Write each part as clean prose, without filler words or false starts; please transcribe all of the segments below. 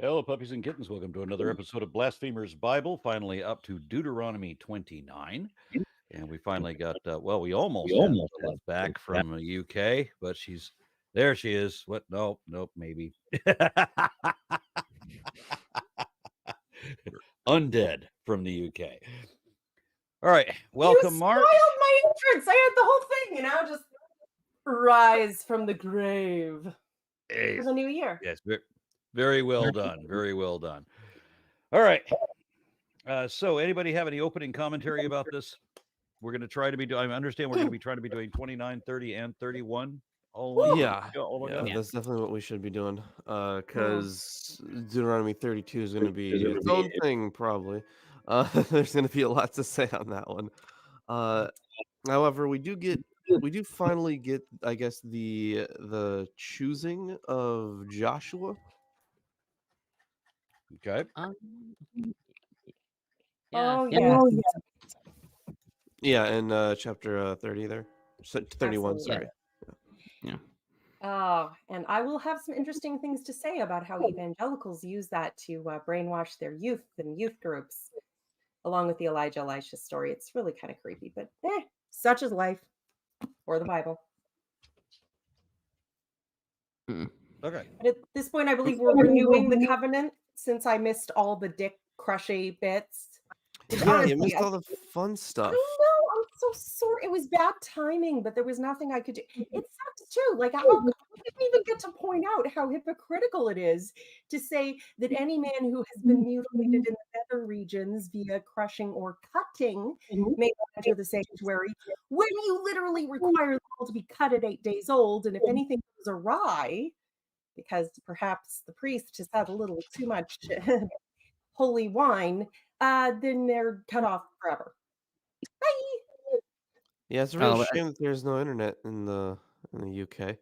Hello, puppies and kittens. Welcome to another episode of Blasphemers Bible. Finally up to Deuteronomy 29. And we finally got, we almost had Lilith back from the UK, but there she is. What? Nope, maybe. Undead from the UK. All right, welcome, Mark. You spoiled my entrance. I had the whole thing, just rise from the grave for the new year. Yes, very well done. Very well done. All right. So anybody have any opening commentary about this? We're going to try to be doing, I understand we're going to be trying to be doing 29, 30, and 31. That's definitely what we should be doing. Because Deuteronomy 32 is going to be its own thing, probably. There's going to be a lot to say on that one. However, we do finally get, I guess, the choosing of Joshua. Okay. Yeah, in chapter 30 there. 31, Absolutely. sorry. And I will have some interesting things to say about how evangelicals use that to brainwash their youth and youth groups, along with the Elisha story. It's really kind of creepy, but such is life, or the Bible. Okay. But at this point, I believe we're renewing the covenant, since I missed all the Dick Crushy bits. Yeah, you missed all the fun stuff. I know, I'm so sorry. It was bad timing, but there was nothing I could do. It sucks too. Like, I didn't even get to point out how hypocritical it is to say that any man who has been mutilated in the nether regions via crushing or cutting may enter the sanctuary, when you literally require them all to be cut at 8 days old. And if anything goes awry, because perhaps the priest has had a little too much holy wine, then they're cut off forever. Bye. Yeah, it's a real shame that there's no internet in the UK.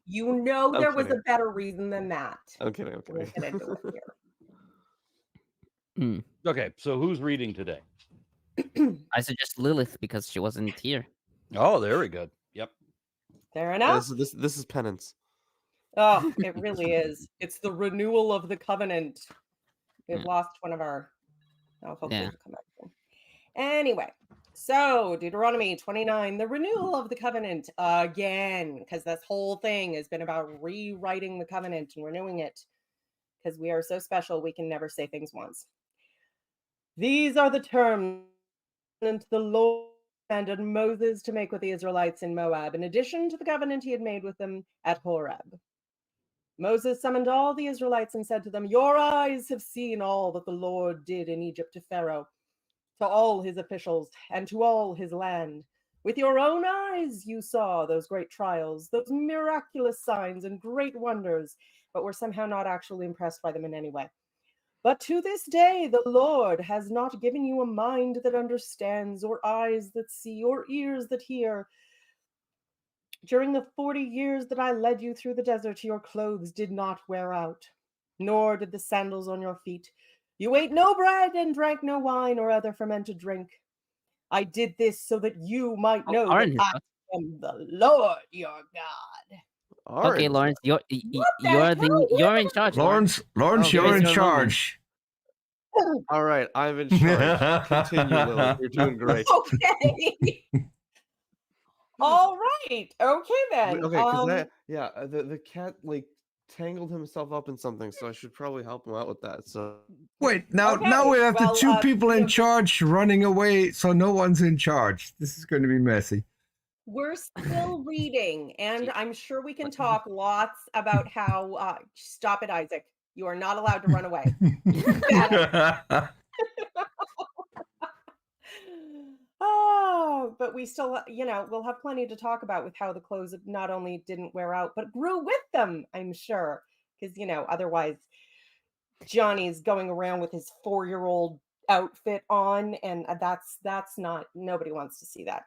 There was a better reason than that. I'm kidding. Okay, so who's reading today? I suggest Lilith because she wasn't here. Oh, very good. Yep. Fair enough. This is penance. Oh, it really is. It's the renewal of the covenant. We've lost one of our. Hopefully we'll come back soon. Anyway, so Deuteronomy 29, the renewal of the covenant again, because this whole thing has been about rewriting the covenant and renewing it, because we are so special we can never say things once. These are the terms the Lord commanded Moses to make with the Israelites in Moab, in addition to the covenant he had made with them at Horeb. Moses summoned all the Israelites and said to them, "Your eyes have seen all that the Lord did in Egypt to Pharaoh, to all his officials, and to all his land. With your own eyes you saw those great trials, those miraculous signs and great wonders, but were somehow not actually impressed by them in any way. But to this day the Lord has not given you a mind that understands, or eyes that see, or ears that hear. During the 40 years that I led you through the desert, your clothes did not wear out, nor did the sandals on your feet. You ate no bread and drank no wine or other fermented drink. I did this so that you might know that I am the Lord your God." Okay, Lawrence, you're in charge. Lawrence, you're in charge. All right, I'm in charge. Continue, Lilith. You're doing great. Okay. All right. Okay then. Okay, because the cat tangled himself up in something, so I should probably help him out with that. So wait, now we have the two people in charge running away, so no one's in charge. This is going to be messy. We're still reading, and I'm sure we can talk lots about how. Stop it, Isaac. You are not allowed to run away. Oh, but we still, we'll have plenty to talk about with how the clothes not only didn't wear out, but grew with them, I'm sure. Because, otherwise Johnny's going around with his 4-year-old outfit on, and that's not, nobody wants to see that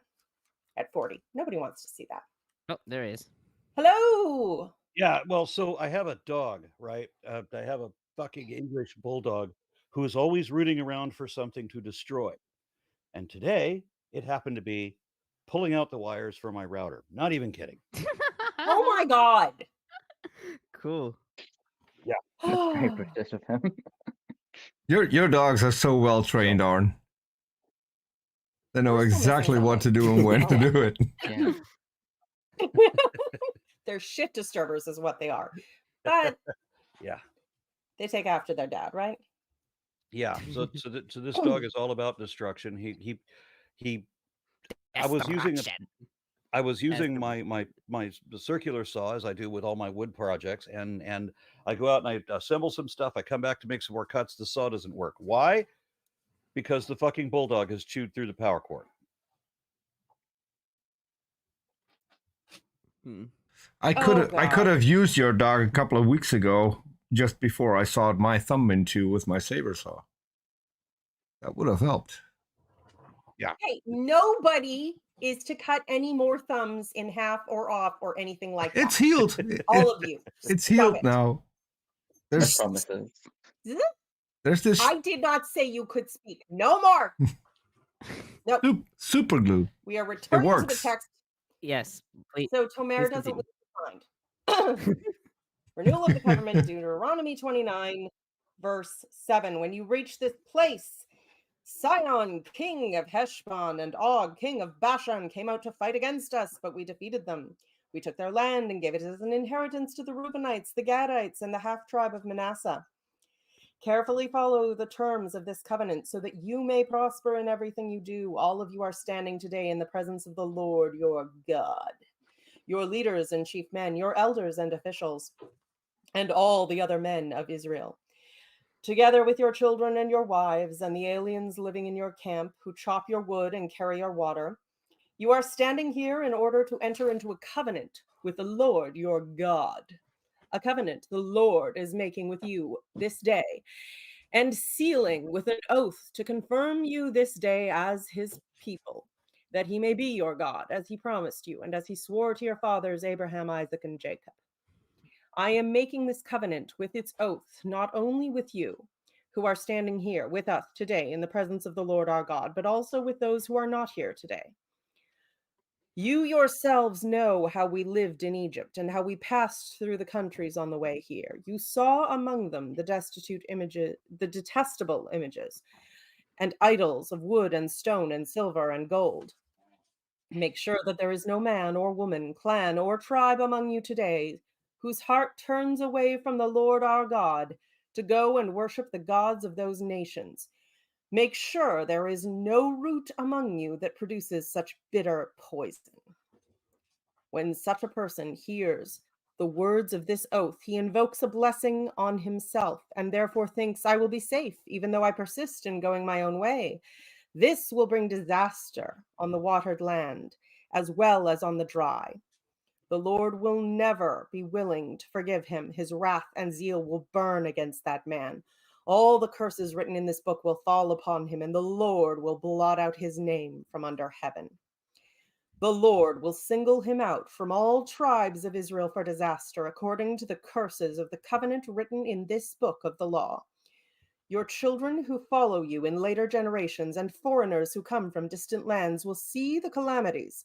at 40. Nobody wants to see that. Oh, there he is. Hello. Yeah, well, so I have a dog, right? I have a fucking English bulldog who is always rooting around for something to destroy. And today, it happened to be pulling out the wires for my router. Not even kidding. Oh my God. Cool. Yeah, that's very British of him. Your dogs are so well trained, Arn. They know exactly what to do and when to do it. Yeah. They're shit disturbers is what they are. But Yeah. they take after their dad, right? Yeah. So this dog is all about destruction. He I was using my circular saw, as I do with all my wood projects, and I go out and I assemble some stuff. I come back to make some more cuts. The saw doesn't work. Why? Because the fucking bulldog has chewed through the power cord. I could have used your dog a couple of weeks ago, just before I sawed my thumb into with my saber saw. That would have helped. Yeah. Hey, nobody is to cut any more thumbs in half or off or anything like that. It's healed. All of you. It's healed now. There's promises. There's this. I did not say you could speak. No more. Nope. Super glue. We are returning to the works. text. Yes. Please. So Tomer doesn't leave behind. Renewal of the covenant, Deuteronomy 29, verse 7. When you reach this place, Sihon, king of Heshbon, and Og, king of Bashan, came out to fight against us, but we defeated them. We took their land and gave it as an inheritance to the Reubenites, the Gadites, and the half-tribe of Manasseh. Carefully follow the terms of this covenant so that you may prosper in everything you do. All of you are standing today in the presence of the Lord your God. Your leaders and chief men, your elders and officials, and all the other men of Israel, together with your children and your wives and the aliens living in your camp who chop your wood and carry your water. You are standing here in order to enter into a covenant with the Lord your God. A covenant the Lord is making with you this day, and sealing with an oath to confirm you this day as his people, that he may be your God, as he promised you, and as he swore to your fathers Abraham, Isaac, and Jacob. I am making this covenant with its oath, not only with you, who are standing here with us today in the presence of the Lord our God, but also with those who are not here today. You yourselves know how we lived in Egypt and how we passed through the countries on the way here. You saw among them the detestable images and idols of wood and stone and silver and gold. Make sure that there is no man or woman, clan or tribe among you today whose heart turns away from the Lord our God to go and worship the gods of those nations. Make sure there is no root among you that produces such bitter poison. When such a person hears the words of this oath, he invokes a blessing on himself and therefore thinks, I will be safe, even though I persist in going my own way. This will bring disaster on the watered land as well as on the dry. The Lord will never be willing to forgive him. His wrath and zeal will burn against that man. All the curses written in this book will fall upon him, and the Lord will blot out his name from under heaven. The Lord will single him out from all tribes of Israel for disaster, according to the curses of the covenant written in this book of the law. Your children who follow you in later generations and foreigners who come from distant lands will see the calamities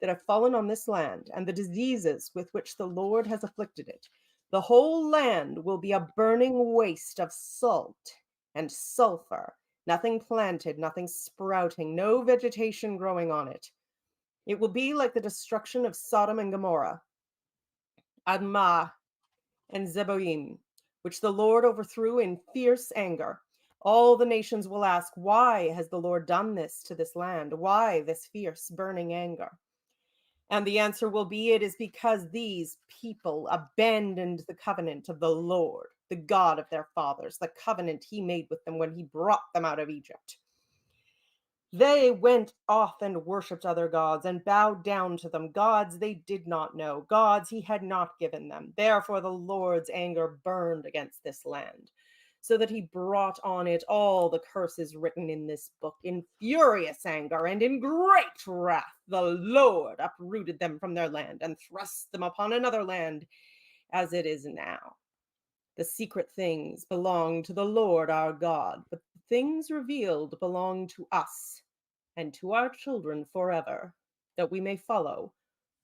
that have fallen on this land and the diseases with which the Lord has afflicted it. The whole land will be a burning waste of salt and sulfur, nothing planted, nothing sprouting, no vegetation growing on it. It will be like the destruction of Sodom and Gomorrah, Admah, and Zeboim, which the Lord overthrew in fierce anger. All the nations will ask, why has the Lord done this to this land? Why this fierce burning anger? And the answer will be, it is because these people abandoned the covenant of the Lord, the God of their fathers, the covenant he made with them when he brought them out of Egypt. They went off and worshipped other gods and bowed down to them, gods they did not know, gods he had not given them. Therefore the Lord's anger burned against this land, so that he brought on it all the curses written in this book. In furious anger and in great wrath, the Lord uprooted them from their land and thrust them upon another land, as it is now. The secret things belong to the Lord our God, but the things revealed belong to us and to our children forever, that we may follow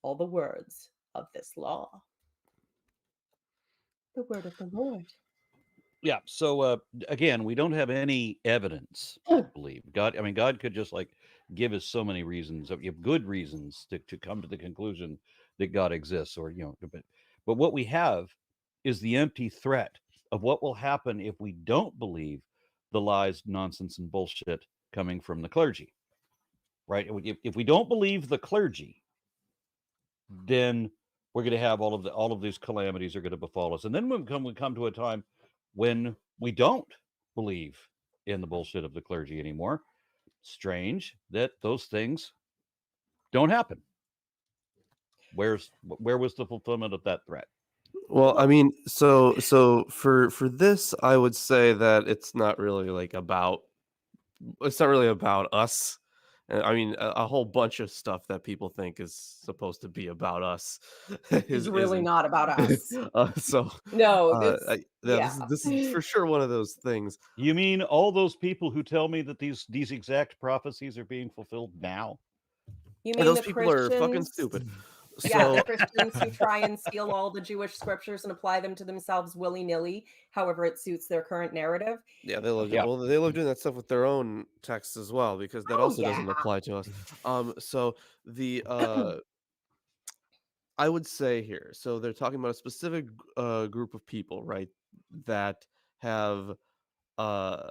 all the words of this law. The word of the Lord. Yeah. So again, we don't have any evidence to believe God. I mean, God could just like give us so many reasons, good reasons to come to the conclusion that God exists, or but what we have is the empty threat of what will happen if we don't believe the lies, nonsense, and bullshit coming from the clergy. Right? If we don't believe the clergy, then we're going to have all of these calamities are going to befall us, and then we come to a time when we don't believe in the bullshit of the clergy anymore. Strange that those things don't happen. Where was the fulfillment of that threat? Well, I mean, so for this, I would say that it's not really about us. I mean, a whole bunch of stuff that people think is supposed to be about us is really isn't. not about us. No, yeah. this is for sure one of those things. You mean all those people who tell me that these exact prophecies are being fulfilled now? You mean those the people Christians? are fucking stupid. Yeah, So, the Christians who try and steal all the Jewish scriptures and apply them to themselves willy-nilly, however it suits their current narrative. yeah, they love doing that stuff with their own texts as well, because that also doesn't apply to us. So the I would say here, so they're talking about a specific group of people, right, that have had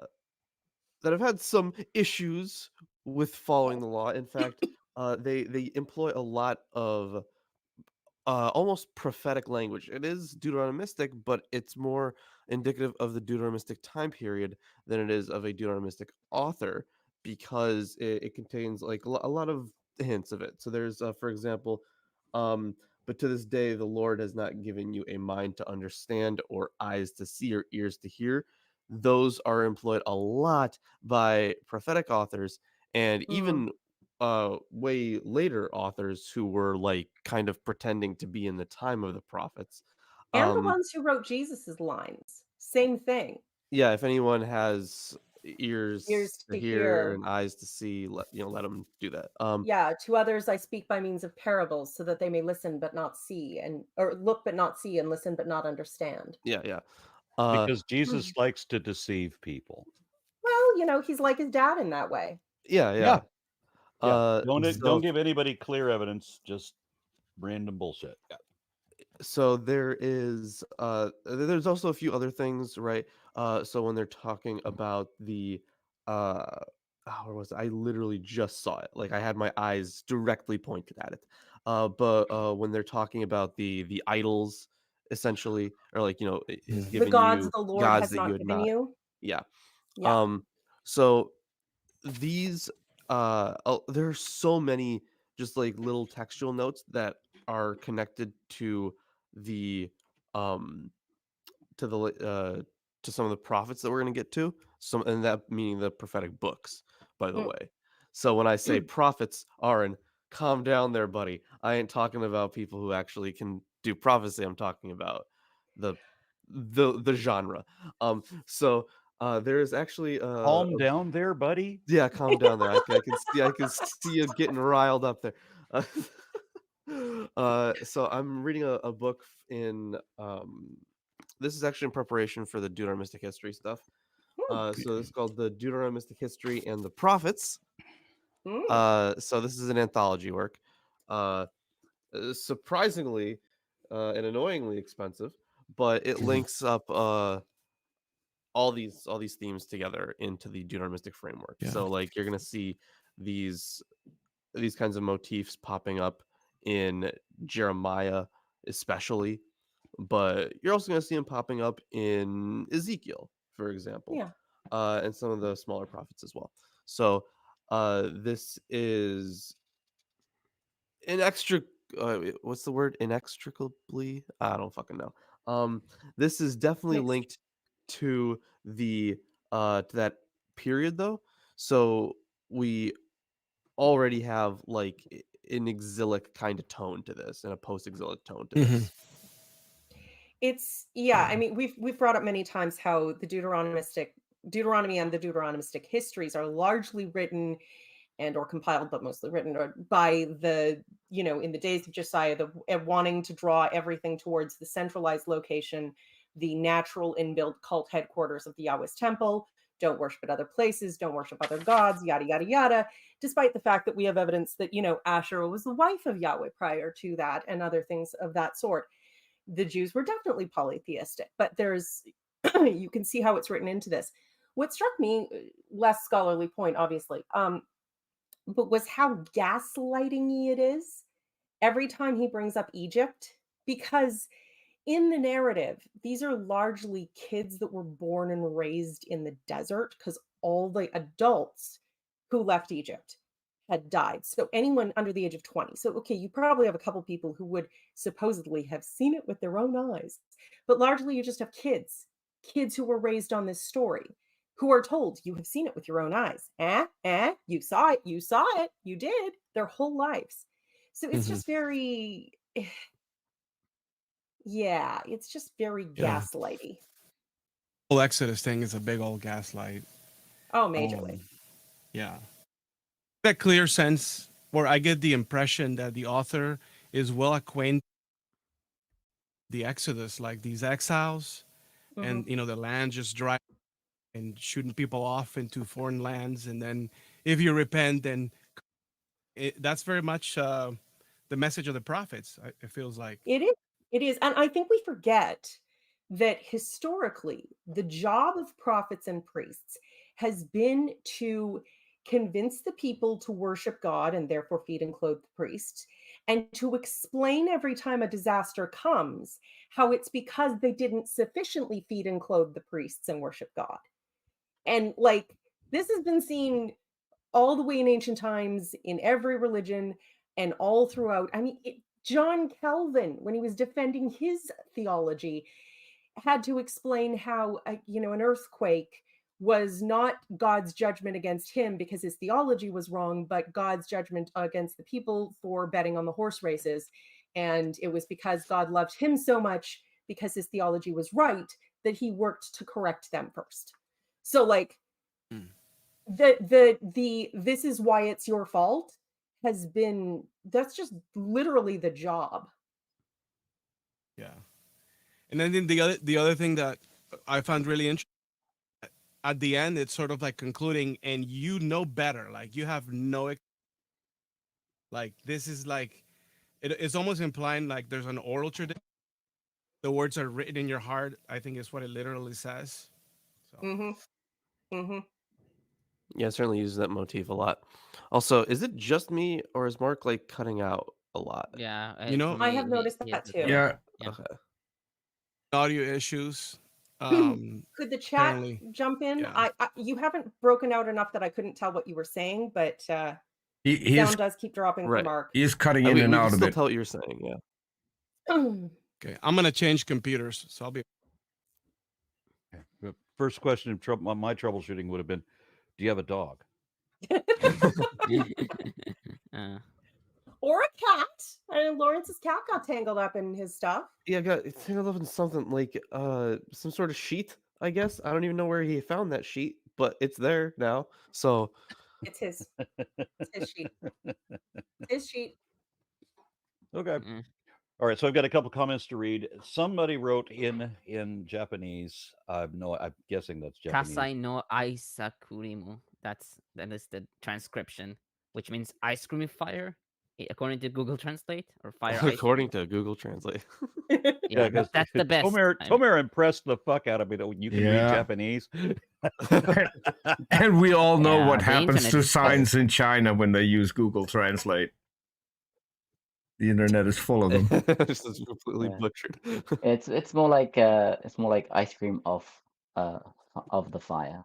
some issues with following the law. In fact, they employ a lot of almost prophetic language. It is Deuteronomistic, but it's more indicative of the Deuteronomistic time period than it is of a Deuteronomistic author, because it contains like a lot of hints of it. So there's, for example, but to this day, the Lord has not given you a mind to understand, or eyes to see, or ears to hear. Those are employed a lot by prophetic authors, and even way later authors who were like kind of pretending to be in the time of the prophets. And the ones who wrote Jesus's lines. Same thing. Yeah, if anyone has ears to hear and eyes to see, let them do that. Yeah, to others I speak by means of parables, so that they may listen but not see, or look but not see, and listen but not understand. Yeah. Because Jesus likes to deceive people. Well, he's like his dad in that way. Yeah. Don't give anybody clear evidence, just random bullshit. Yeah. So there's also a few other things, right? So when they're talking about the where was it? I literally just saw it. Like I had my eyes directly pointed at it. But when they're talking about the idols, essentially, or is The giving gods you the Lord gods has that you not had given not. you. Yeah. Yeah. So these there are so many just like little textual notes that are connected to the to some of the prophets that we're going to get to, and that meaning the prophetic books, by the way. So when I say prophets, Aaron, calm down there, buddy. I ain't talking about people who actually can do prophecy. I'm talking about the genre. So there is actually calm down there, buddy. Yeah, calm down there. I can see you getting riled up there. So I'm reading a book in this is actually in preparation for the Deuteronomistic history stuff. So this is called the Deuteronomistic History and the Prophets. So this is an anthology work. Surprisingly and annoyingly expensive, but it links up all these themes together into the Deuteronomistic framework. Yeah. So like you're gonna see these kinds of motifs popping up in Jeremiah, especially, but you're also gonna see them popping up in Ezekiel, for example, and some of the smaller prophets as well. So this is what's the word? Inextricably? I don't fucking know. This is definitely linked to the to that period though. So we already have like an exilic kind of tone to this, and a post-exilic tone to this. It's I mean, we've brought up many times how the Deuteronomy and the Deuteronomistic histories are largely written and or compiled, but mostly written by the in the days of Josiah, wanting to draw everything towards the centralized location the natural inbuilt cult headquarters of the Yahweh's temple. Don't worship at other places. Don't worship other gods, yada, yada, yada. Despite the fact that we have evidence that, Asherah was the wife of Yahweh prior to that and other things of that sort. The Jews were definitely polytheistic, but you can see how it's written into this. What struck me, less scholarly point, obviously, but was how gaslighting-y it is every time he brings up Egypt, because in the narrative, these are largely kids that were born and raised in the desert, because all the adults who left Egypt had died. So anyone under the age of 20. So, okay, you probably have a couple people who would supposedly have seen it with their own eyes, but largely you just have kids who were raised on this story, who are told, you have seen it with your own eyes. You saw it, you did, their whole lives. So it's just very, it's just very gaslighty. The whole Exodus thing is a big old gaslight. Oh, majorly. That clear sense where I get the impression that the author is well acquainted with the Exodus, like these exiles, and the land just dry and shooting people off into foreign lands, and then if you repent, then that's very much the message of the prophets. It feels like it is, and I think we forget that historically the job of prophets and priests has been to convince the people to worship God and therefore feed and clothe the priests, and to explain every time a disaster comes how it's because they didn't sufficiently feed and clothe the priests and worship God. And this has been seen all the way in ancient times in every religion and all throughout. I mean, John Calvin, when he was defending his theology, had to explain how an earthquake was not God's judgment against him because his theology was wrong, but God's judgment against the people for betting on the horse races. And it was because God loved him so much, because his theology was right, that he worked to correct them first. So this is why it's your fault that's just literally the job. Yeah. And then the other thing that I found really interesting, at the end, it's sort of like concluding, and better. Like, you have no, this is it's almost implying like there's an oral tradition. The words are written in your heart, I think is what it literally says. So. Yeah, I certainly use that motif a lot. Also, is it just me, or is Mark cutting out a lot? Yeah, I have noticed that too. Yeah. Okay. Audio issues. Could the chat jump in? Yeah. You haven't broken out enough that I couldn't tell what you were saying, but sound does keep dropping from Mark. He's cutting in and out a bit. Tell what you're saying, yeah. Okay, I'm gonna change computers, so I'll be. Okay. The first question of my troubleshooting would have been, do you have a dog? Or a cat. And Lawrence's cat got tangled up in his stuff. Yeah, got tangled up in something like some sort of sheet, I guess. I don't even know where he found that sheet, but it's there now. So it's his sheet. His sheet. Okay. All right, so I've got a couple comments to read. Somebody wrote in Japanese. I'm guessing that's Japanese. Kasai no aisakurimu. That is the transcription, which means ice cream fire, according to Google Translate, or fire. According to Google Translate. Yeah, that's the best. Tomer impressed the fuck out of me that you can read Japanese. And we all know what happens to signs in China when they use Google Translate. The internet is full of them. This is completely butchered. It's more like ice cream of the fire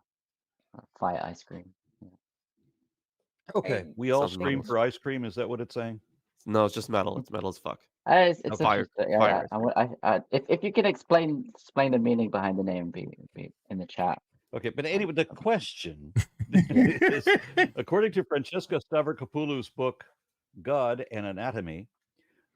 ice cream. Yeah. Okay, we all scream for ice cream. Is that what it's saying? No, it's just metal. It's metal as fuck. It's fire. fire. If you can explain the meaning behind the name, be in the chat. Okay, but anyway, the question is, according to Francesca Stavrakopoulou's book, God and Anatomy,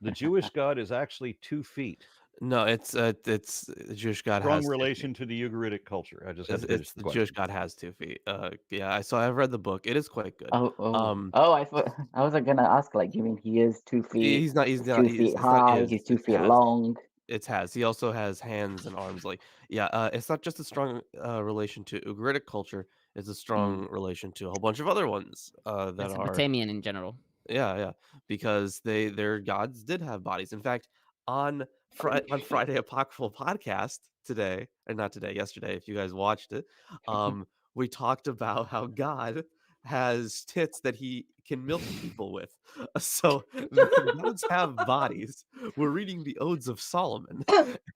the Jewish God is actually 2 feet. No, it's the Jewish God Strong has relation to the Ugaritic culture. I just had to finish the Jewish God has 2 feet. Yeah, I've read the book. It is quite good. I thought I was gonna ask, you mean he is 2 feet? He's not 2 feet high. He's 2 feet long. It has. He also has hands and arms. Like, yeah, it's not just a strong relation to Ugaritic culture. It's a strong relation to a whole bunch of other ones that are Mesopotamian in general. Yeah, because their gods did have bodies. In fact, on Friday Apocryphal podcast today, or not today, yesterday, if you guys watched it, we talked about how God has tits that he can milk people with. So the gods have bodies. We're reading the Odes of Solomon,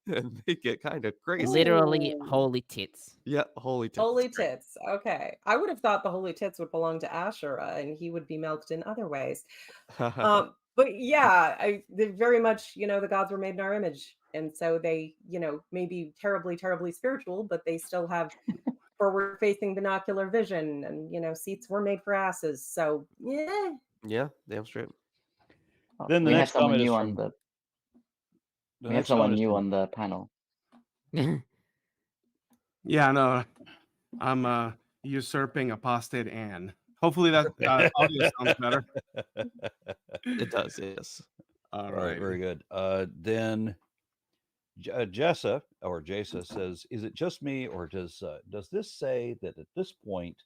and they get kind of crazy. Literally Ooh. holy tits. Yeah, holy tits. Holy tits. Okay. I would have thought the holy tits would belong to Asherah and he would be milked in other ways. But yeah, they very much, the gods were made in our image. And so they, may be terribly, terribly spiritual, but they still have forward facing binocular vision and, seats were made for asses. So yeah. Yeah, damn straight. Then the we have next someone comment is new from on the. the We have next someone comment is new from- on the panel. Yeah, no, I'm usurping apostate Anne. Hopefully that audio sounds better. It does, yes. All All right, right. very good. Then Jessa says, "Is it just me, or does this say that at this point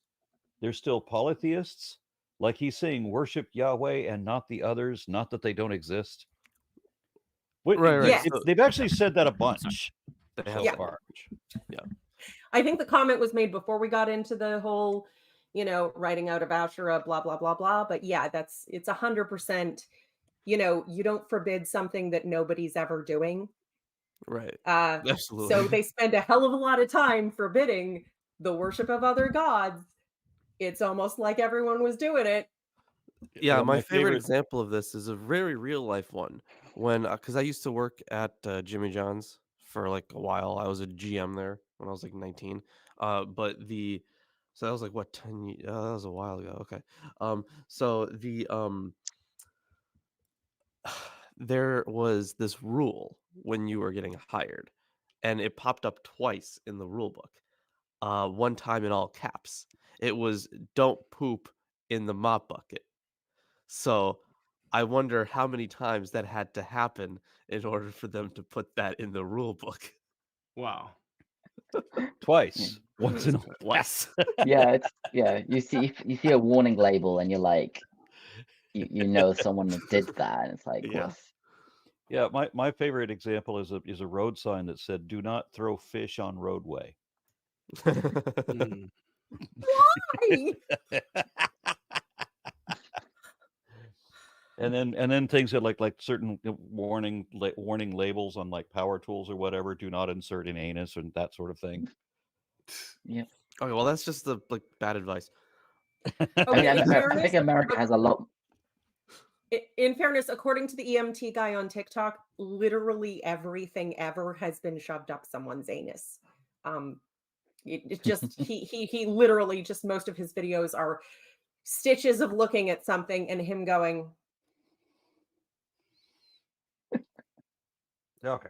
they're still polytheists? Like he's saying, worship Yahweh and not the others, not that they don't exist." Right. Yes. They've actually said that a bunch They so have far. Yeah. I think the comment was made before we got into the whole, writing out of Asherah, blah, blah, blah, blah. But yeah, it's 100%, you don't forbid something that nobody's ever doing. Right. So Absolutely. they spend a hell of a lot of time forbidding the worship of other gods. It's almost like everyone was doing it. Yeah, Well, my favorite example of this is a very real life one. When, because I used to work at Jimmy John's for like a while. I was a GM there when I was like 19. So that was like what 10 years? That was a while ago. Okay. So there was this rule when you were getting hired, and it popped up twice in the rule book. One time in all caps. It was "Don't poop in the mop bucket." So I wonder how many times that had to happen in order for them to put that in the rule book. Wow. Twice. Once in a Twice. Yeah, you see a warning label and you're like, someone did that, and it's like, Yeah. woof. Yeah, my favorite example is a road sign that said, "Do not throw fish on roadway." Mm. Why? And then things that like certain warning labels on like power tools or whatever, do not insert in anus and that sort of thing. Yeah. Okay, well that's just the bad advice. Okay, I think America has a lot. In fairness, according to the EMT guy on TikTok, literally everything ever has been shoved up someone's anus. It just he literally just, most of his videos are stitches of looking at something and him going. Okay.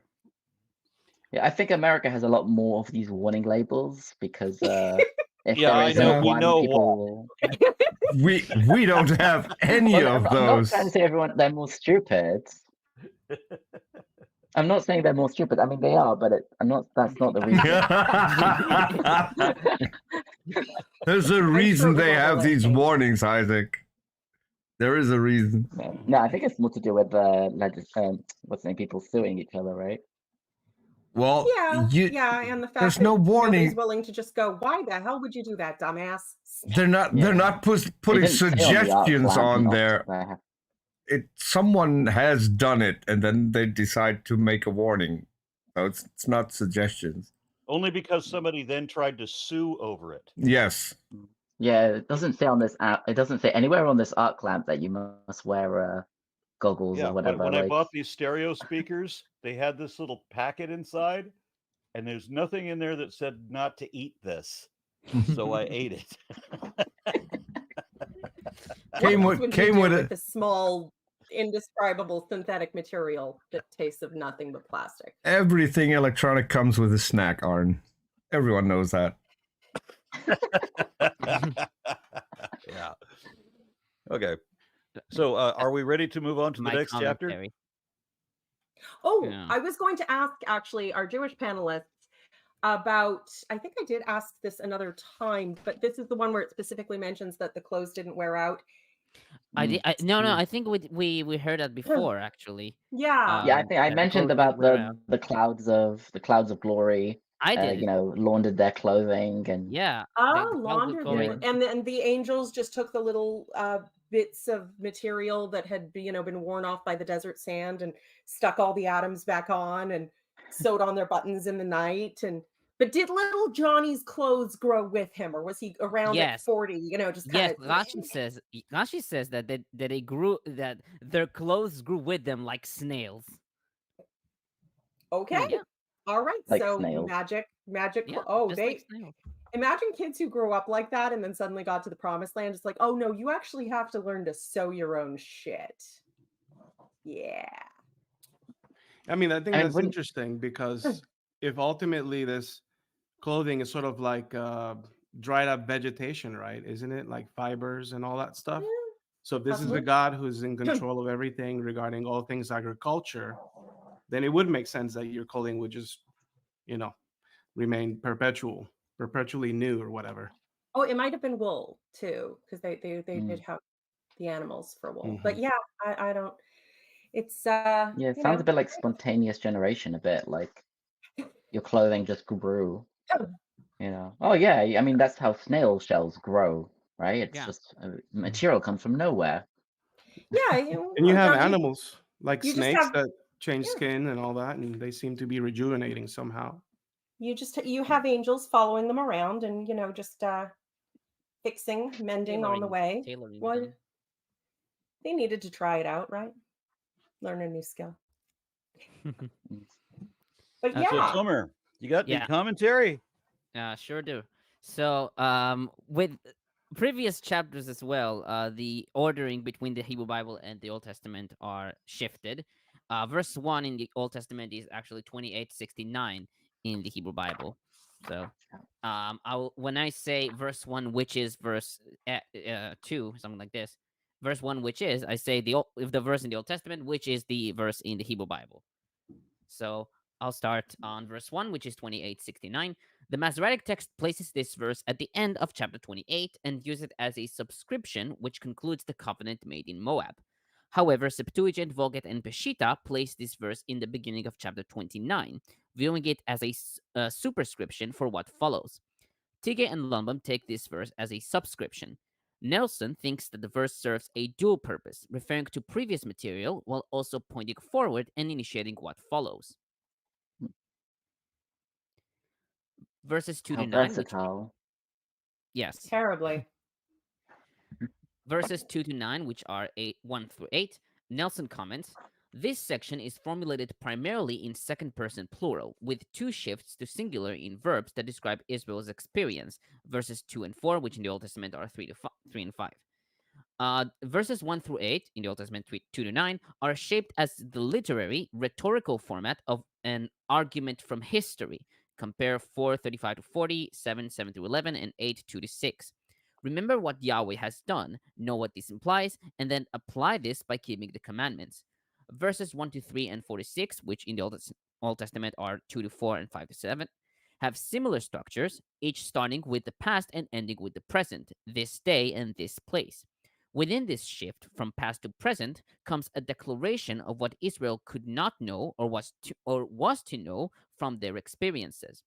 Yeah, I think America has a lot more of these warning labels because if Yeah, there I is know. We one, know people. We don't have any of I'm not those. trying to say they're more stupid. I'm not saying they're more stupid. I mean, they are, but that's not the reason. There's a reason it was they all have the these left thing. warnings, Isaac. There is a reason. No, I think it's more to do with what's the name? People suing each other, right? Well, Yeah, and the fact there's that no warning. nobody's willing to just go, why the hell would you do that, dumbass? They're not putting suggestions on there. Someone has done it, and then they decide to make a warning. So it's not suggestions. Only because somebody then tried to sue over it. Yes. Yeah, it doesn't say on this app. It doesn't say anywhere on this arc lamp that you must wear goggles or whatever. When I bought these stereo speakers, they had this little packet inside, and there's nothing in there that said not to eat this. So I ate it. Came with a small, indescribable synthetic material that tastes of nothing but plastic. Everything electronic comes with a snack, Arn. Everyone knows that. Yeah. Okay. So are we ready to move on to the next chapter? Oh I was going to ask actually our Jewish panelists about, I think I did ask this another time, but this is the one where it specifically mentions that the clothes didn't wear out. No, I think we heard that before actually. Yeah. Yeah, I think I mentioned about the clouds of glory. I did. Laundered their clothing and Laundered their, and then the angels just took the little bits of material that had been worn off by the desert sand and stuck all the atoms back on and sewed on their buttons in the night. But did little Johnny's clothes grow with him, or was he around at 40? Just kind of. Rashi says that they grew, that their clothes grew with them like snails. Okay. Yeah. All right. Like so snails. magic. Yeah, they like imagine kids who grew up like that and then suddenly got to the promised land. It's like, oh no, you actually have to learn to sew your own shit. Yeah. I mean, I think that's interesting because if ultimately this clothing is sort of like dried up vegetation, right? Isn't it like fibers and all that stuff? So if this is a God who's in control of everything regarding all things agriculture, then it would make sense that your clothing would just, remain perpetually new or whatever. Oh, it might have been wool too, because they did have the animals for wool. But yeah, I don't. It's it sounds a bit like spontaneous generation, a bit like your clothing just grew. Oh yeah, I mean that's how snail shells grow, right? It's just material comes from nowhere. Yeah, and you have animals like snakes that change skin and all that, and they seem to be rejuvenating somehow. You have angels following them around and just fixing, mending on the way. Well, they needed to try it out, right? Learn a new skill. But So Summer, you got the commentary? Sure do. So with previous chapters as well, the ordering between the Hebrew Bible and the Old Testament are shifted. Verse 1 in the Old Testament is actually 2869 in the Hebrew Bible. So when I say verse 1, which is verse 2, something like this, verse 1, which is, I say if the verse in the Old Testament, which is the verse in the Hebrew Bible. So I'll start on verse 1, which is 2869. The Masoretic text places this verse at the end of chapter 28 and uses it as a subscription, which concludes the covenant made in Moab. However, Septuagint, Vulgate, and Peshitta place this verse in the beginning of chapter 29, viewing it as a superscription for what follows. Tigay and Lundbom take this verse as a subscription. Nelson thinks that the verse serves a dual purpose, referring to previous material while also pointing forward and initiating what follows. Verses 2 to 9. Versatile. Yes. Terribly. Verses 2 to 9, which are 1 through 8, Nelson comments, this section is formulated primarily in second person plural, with 2 shifts to singular in verbs that describe Israel's experience. Verses 2 and 4, which in the Old Testament are 3 and 5. Verses 1 through 8, in the Old Testament 2 to 9, are shaped as the literary, rhetorical format of an argument from history. Compare 4:35 to 40, 7:7 to 11, and 8:2 to 6. Remember what Yahweh has done, know what this implies, and then apply this by keeping the commandments. Verses 1 to 3 and 4 to 6, which in the Old Testament are 2 to 4 and 5 to 7, have similar structures, each starting with the past and ending with the present, this day and this place. Within this shift from past to present comes a declaration of what Israel could not know or was to know from their experiences.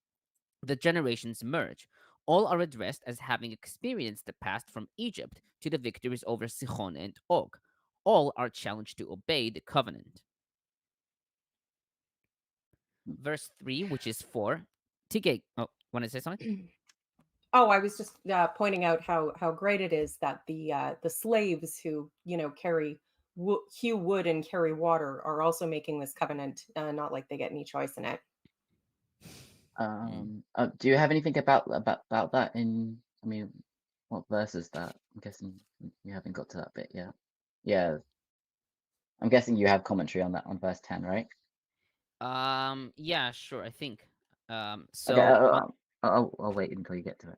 The generations merge. All are addressed as having experienced the past from Egypt to the victories over Sihon and Og. All are challenged to obey the covenant. Verse 3, which is 4. Tigay, want to say something? Oh, I was just pointing out how great it is that the slaves who hew wood and carry water are also making this covenant. Not like they get any choice in it. Do you have anything about that in? I mean, what verse is that? I'm guessing you haven't got to that bit yet. Yeah, I'm guessing you have commentary on that on verse 10, right? Yeah, sure. I think. So okay, I'll wait until you get to it.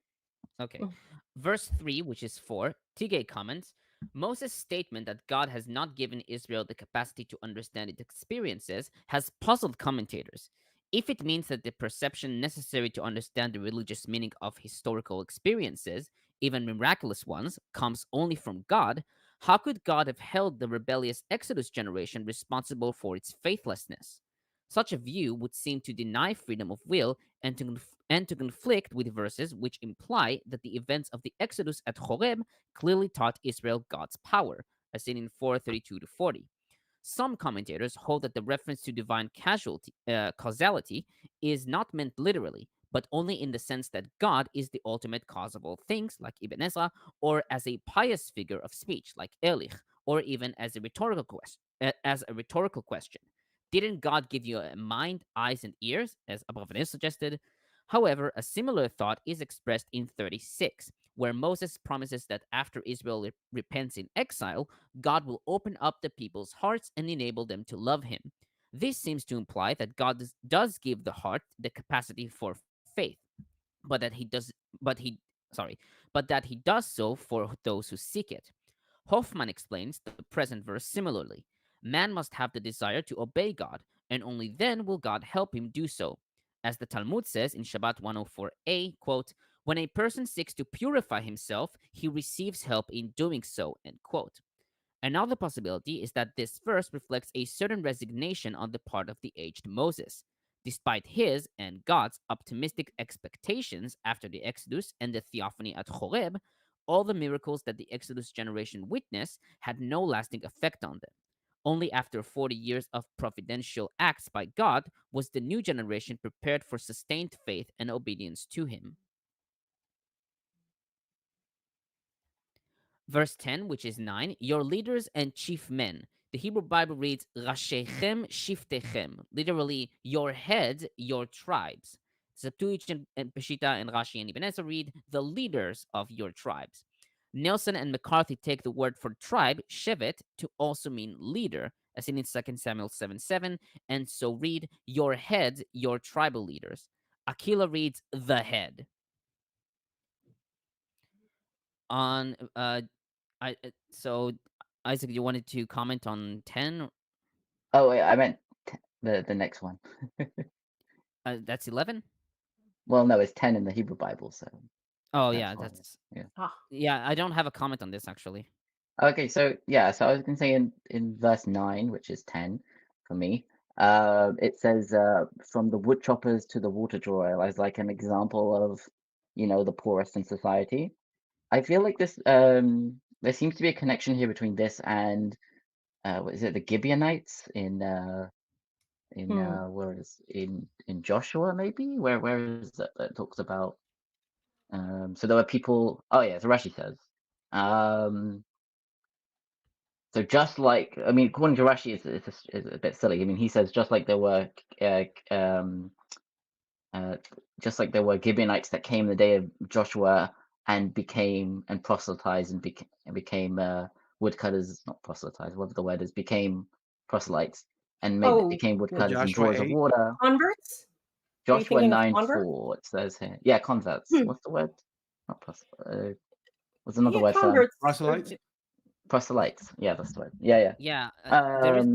Okay. Verse 3, which is 4, Tigay comments, Moses' statement that God has not given Israel the capacity to understand its experiences has puzzled commentators. If it means that the perception necessary to understand the religious meaning of historical experiences, even miraculous ones, comes only from God, how could God have held the rebellious Exodus generation responsible for its faithlessness? Such a view would seem to deny freedom of will and to conflict with verses which imply that the events of the Exodus at Horeb clearly taught Israel God's power, as seen in 432 to 40. Some commentators hold that the reference to divine causality is not meant literally, but only in the sense that God is the ultimate cause of all things, like Ibn Ezra, or as a pious figure of speech, like Ehrlich, or even as a rhetorical question. Didn't God give you a mind, eyes, and ears, as Abravanel suggested? However, a similar thought is expressed in 36, where Moses promises that after Israel repents in exile, God will open up the people's hearts and enable them to love him. This seems to imply that God does give the heart the capacity for faith, but that he does so for those who seek it. Hoffman explains the present verse similarly. Man must have the desire to obey God, and only then will God help him do so. As the Talmud says in Shabbat 104a, quote, when a person seeks to purify himself, he receives help in doing so, end quote. Another possibility is that this verse reflects a certain resignation on the part of the aged Moses. Despite his and God's optimistic expectations after the Exodus and the theophany at Horeb, all the miracles that the Exodus generation witnessed had no lasting effect on them. Only after 40 years of providential acts by God was the new generation prepared for sustained faith and obedience to him. Verse 10, which is 9, your leaders and chief men. The Hebrew Bible reads, Rashechem shiftechem, literally, your heads, your tribes. Septuagint and Peshitta and Rashi and Ibn Ezra read, the leaders of your tribes. Nelson and McCarthy take the word for tribe, shevet, to also mean leader, as in 2 Samuel 7:7, and so read, your heads, your tribal leaders. Aquila reads, the head. On so Isaac, you wanted to comment on 10? Oh wait, I meant the next one. That's 11. Well, no, it's 10 in the Hebrew Bible. So. Oh yeah, that's yeah. Yeah, I don't have a comment on this actually. Okay, so yeah, so I was going to say in verse 9, which is 10 for me, it says from the wood choppers to the water drawer as like an example of, the poorest in society. I feel like this there seems to be a connection here between this and what is it, the Gibeonites in where is in Joshua maybe? Where is that talks about so there were people, oh yeah, so Rashi says so just like, I mean, according to Rashi, it's a bit silly. I mean, he says just like there were Gibeonites that came in the day of Joshua and became and proselytized and became woodcutters, not proselytized, whatever the word is, became proselytes and became woodcutters and drawers of water. Converts? Joshua 9:4, it says here. Yeah, converts. What's the word? Not proselytes. What's another word for proselytes? Proselytes. Yeah, that's the word. Yeah. Yeah. There is.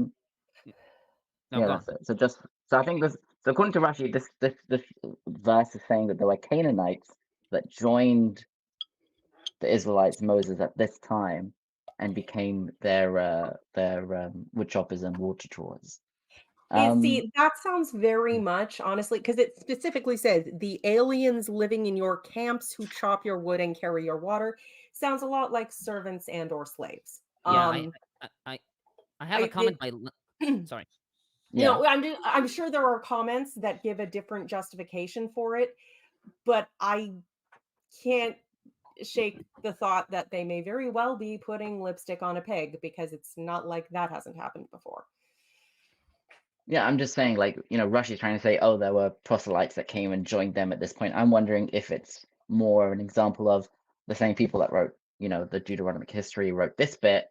No, that's it. So I think this. So according to Rashi, this verse is saying that there were Canaanites that joined the Israelites, Moses, at this time, and became their wood choppers and water drawers. See, that sounds very much, honestly, because it specifically says the aliens living in your camps who chop your wood and carry your water. Sounds a lot like servants and or slaves. Yeah, I have a comment by. Sorry. Yeah. No, I'm sure there are comments that give a different justification for it, but I can't shake the thought that they may very well be putting lipstick on a pig, because it's not like that hasn't happened before. Yeah, I'm just saying, like, Rashi's trying to say, oh, there were proselytes that came and joined them at this point. I'm wondering if it's more an example of the same people that wrote, the Deuteronomic history wrote this bit,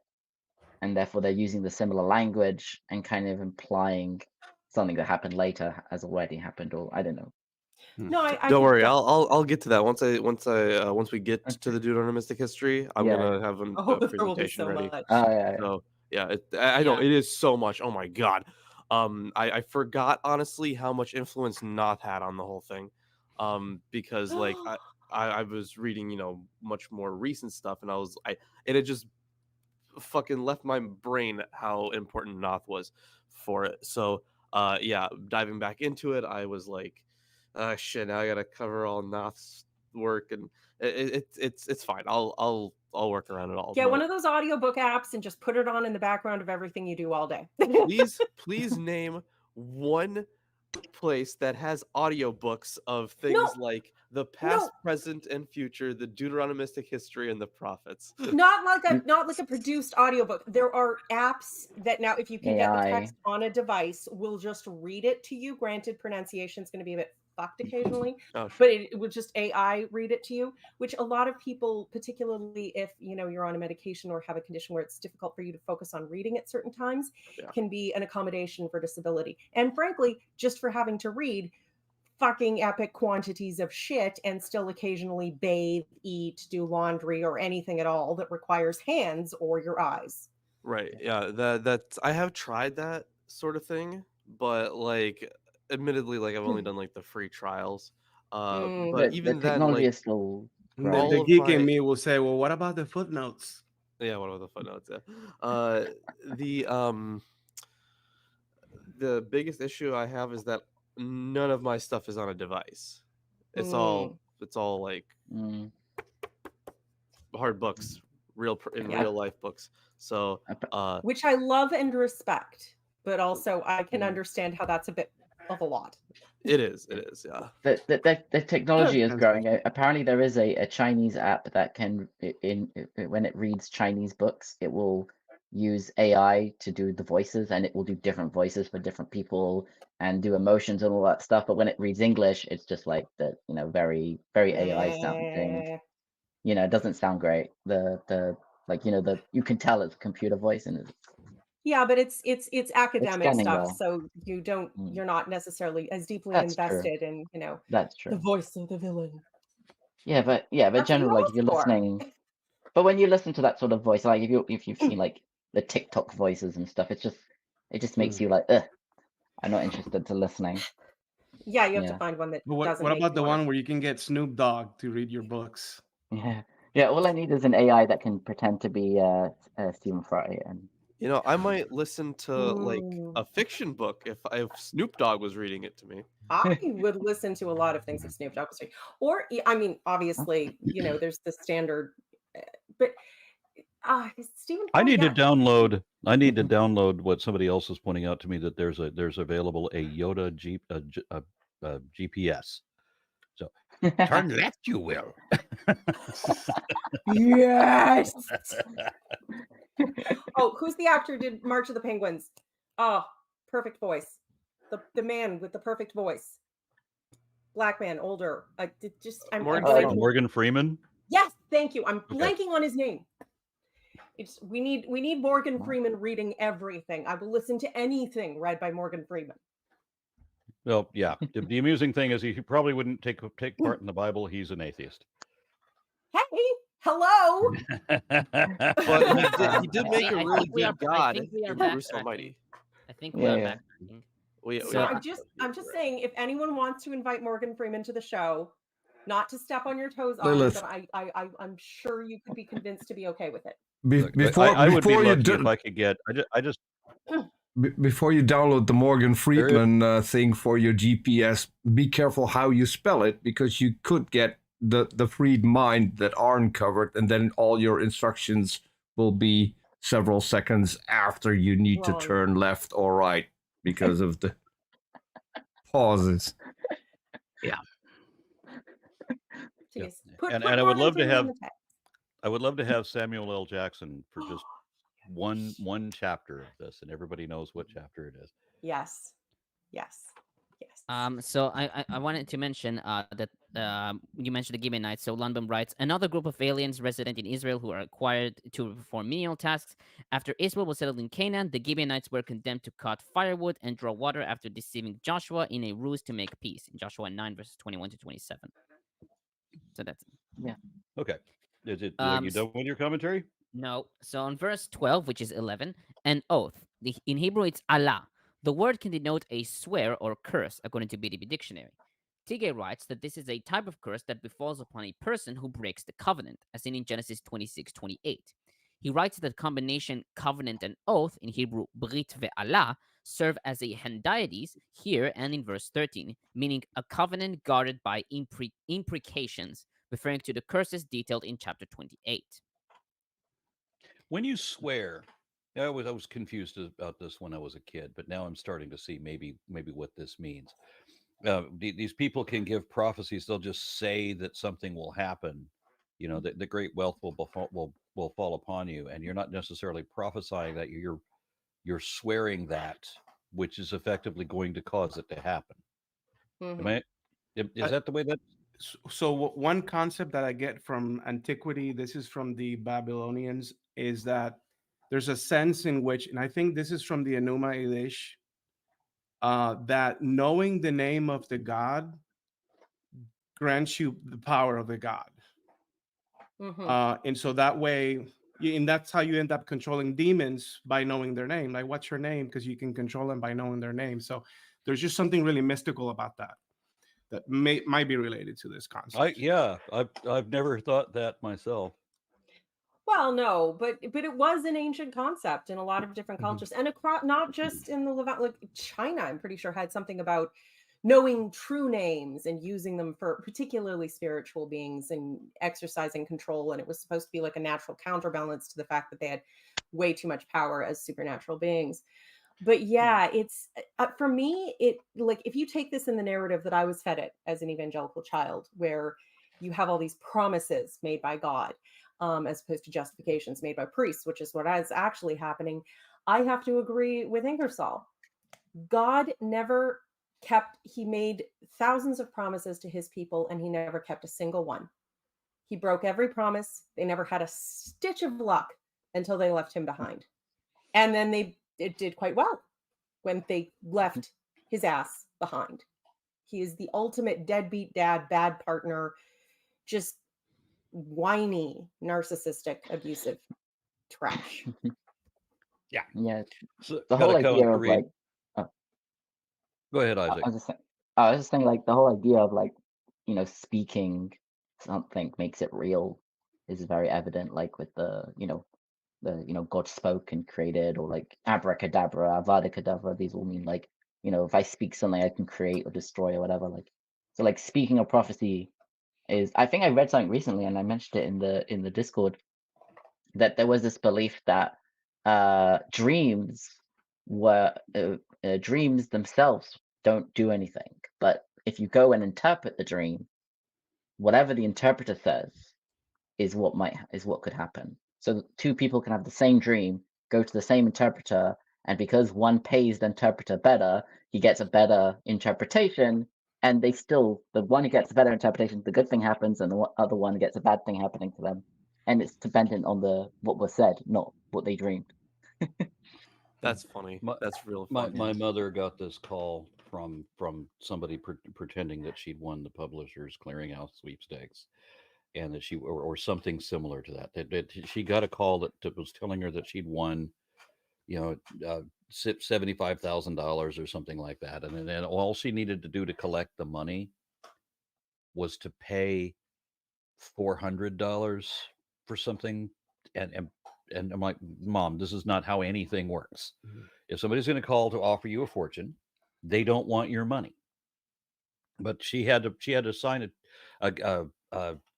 and therefore they're using the similar language and kind of implying something that happened later has already happened, or I don't know. No, I don't think worry. that- I'll get to that once we get to the Deuteronomistic history. I'm gonna have a there will be presentation so ready. much. So yeah, I know it is so much. Oh my god. I forgot honestly how much influence Noth had on the whole thing. Because like I was reading, much more recent stuff, and it had just fucking left my brain how important Noth was for it. So yeah, diving back into it, I was like, shit, now I gotta cover all Noth's work, and it's fine. I'll work around it all. Get one of those audiobook apps and just put it on in the background of everything you do all day. please name one place that has audiobooks of things like the past, present, and future, the Deuteronomistic history, and the prophets. Not like a produced audiobook. There are apps that now, if you can get the text on a device, will just read it to you. Granted, pronunciation is going to be a bit fucked occasionally, but it would just AI read it to you, which a lot of people, particularly if you're on a medication or have a condition where it's difficult for you to focus on reading at certain times, can be an accommodation for disability. And frankly, just for having to read fucking epic quantities of shit and still occasionally bathe, eat, do laundry, or anything at all that requires hands or your eyes. Right. Yeah. That I have tried that sort of thing, but like, admittedly, like I've only done like the free trials. But even the technology then, is still the geek in me will say, well, what about the footnotes? Yeah, what about the footnotes? Yeah. The biggest issue I have is that none of my stuff is on a device. It's all like hard books, real life books. So which I love and respect, but also I can understand how that's a bit of a lot. It is, yeah. The technology is growing. Apparently, there is a Chinese app that can, when it reads Chinese books, it will use AI to do the voices, and it will do different voices for different people and do emotions and all that stuff. But when it reads English, it's just like the very very AI sounding. It doesn't sound great. You can tell it's a computer voice, and it's Yeah, but it's academic stuff, well. so you're not necessarily as deeply invested in, That's true. the voice of the villain. Yeah, but generally, like if you're listening, but when you listen to that sort of voice, like if you've seen like the TikTok voices and stuff, it just makes you like, I'm not interested to listening. Yeah, you have to find one that doesn't. What about the one where you can get Snoop Dogg to read your books? Yeah. All I need is an AI that can pretend to be Stephen Fry, and I might listen to like a fiction book if Snoop Dogg was reading it to me. I would listen to a lot of things if Snoop Dogg was reading. Or, I mean, obviously, there's the standard, but Stephen. I need to download. I need to download what somebody else is pointing out to me, that there's available a Yoda GPS. So turn left, you will. Yes. Oh, who's the actor who did March of the Penguins? Oh, perfect voice. The man with the perfect voice. Black man, older. Morgan Freeman. Yes, thank you. I'm blanking on his name. We need Morgan Freeman reading everything. I will listen to anything read by Morgan Freeman. Well, yeah. The amusing thing is he probably wouldn't take part in the Bible. He's an atheist. Hey, hello. But he did make a really good God in Bruce Almighty. I think we are back. I'm just saying, if anyone wants to invite Morgan Freeman to the show, not to step on your toes, but I'm sure you could be convinced to be okay with it. I would be lucky if I could get. I just. Before you download the Morgan Freeman thing for your GPS, be careful how you spell it, because you could get the freed mind that aren't covered, and then all your instructions will be several seconds after you need to turn left or right because of the pauses. Yeah. And I would love to have. I would love to have Samuel L. Jackson for just one chapter of this, and everybody knows what chapter it is. Yes. So I wanted to mention that you mentioned the Gim Night. So Lundbom writes, another group of aliens resident in Israel who are required to perform menial tasks. After Israel was settled in Canaan, the Gibeonites were condemned to cut firewood and draw water after deceiving Joshua in a ruse to make peace. In Joshua 9, verses 21 to 27. So that's Yeah. Okay. Is it? Are you done with your commentary? No. So on verse 12, which is 11, an oath. In Hebrew, it's Allah. The word can denote a swear or curse, according to BDB Dictionary. Tigay writes that this is a type of curse that befalls upon a person who breaks the covenant, as seen in Genesis 26:28. He writes that the combination covenant and oath, in Hebrew Brit ve'Allah, serve as a hendiades here and in verse 13, meaning a covenant guarded by imprecations, referring to the curses detailed in chapter 28. When you swear, I was confused about this when I was a kid, but now I'm starting to see maybe what this means. These people can give prophecies; they'll just say that something will happen. You know, that the great wealth will fall upon you, and you're not necessarily prophesying that. You're swearing that, which is effectively going to cause it to happen. Is that the way that? So one concept that I get from antiquity, this is from the Babylonians, is that there's a sense in which, and I think this is from the Enuma Elish, that knowing the name of the god grants you the power of the god. And so that way, and that's how you end up controlling demons, by knowing their name. Like, what's your name? Because you can control them by knowing their name. So there's just something really mystical about that might be related to this concept. I've never thought that myself. Well, no, but it was an ancient concept in a lot of different cultures, and across, not just in the Levant, like China, I'm pretty sure had something about knowing true names and using them for particularly spiritual beings and exercising control. And it was supposed to be like a natural counterbalance to the fact that they had way too much power as supernatural beings. But yeah, it's for me, it like if you take this in the narrative that I was fed it as an evangelical child, where you have all these promises made by God, as opposed to justifications made by priests, which is what is actually happening. I have to agree with Ingersoll. God never he made thousands of promises to his people, and he never kept a single one. He broke every promise. They never had a stitch of luck until they left him behind. And then it did quite well when they left his ass behind. He is the ultimate deadbeat dad, bad partner, just whiny, narcissistic, abusive trash. Yeah. So, the whole idea of like, go ahead, Isaac. I was just saying, like, the whole idea of like, speaking something makes it real is very evident, like with the God spoke and created, or like abracadabra, avada kedavra. These all mean like, if I speak something, I can create or destroy or whatever. Like, so like speaking of prophecy is, I think I read something recently, and I mentioned it in the Discord, that there was this belief that dreams themselves don't do anything, but if you go and interpret the dream, whatever the interpreter says is what could happen. So two people can have the same dream, go to the same interpreter, and because one pays the interpreter better, he gets a better interpretation, and the one who gets a better interpretation, the good thing happens, and the other one gets a bad thing happening to them. And it's dependent on what was said, not what they dreamed. That's funny. That's real funny. My mother got this call from somebody pretending that she'd won the Publishers Clearinghouse sweepstakes, and that she or something similar to that. She got a call that was telling her that she'd won, $75,000 or something like that, and then all she needed to do to collect the money was to pay $400 for something, and I'm like, Mom, this is not how anything works. If somebody's going to call to offer you a fortune, they don't want your money. But she had to sign a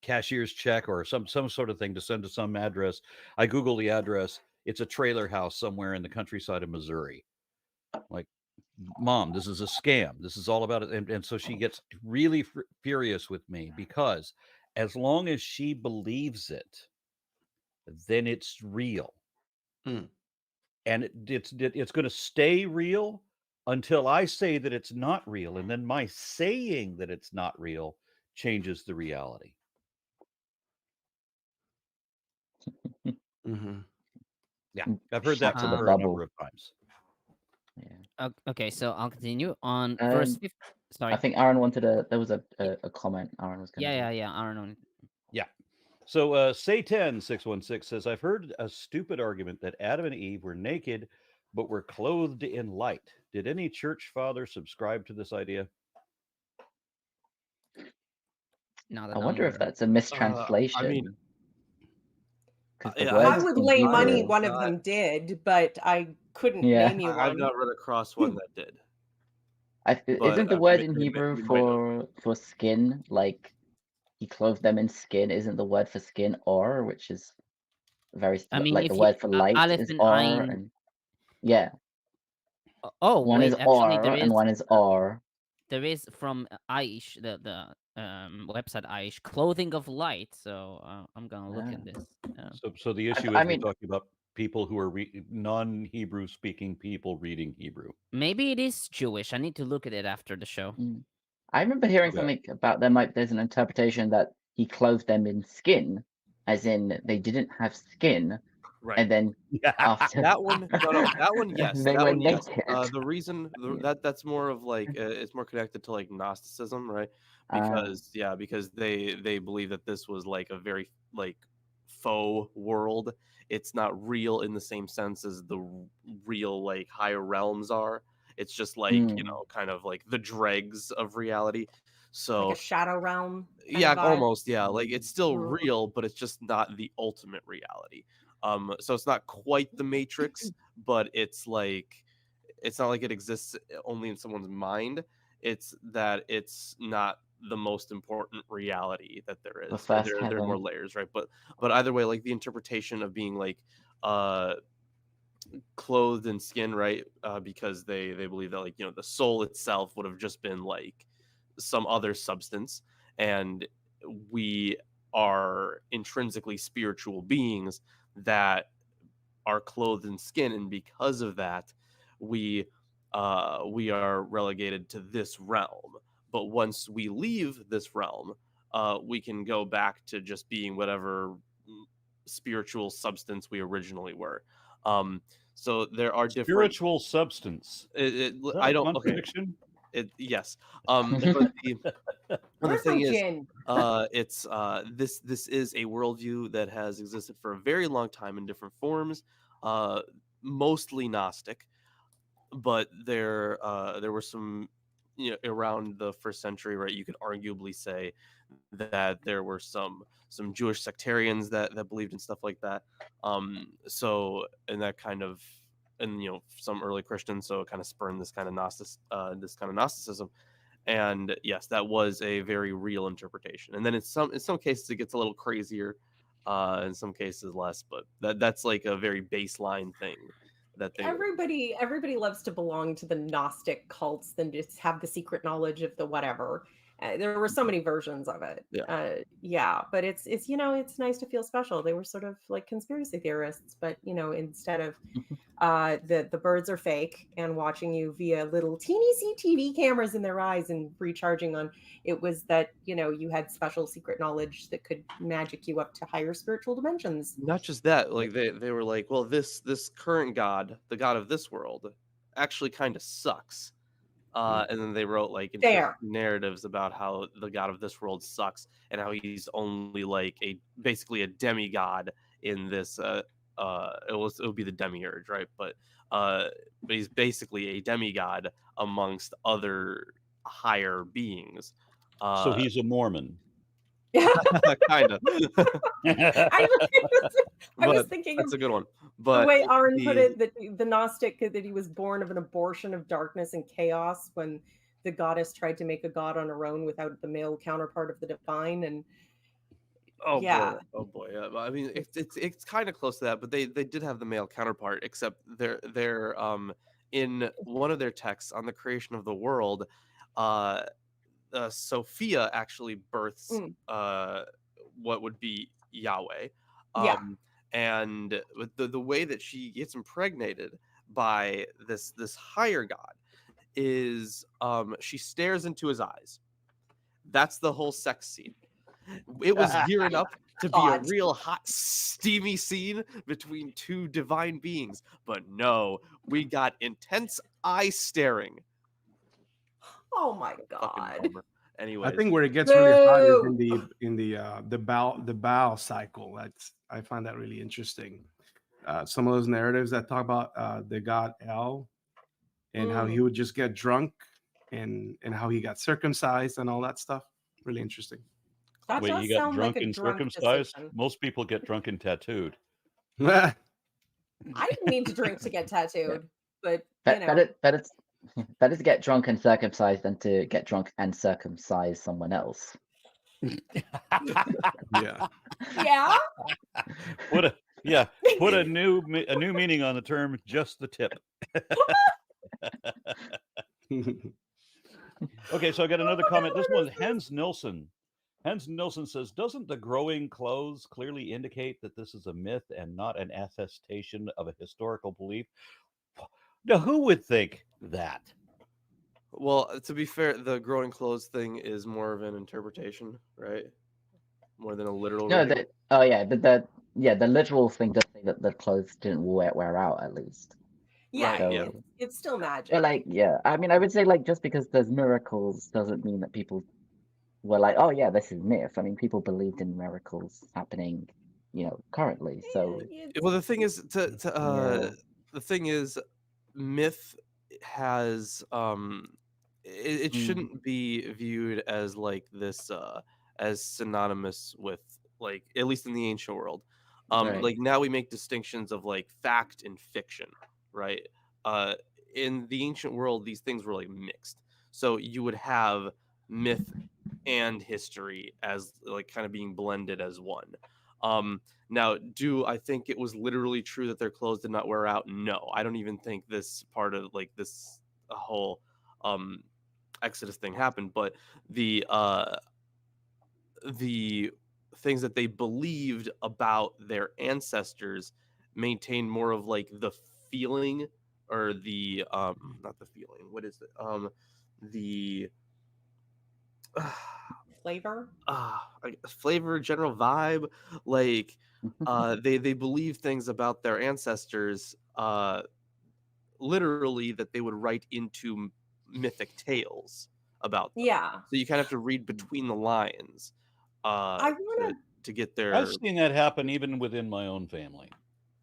cashier's check or some sort of thing to send to some address. I Googled the address. It's a trailer house somewhere in the countryside of Missouri. Like, Mom, this is a scam. This is all about it. And so she gets really furious with me, because as long as she believes it, then it's real. And it's going to stay real until I say that it's not real, and then my saying that it's not real changes the reality. Mm-hmm. Yeah, I've heard that from her a number of times. Yeah. Okay, so I'll continue on verse 50. Sorry. I think Aaron wanted there was a comment Aaron was going to Yeah, Aaron. Yeah. So Satan 616 says, I've heard a stupid argument that Adam and Eve were naked, but were clothed in light. Did any church father subscribe to this idea? No, I wonder if that's a mistranslation. I mean, I would lay money one of them did, but I couldn't name you one. I've not run across one that did. Isn't the word in Hebrew for skin, like he clothed them in skin, isn't the word for skin or, which is very like the word for light is or, and yeah. One is or and one is or. There is from Aish, the website Aish, clothing of light. So I'm gonna look at this. So the issue is we're talking about people who are non-Hebrew speaking people reading Hebrew. Maybe it is Jewish. I need to look at it after the show. I remember hearing something about there's an interpretation that he clothed them in skin, as in they didn't have skin. Right. And then after that one, that one, yes. They were naked. The reason that's more of like it's more connected to like Gnosticism, right? Because because they believe that this was like a very like faux world. It's not real in the same sense as the real like higher realms are. It's just like kind of like the dregs of reality. So like a shadow realm. Almost. Yeah, like it's still real, but it's just not the ultimate reality. So it's not quite the Matrix, but it's not like it exists only in someone's mind. It's that it's not the most important reality that there is. There are more layers, right? But either way, like the interpretation of being like clothed in skin, right? Because they believe that like the soul itself would have just been like some other substance, and we are intrinsically spiritual beings that are clothed in skin, and because of that we are relegated to this realm. But once we leave this realm, we can go back to just being whatever spiritual substance we originally were. So there are different spiritual substance. I don't contradiction. Yes. But the thing is, it's this is a worldview that has existed for a very long time in different forms, mostly Gnostic, but there were some around the first century, right? You could arguably say that there were some Jewish sectarians that believed in stuff like that. So and that kind of some early Christians, so it kind of spurned this kind of Gnosticism. And yes, that was a very real interpretation. And then in some cases it gets a little crazier, in some cases less, but that's like a very baseline thing that everybody loves to belong to the Gnostic cults than just have the secret knowledge of the whatever. There were so many versions of it. But it's it's nice to feel special. They were sort of like conspiracy theorists, but instead of the birds are fake and watching you via little teeny CTV cameras in their eyes and recharging on, it was that you had special secret knowledge that could magic you up to higher spiritual dimensions. Not just that, like they were like, well, this current god, the god of this world, actually kind of sucks. And then they wrote like narratives about how the god of this world sucks and how he's only like basically a demigod in this. It would be the demiurge, right? But he's basically a demigod amongst other higher beings. So he's a Mormon. Kind of. I was thinking that's a good one. But the way Aaron put it, that the Gnostic, that he was born of an abortion of darkness and chaos when the goddess tried to make a god on her own without the male counterpart of the divine. And boy. I mean, it's kind of close to that, but they did have the male counterpart, except they're in one of their texts on the creation of the world. Sophia actually births what would be Yahweh. And the way that she gets impregnated by this higher god is she stares into his eyes. That's the whole sex scene. It was gearing up to be a real hot, steamy scene between two divine beings, but no, we got intense eye staring. Oh my god! Anyways, I think where it gets really hot is in the bow cycle. I find that really interesting. Some of those narratives that talk about the god El and how he would just get drunk and how he got circumcised and all that stuff. Really interesting. That Wait, does you got sound drunk like a and drunk circumcised? decision. Most people get drunk and tattooed. I didn't need to drink to get tattooed, but you know. Better to get drunk and circumcised than to get drunk and circumcise someone else. Yeah. Yeah. Put a new meaning on the term. Just the tip. Okay, so I got another comment. This one, Hans Nilsson. Hans Nilsson says, "Doesn't the growing clothes clearly indicate that this is a myth and not an attestation of a historical belief?" Now, who would think that? Well, to be fair, the growing clothes thing is more of an interpretation, right? More than a literal. No, the literal thing does say that the clothes didn't wear out at least. Yeah, Right, So, yeah. It's still magic. But like, yeah, I mean, I would say like just because there's miracles doesn't mean that people were like, oh yeah, this is myth. I mean, people believed in miracles happening, currently. So Well, the thing is, the thing is, myth has it shouldn't be viewed as like this as synonymous with, like, at least in the ancient world. Right. Like now we make distinctions of like fact and fiction, right? In the ancient world, these things were like mixed. So you would have myth and history as like kind of being blended as one. Now, do I think it was literally true that their clothes did not wear out? No, I don't even think this part of like this whole Exodus thing happened. But the things that they believed about their ancestors maintained more of like the feeling, or the not the feeling. What is it? The flavor, general vibe, like they believe things about their ancestors literally that they would write into mythic tales about them. Yeah. So you kind of have to read between the lines to get their. I've seen that happen even within my own family.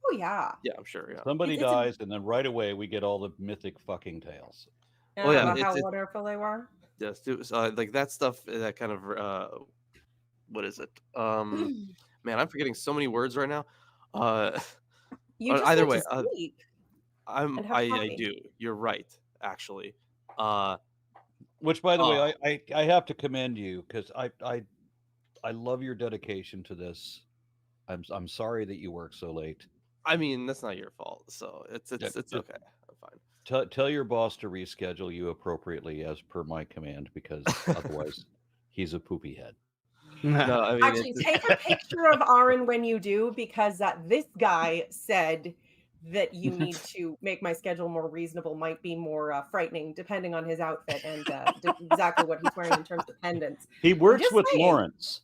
Oh yeah. Yeah, I'm sure. Yeah. Somebody dies, and then right away we get all the mythic fucking tales. Oh yeah, about how wonderful they were. Yes, like that stuff. That kind of what is it? Man, I'm forgetting so many words right now. You just either need way, to speak I do. You're right, actually. Which, by the way, I have to commend you, because I love your dedication to this. I'm sorry that you work so late. I mean, that's not your fault, so it's okay. I'm fine. Tell your boss to reschedule you appropriately as per my command, because otherwise he's a poopy head. No, I mean, actually, take a picture of Aaron when you do, because this guy said that you need to make my schedule more reasonable might be more frightening, depending on his outfit and exactly what he's wearing in terms of pendants. He works with Lawrence.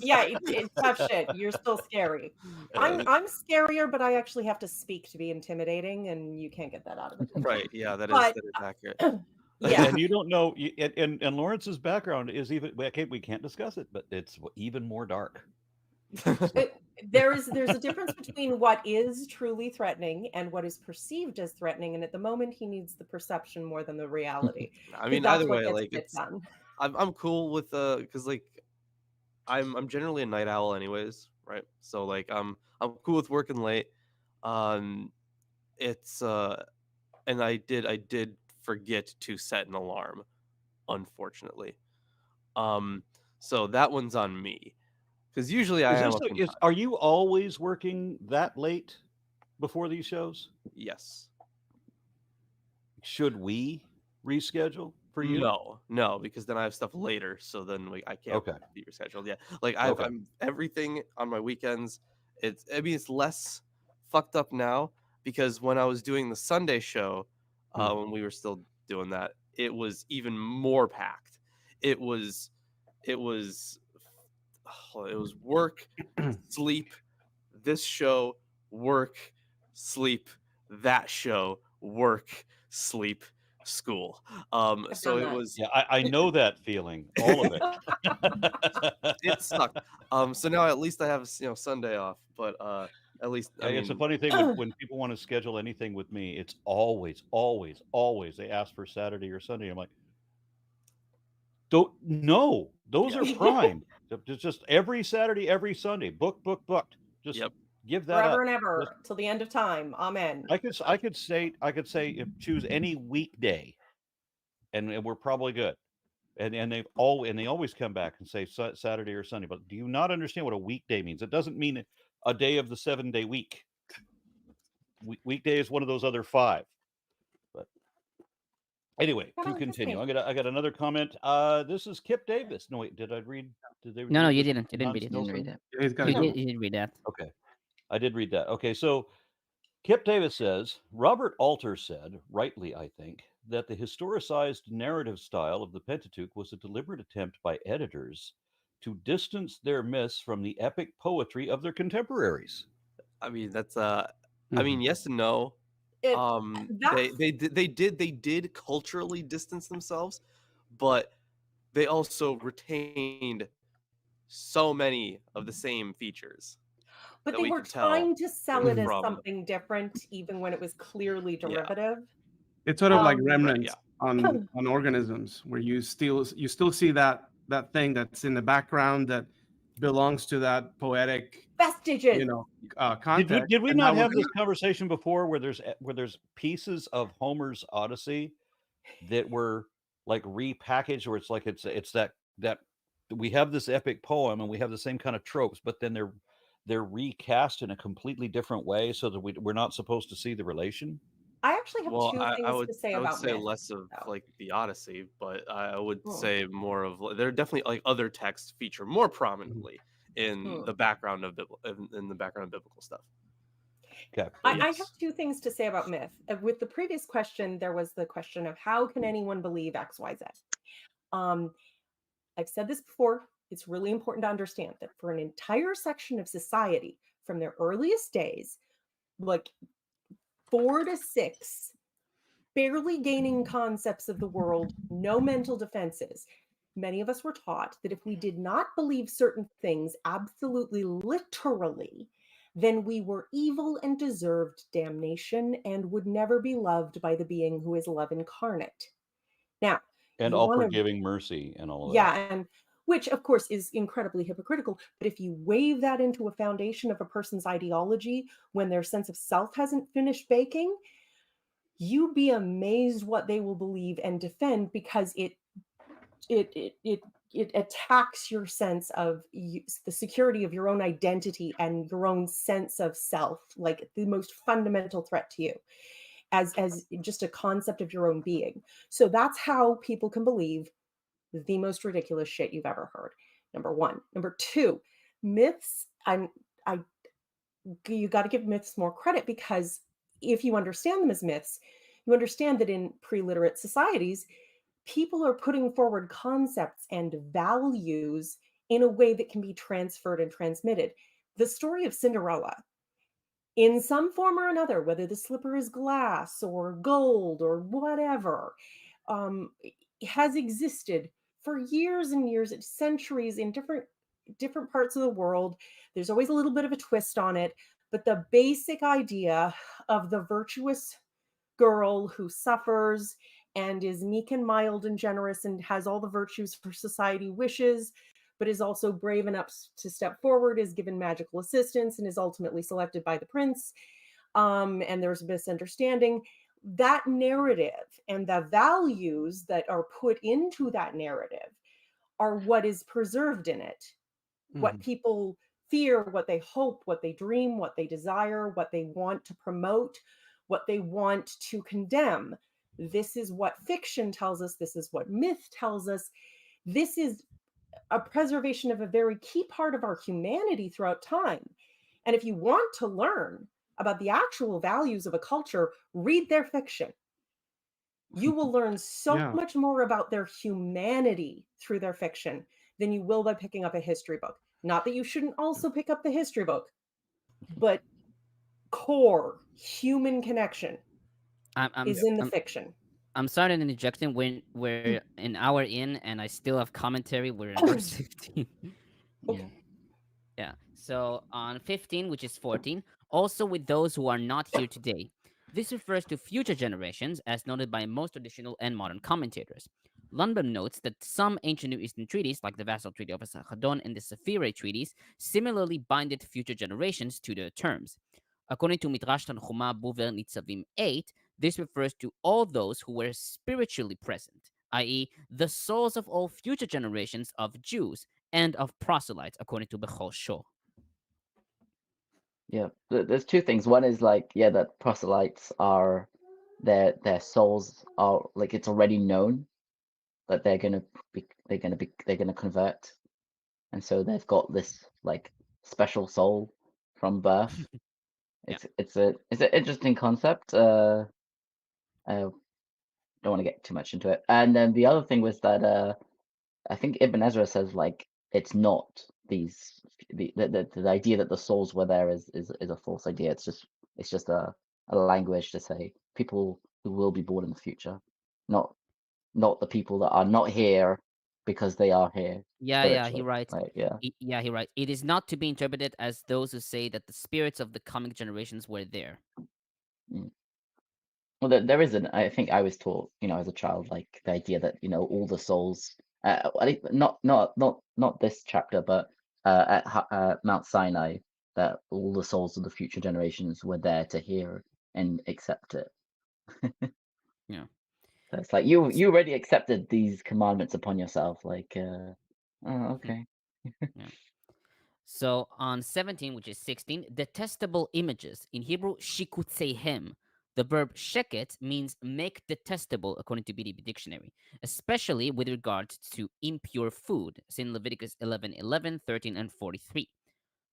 Yeah, it's tough shit. You're still scary. I'm scarier, but I actually have to speak to be intimidating, and you can't get that out of it. Right? Yeah, that is accurate. Yeah, and you don't know, and Lawrence's background is even, okay, we can't discuss it, but it's even more dark. There's a difference between what is truly threatening and what is perceived as threatening, and at the moment he needs the perception more than the reality. I mean, either way, like I'm cool with because like I'm generally a night owl anyways, right? So like I'm cool with working late. It's and I did forget to set an alarm, unfortunately. So that one's on me. Because usually are you always working that late before these shows? Yes. Should we reschedule for you? No, because then I have stuff later, so then I can't be rescheduled. Yeah, like I'm everything on my weekends. It's less fucked up now, because when I was doing the Sunday show, when we were still doing that. It was even more packed. It was work, sleep, this show, work, sleep, that show, work, sleep, school. So it was. Yeah, I know that feeling, all of it. It sucked. So now at least I have Sunday off, but at least Yeah, it's a funny thing when people want to schedule anything with me, it's always they ask for Saturday or Sunday. I'm like, no, those are prime. It's just every Saturday, every Sunday, booked. Just give that forever up. and ever till the end of time. Amen. I could say choose any weekday, and we're probably good. And they always come back and say Saturday or Sunday. But do you not understand what a weekday means? It doesn't mean a day of the 7-day week. Weekday is one of those other 5. But anyway, to continue, I got another comment. This is Kip Davis. No, wait, did I read? Did they? No, you didn't. You didn't read it. You didn't read that. Okay, I did read that. Okay, so Kip Davis says Robert Alter said, rightly, I think, that the historicized narrative style of the Pentateuch was a deliberate attempt by editors to distance their myths from the epic poetry of their contemporaries. I mean, that's I mean, yes and no. They did culturally distance themselves, but they also retained so many of the same features. But they were trying to sell it as something different, even when it was clearly derivative. It's sort of like remnants on organisms, where you still see that thing that's in the background that belongs to that poetic vestiges. Context. Did we not have this conversation before, where there's pieces of Homer's Odyssey that were like repackaged, or it's like it's that we have this epic poem and we have the same kind of tropes, but then they're recast in a completely different way so that we're not supposed to see the relation? I actually have two things to say about myth. Less of like the Odyssey, but I would say more of, there are definitely like other texts feature more prominently in the background of biblical stuff. Okay. I have two things to say about myth. With the previous question, there was the question of how can anyone believe X, Y, Z? I've said this before. It's really important to understand that for an entire section of society from their earliest days, like 4 to 6, barely gaining concepts of the world, no mental defenses, many of us were taught that if we did not believe certain things absolutely literally, then we were evil and deserved damnation and would never be loved by the being who is love incarnate. Now, and all forgiving mercy and all of that. Yeah, and which of course is incredibly hypocritical. But if you wave that into a foundation of a person's ideology when their sense of self hasn't finished baking, you'd be amazed what they will believe and defend, because it attacks your sense of the security of your own identity and your own sense of self, like the most fundamental threat to you, as just a concept of your own being. So that's how people can believe the most ridiculous shit you've ever heard. Number one. Number two, myths. You got to give myths more credit, because if you understand them as myths, you understand that in pre-literate societies, people are putting forward concepts and values in a way that can be transferred and transmitted. The story of Cinderella, in some form or another, whether the slipper is glass or gold or whatever, has existed for years and years, centuries, in different parts of the world. There's always a little bit of a twist on it, but the basic idea of the virtuous girl who suffers and is meek and mild and generous and has all the virtues for society wishes, but is also brave enough to step forward, is given magical assistance, and is ultimately selected by the prince. And there's a misunderstanding. That narrative and the values that are put into that narrative are what is preserved in it. What people fear, what they hope, what they dream, what they desire, what they want to promote, what they want to condemn. This is what fiction tells us. This is what myth tells us. This is a preservation of a very key part of our humanity throughout time. And if you want to learn about the actual values of a culture, read their fiction. You will learn so Yeah. much more about their humanity through their fiction than you will by picking up a history book. Not that you shouldn't also pick up the history book, but core human connection is in the fiction. I'm sorry to interject in when we're an hour in and I still have commentary. We're in verse 15. Okay. Yeah. So on 15, which is 14, also with those who are not here today. This refers to future generations, as noted by most traditional and modern commentators. Lundbom notes that some ancient Near Eastern treaties, like the Vassal Treaty of Esarhaddon and the Sephirah treaties, similarly binded future generations to their terms. According to Midrash Tanchuma Buver Nitzavim 8, this refers to all those who were spiritually present, i.e., the souls of all future generations of Jews and of proselytes, according to Bechol Shor. Yeah, there's two things. One is like, yeah, that proselytes are their souls are like, it's already known that they're gonna convert, and so they've got this like special soul from birth. It's an interesting concept. I don't want to get too much into it. And then the other thing was that I think Ibn Ezra says like it's not these the idea that the souls were there is a false idea. It's just a language to say people who will be born in the future, not the people that are not here because they are here. Yeah, he writes. Right, yeah. He writes. It is not to be interpreted as those who say that the spirits of the coming generations were there. Well, there isn't. I think I was taught, as a child, like the idea that all the souls, not this chapter, but at Mount Sinai, that all the souls of the future generations were there to hear and accept it. Yeah. So it's like you already accepted these commandments upon yourself. Like, oh, okay. Yeah. So on 17, which is 16, detestable images. In Hebrew, shikutzeihem. The verb sheket means make detestable, according to BDB Dictionary, especially with regard to impure food, as in Leviticus 11:11, 13, and 43.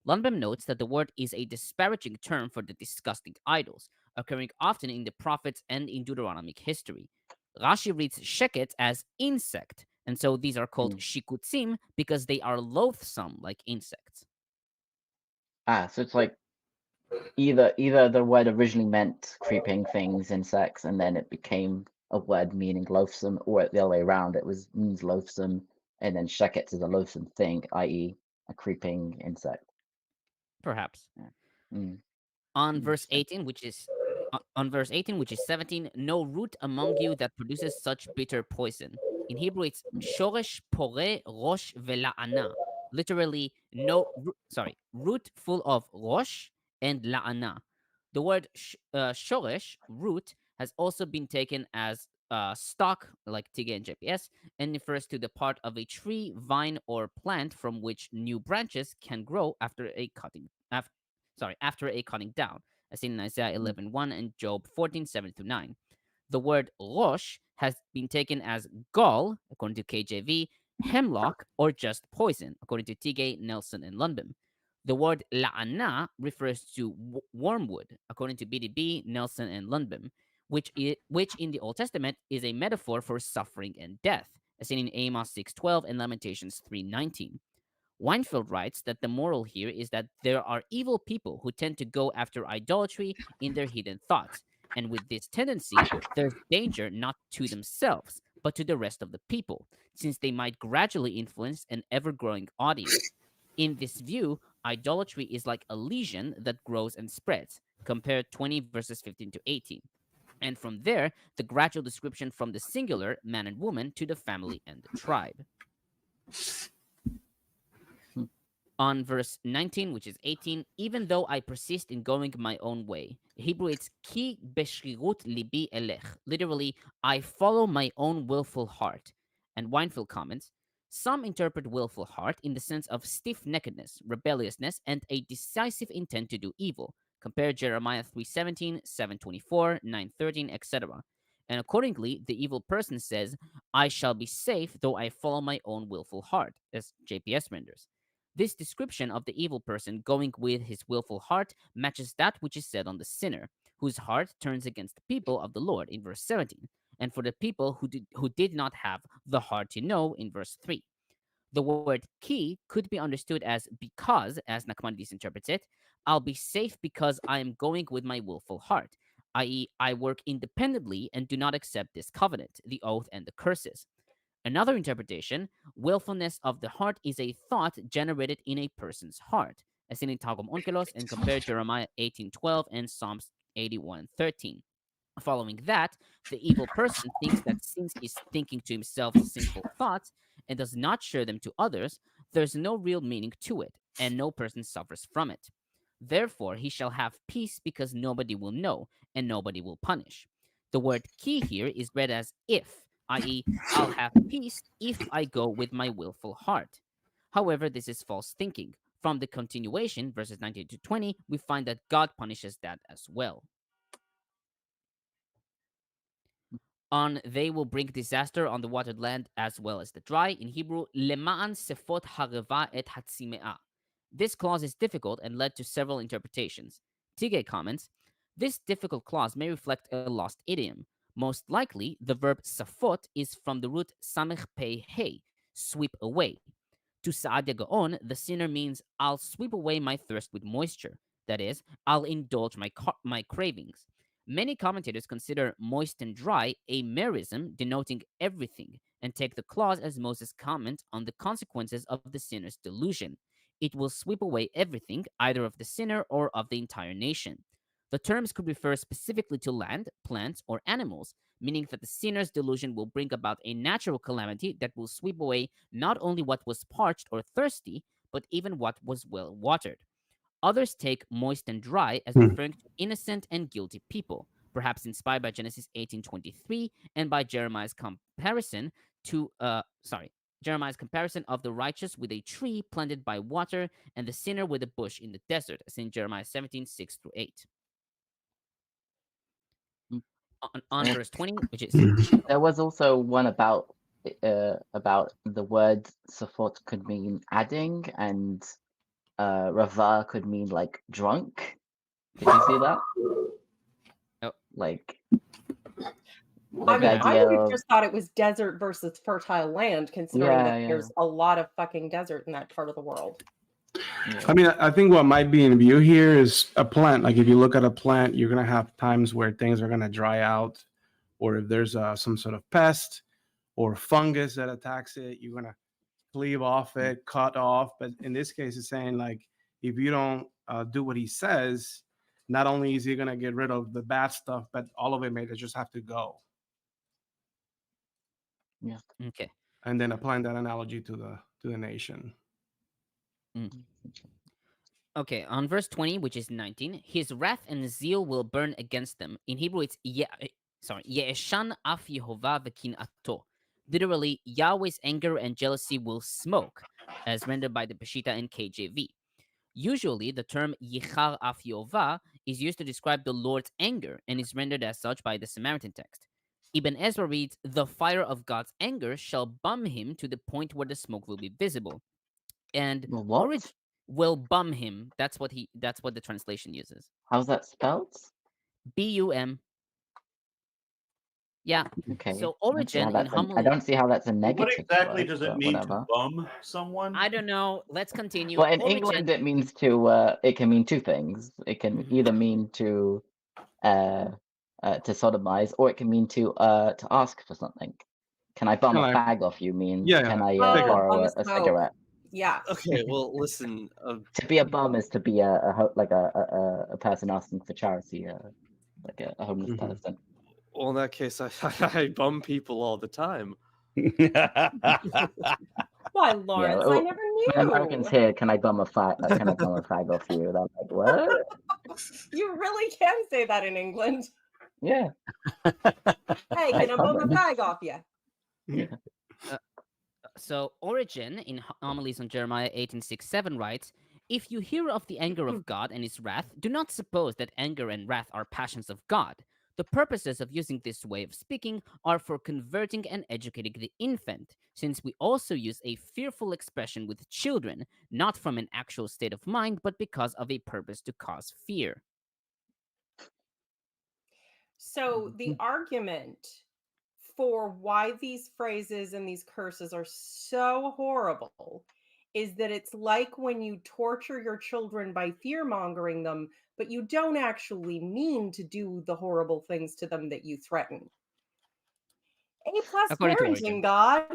Lundbom notes that the word is a disparaging term for the disgusting idols, occurring often in the prophets and in Deuteronomic history. Rashi reads sheket as insect, and so these are called shikutzim because they are loathsome like insects. So it's like either the word originally meant creeping things, insects, and then it became a word meaning loathsome, or the other way around, it means loathsome, and then sheket is a loathsome thing, i.e., a creeping insect. Perhaps. Yeah. On verse 18, which is 17, no root among you that produces such bitter poison. In Hebrew, it's shoresh pore rosh vela'ana. Literally, root full of rosh and la'ana. The word shoresh, root, has also been taken as stock, like Tigay and JPS, and refers to the part of a tree, vine, or plant from which new branches can grow after a cutting down, as in Isaiah 11:1 and Job 14:7-9. The word rosh has been taken as gall, according to KJV, hemlock, or just poison, according to Tigay, Nelson, and Lundbom. The word la'ana refers to wormwood, according to BDB, Nelson, and Lundbom, which in the Old Testament is a metaphor for suffering and death, as seen in Amos 6:12 and Lamentations 3:19. Weinfeld writes that the moral here is that there are evil people who tend to go after idolatry in their hidden thoughts, and with this tendency, there's danger not to themselves, but to the rest of the people, since they might gradually influence an ever-growing audience. In this view, idolatry is like a lesion that grows and spreads, compare 20 verses 15-18. And from there, the gradual description from the singular, man and woman, to the family and the tribe. On verse 19, which is 18, even though I persist in going my own way. Hebrew, it's ki beshrirut libi elech. Literally, I follow my own willful heart. And Weinfeld comments, some interpret willful heart in the sense of stiff-neckedness, rebelliousness, and a decisive intent to do evil. Compare Jeremiah 3:17, 7:24, 9:13, etc. And accordingly, the evil person says, I shall be safe though I follow my own willful heart, as JPS renders. This description of the evil person going with his willful heart matches that which is said on the sinner, whose heart turns against the people of the Lord in verse 17. and for the people who did not have the heart to know in verse 3. The word ki could be understood as because, as Nachmanides interprets it, I'll be safe because I am going with my willful heart, i.e., I work independently and do not accept this covenant, the oath, and the curses. Another interpretation, willfulness of the heart is a thought generated in a person's heart, as seen in Targum Onkelos, and compare Jeremiah 18:12 and Psalms 81:13. Following that, the evil person thinks that since he's thinking to himself sinful thoughts and does not share them to others, there's no real meaning to it, and no person suffers from it. Therefore, he shall have peace because nobody will know and nobody will punish. The word ki here is read as if, i.e., I'll have peace if I go with my willful heart. However, this is false thinking. From the continuation, verses 19 to 20, we find that God punishes that as well. On they will bring disaster on the watered land as well as the dry. In Hebrew, lema'an sefot hareva et hatzimea. This clause is difficult and led to several interpretations. Tigay comments, this difficult clause may reflect a lost idiom. Most likely, the verb safot is from the root samech pei hey, sweep away. To sa'adia gaon, the sinner means I'll sweep away my thirst with moisture. That is, I'll indulge my cravings. Many commentators consider moist and dry a merism denoting everything and take the clause as Moses' comment on the consequences of the sinner's delusion. It will sweep away everything, either of the sinner or of the entire nation. The terms could refer specifically to land, plants, or animals, meaning that the sinner's delusion will bring about a natural calamity that will sweep away not only what was parched or thirsty, but even what was well watered. Others take moist and dry as referring to innocent and guilty people, perhaps inspired by Genesis 18:23 and by Jeremiah's comparison of the righteous with a tree planted by water and the sinner with a bush in the desert, as in Jeremiah 17:6-8. On verse 20, which is there was also one about the word safot could mean adding, and rava could mean like drunk. Did you see that? Oh. Like I mean, I would have just thought it was desert versus fertile land, considering that there's a lot of fucking desert in that part of the world. I mean, I think what might be in view here is a plant. Like if you look at a plant, you're going to have times where things are going to dry out, or if there's some sort of pest or fungus that attacks it, you're going to cleave off it, cut off. But in this case, it's saying like, if you don't do what he says, not only is he going to get rid of the bad stuff, but all of it may just have to go. Yeah. Okay. And then applying that analogy to the nation. Okay, on verse 20, which is 19, his wrath and zeal will burn against them. In Hebrew, it's Ye'eshan af Yehovah v'kin'ato. Literally, Yahweh's anger and jealousy will smoke, as rendered by the Peshitta and KJV. Usually, the term Yichar af Yehovah is used to describe the Lord's anger and is rendered as such by the Samaritan text. Ibn Ezra reads, the fire of God's anger shall bum him to the point where the smoke will be visible. And will bum him. That's what the translation uses. How's that spelled? B-U-M. Yeah. Okay. So origin in I don't see how that's a negative. What exactly word, does it mean to bum someone? I don't know. Let's continue. Well, in England, it means to. It can mean two things. It can either mean to sodomize, or it can mean to ask for something. Can I bum a fag off you? Means can I borrow a cigarette? Yeah. Okay. Well, listen. To be a bum is to be a person asking for charity, like a homeless person. Well, in that case, I bum people all the time. Why, Lawrence? I never knew. When Americans hear, "Can I bum a fag? Can I bum a fag off you?" They're like, "What?" You really can say that in England. Yeah. Hey, can I bum a fag off you? Yeah. So Origen in Homilies on Jeremiah 18:6-7 writes, if you hear of the anger of God and his wrath, do not suppose that anger and wrath are passions of God. The purposes of using this way of speaking are for converting and educating the infant, since we also use a fearful expression with children, not from an actual state of mind, but because of a purpose to cause fear. So the argument for why these phrases and these curses are so horrible is that it's like when you torture your children by fear-mongering them, but you don't actually mean to do the horrible things to them that you threaten. A+ parenting, God.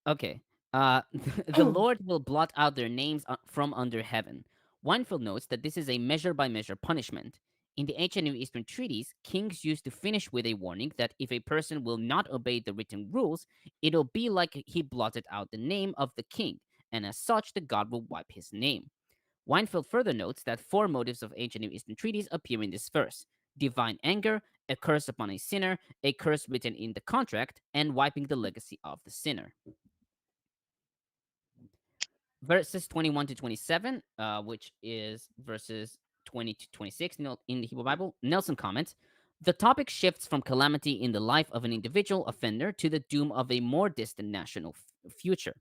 Okay. The Lord will blot out their names from under heaven. Weinfeld notes that this is a measure-by-measure punishment. In the ancient Near Eastern treaties, kings used to finish with a warning that if a person will not obey the written rules, it'll be like he blotted out the name of the king, and as such, the god will wipe his name. Weinfeld further notes that 4 motives of ancient Near Eastern treaties appear in this verse: divine anger, a curse upon a sinner, a curse written in the contract, and wiping the legacy of the sinner. Verses 21 to 27, which is verses 20 to 26 in the Hebrew Bible, Nelson comments, the topic shifts from calamity in the life of an individual offender to the doom of a more distant national future.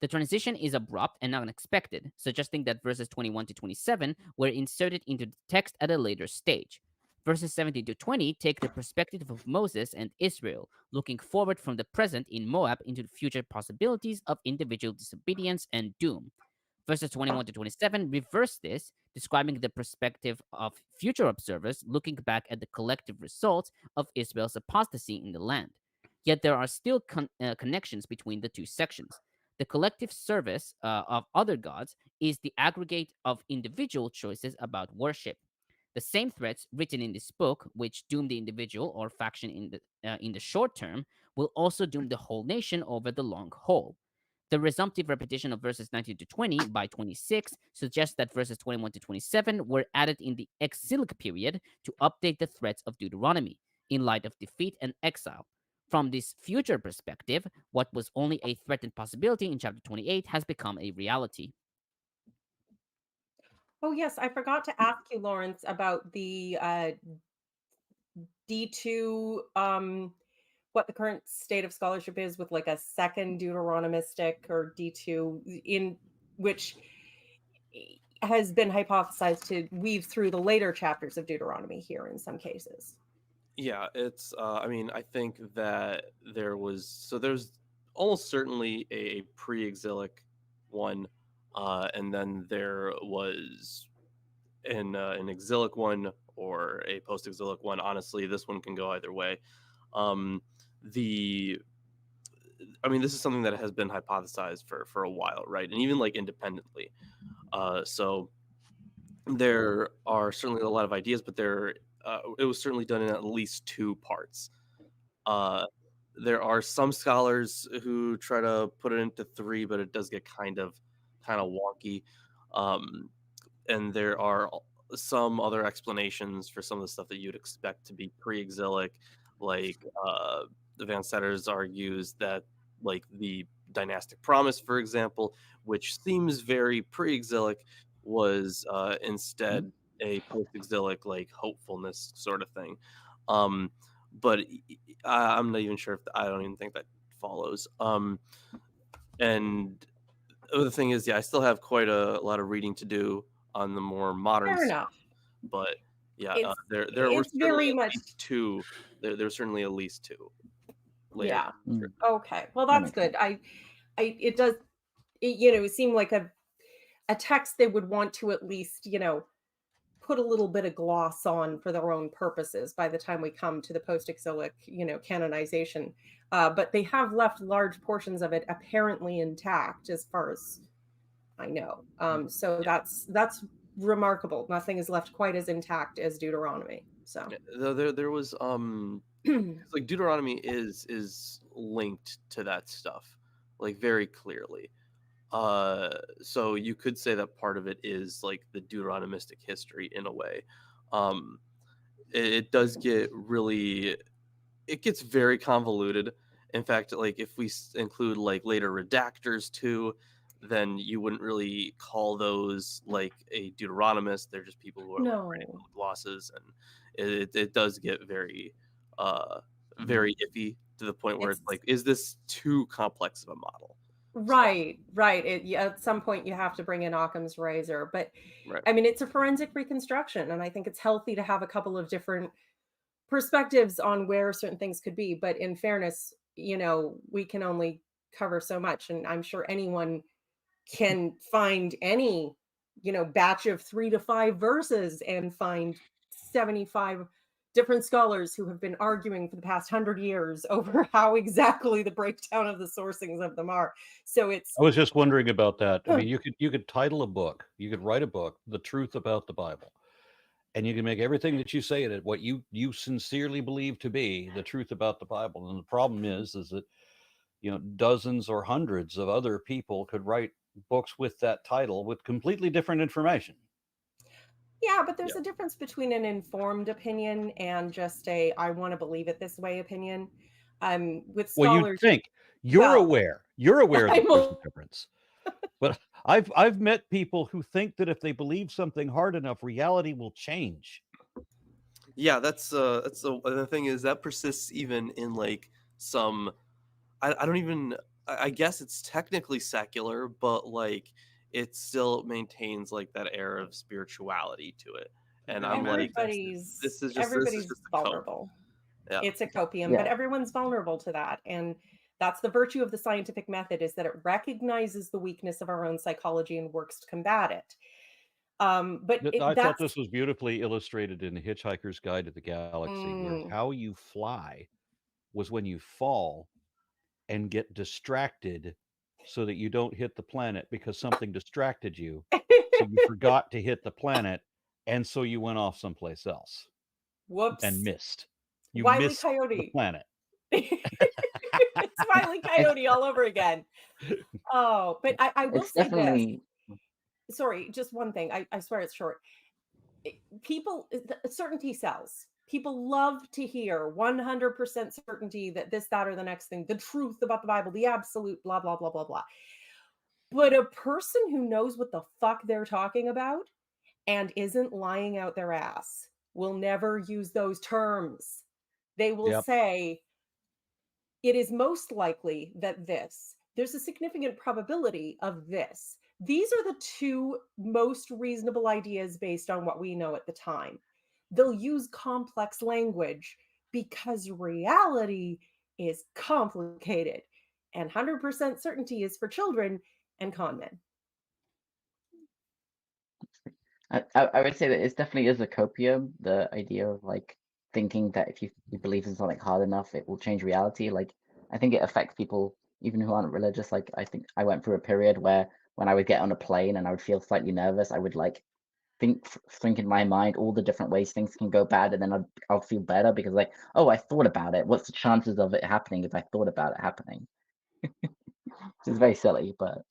The transition is abrupt and unexpected, suggesting that verses 21 to 27 were inserted into the text at a later stage. Verses 17 to 20 take the perspective of Moses and Israel, looking forward from the present in Moab into the future possibilities of individual disobedience and doom. Verses 21 to 27 reverse this, describing the perspective of future observers looking back at the collective results of Israel's apostasy in the land. Yet there are still connections between the two sections. The collective service of other gods is the aggregate of individual choices about worship. The same threats written in this book, which doom the individual or faction in the short term, will also doom the whole nation over the long haul. The resumptive repetition of verses 19 to 20 by 26 suggests that verses 21 to 27 were added in the exilic period to update the threats of Deuteronomy in light of defeat and exile. From this future perspective, what was only a threatened possibility in chapter 28 has become a reality. Oh, yes. I forgot to ask you, Lawrence, about the D2, what the current state of scholarship is with like a second Deuteronomistic or D2 in which has been hypothesized to weave through the later chapters of Deuteronomy here in some cases. Yeah, it's, I mean, I think that there's almost certainly a pre-exilic one, and then there was an exilic one or a post-exilic one. Honestly, this one can go either way. This is something that has been hypothesized for a while, right? And even like independently. So there are certainly a lot of ideas, but it was certainly done in at least 2 parts. There are some scholars who try to put it into 3, but it does get kind of wonky. And there are some other explanations for some of the stuff that you'd expect to be pre-exilic, like Van Setters argues that, like, the dynastic promise, for example, which seems very pre-exilic, was instead a post-exilic, like, hopefulness sort of thing. But I'm not even sure if I don't even think that follows. And the thing is, I still have quite a lot of reading to do on the more modern Fair stuff. enough. But yeah, there were it's very much 2. There's certainly at least 2. Later. Yeah. Okay. Well, that's good. It seemed like a text they would want to at least, put a little bit of gloss on for their own purposes by the time we come to the post-exilic, canonization. But they have left large portions of it apparently intact, as far as I know. So that's remarkable. Nothing is left quite as intact as Deuteronomy. So there was like Deuteronomy is linked to that stuff, like, very clearly. So you could say that part of it is like the Deuteronomistic history in a way. It does get it gets very convoluted. In fact, like, if we include like later redactors too, then you wouldn't really call those like a Deuteronomist. They're just people who are writing little glosses, and it does get very very iffy to the point where it's like, is this too complex of a model? Right. At some point you have to bring in Occam's razor, but right. I mean, it's a forensic reconstruction, and I think it's healthy to have a couple of different perspectives on where certain things could be. But in fairness, we can only cover so much. And I'm sure anyone can find any, batch of 3 to 5 verses and find 75 different scholars who have been arguing for the past 100 years over how exactly the breakdown of the sourcings of them are. So I was just wondering about that. I mean, you could title a book, you could write a book, The Truth About the Bible, and you can make everything that you say in it what you sincerely believe to be the truth about the Bible. And the problem is that dozens or hundreds of other people could write books with that title with completely different information. Yeah, but there's a difference between an informed opinion and just I want to believe it this way opinion. With scholars, well, you think you're aware that there's a difference. But I've met people who think that if they believe something hard enough, reality will change. Yeah, that's the thing is that persists even in like some. I don't even. I guess it's technically secular, but like it still maintains like that air of spirituality to it. And I'm like, this is just vulnerable. Yeah. It's a copium, but everyone's vulnerable to that. And that's the virtue of the scientific method, is that it recognizes the weakness of our own psychology and works to combat it. But I thought this was beautifully illustrated in The Hitchhiker's Guide to the Galaxy, where how you fly was when you fall and get distracted so that you don't hit the planet because something distracted you. So you forgot to hit the planet, and so you went off someplace else. Whoops. And missed. You Wile E. missed Coyote. the planet. It's Wile E. Coyote all over again. Oh, but I will say definitely... this. Sorry, just one thing. I swear it's short. People, certainty sells. People love to hear 100% certainty that this, that, or the next thing, the truth about the Bible, the absolute, blah, blah, blah, blah, blah. But a person who knows what the fuck they're talking about and isn't lying out their ass will never use those terms. They will say, it is most likely that there's a significant probability of this. These are the two most reasonable ideas based on what we know at the time. They'll use complex language because reality is complicated, and 100% certainty is for children and con men. I would say that it definitely is a copium, the idea of like thinking that if you believe in something hard enough, it will change reality. Like, I think it affects people even who aren't religious. Like, I think I went through a period where when I would get on a plane and I would feel slightly nervous, I would like think in my mind all the different ways things can go bad, and then I'll feel better because like, oh, I thought about it. What's the chances of it happening if I thought about it happening? It's very silly, but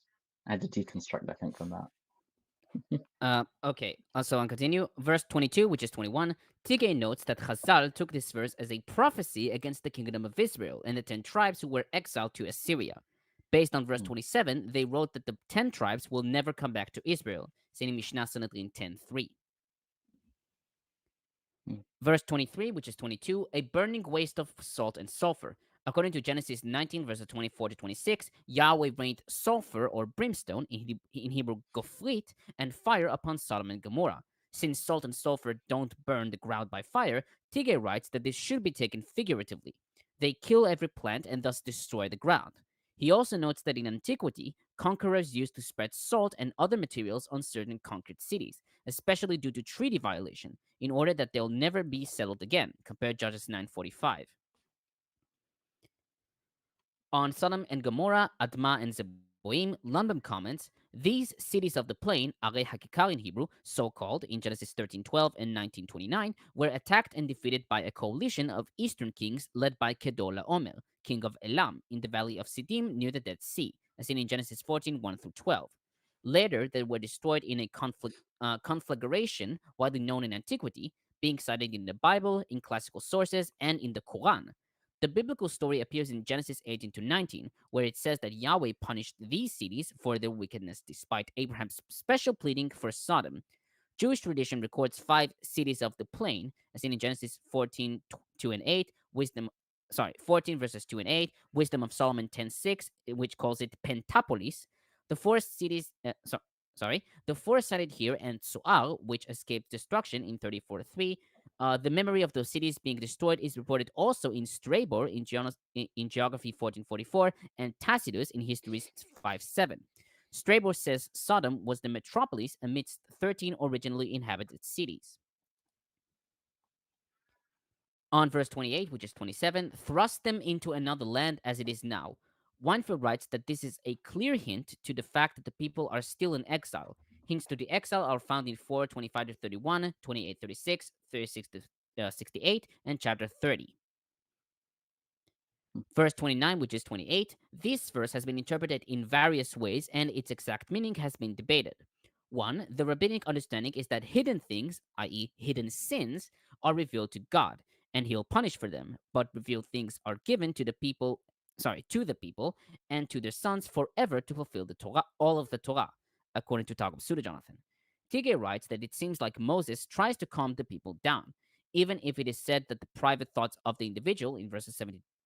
I had to deconstruct, I think, from that. Okay, so I'll continue. Verse 22, which is 21, Tigay notes that Chazal took this verse as a prophecy against the kingdom of Israel and the 10 tribes who were exiled to Assyria. Based on verse 27, they wrote that the 10 tribes will never come back to Israel, saying Mishnah Sanhedrin 10:3. Verse 23, which is 22, a burning waste of salt and sulfur. According to Genesis 19, verses 24 to 26, Yahweh rained sulfur or brimstone, in Hebrew gofrit, and fire upon Sodom and Gomorrah. Since salt and sulfur don't burn the ground by fire, Tigay writes that this should be taken figuratively. They kill every plant and thus destroy the ground. He also notes that in antiquity, conquerors used to spread salt and other materials on certain conquered cities, especially due to treaty violation, in order that they'll never be settled again, compare Judges 9:45. On Sodom and Gomorrah, Admah and Zeboim, Lundbom comments, these cities of the plain, Arei Hakikar in Hebrew, so-called in Genesis 13:12 and 19:29, were attacked and defeated by a coalition of eastern kings led by Kedor Laomer, king of Elam, in the valley of Siddim near the Dead Sea, as seen in Genesis 14:1-12. Later, they were destroyed in a conflagration widely known in antiquity, being cited in the Bible, in classical sources, and in the Quran. The biblical story appears in Genesis 18-19, where it says that Yahweh punished these cities for their wickedness despite Abraham's special pleading for Sodom. Jewish tradition records 5 cities of the plain, as in Genesis 14:2-8, 14 verses 2 and 8, Wisdom of Solomon 10:6, which calls it Pentapolis. The 4 cities, the 4 cited here, and Tsoar, which escaped destruction in 34:3, The memory of those cities being destroyed is reported also in Strabor in Geography 1444 and Tacitus in Histories 5:7. Strabor says Sodom was the metropolis amidst 13 originally inhabited cities. On verse 28, which is 27, thrust them into another land as it is now. Weinfeld writes that this is a clear hint to the fact that the people are still in exile. Hints to the exile are found in 4:25-31, 28:36, 36-68, and chapter 30. Verse 29, which is 28, this verse has been interpreted in various ways and its exact meaning has been debated. One, the rabbinic understanding is that hidden things, i.e., hidden sins, are revealed to God, and he'll punish for them, but revealed things are given to the people, and to their sons forever to fulfill the Torah, all of the Torah, according to Targums Pseudo Jonathan. Tigay writes that it seems like Moses tries to calm the people down, even if it is said that the private thoughts of the individual in verses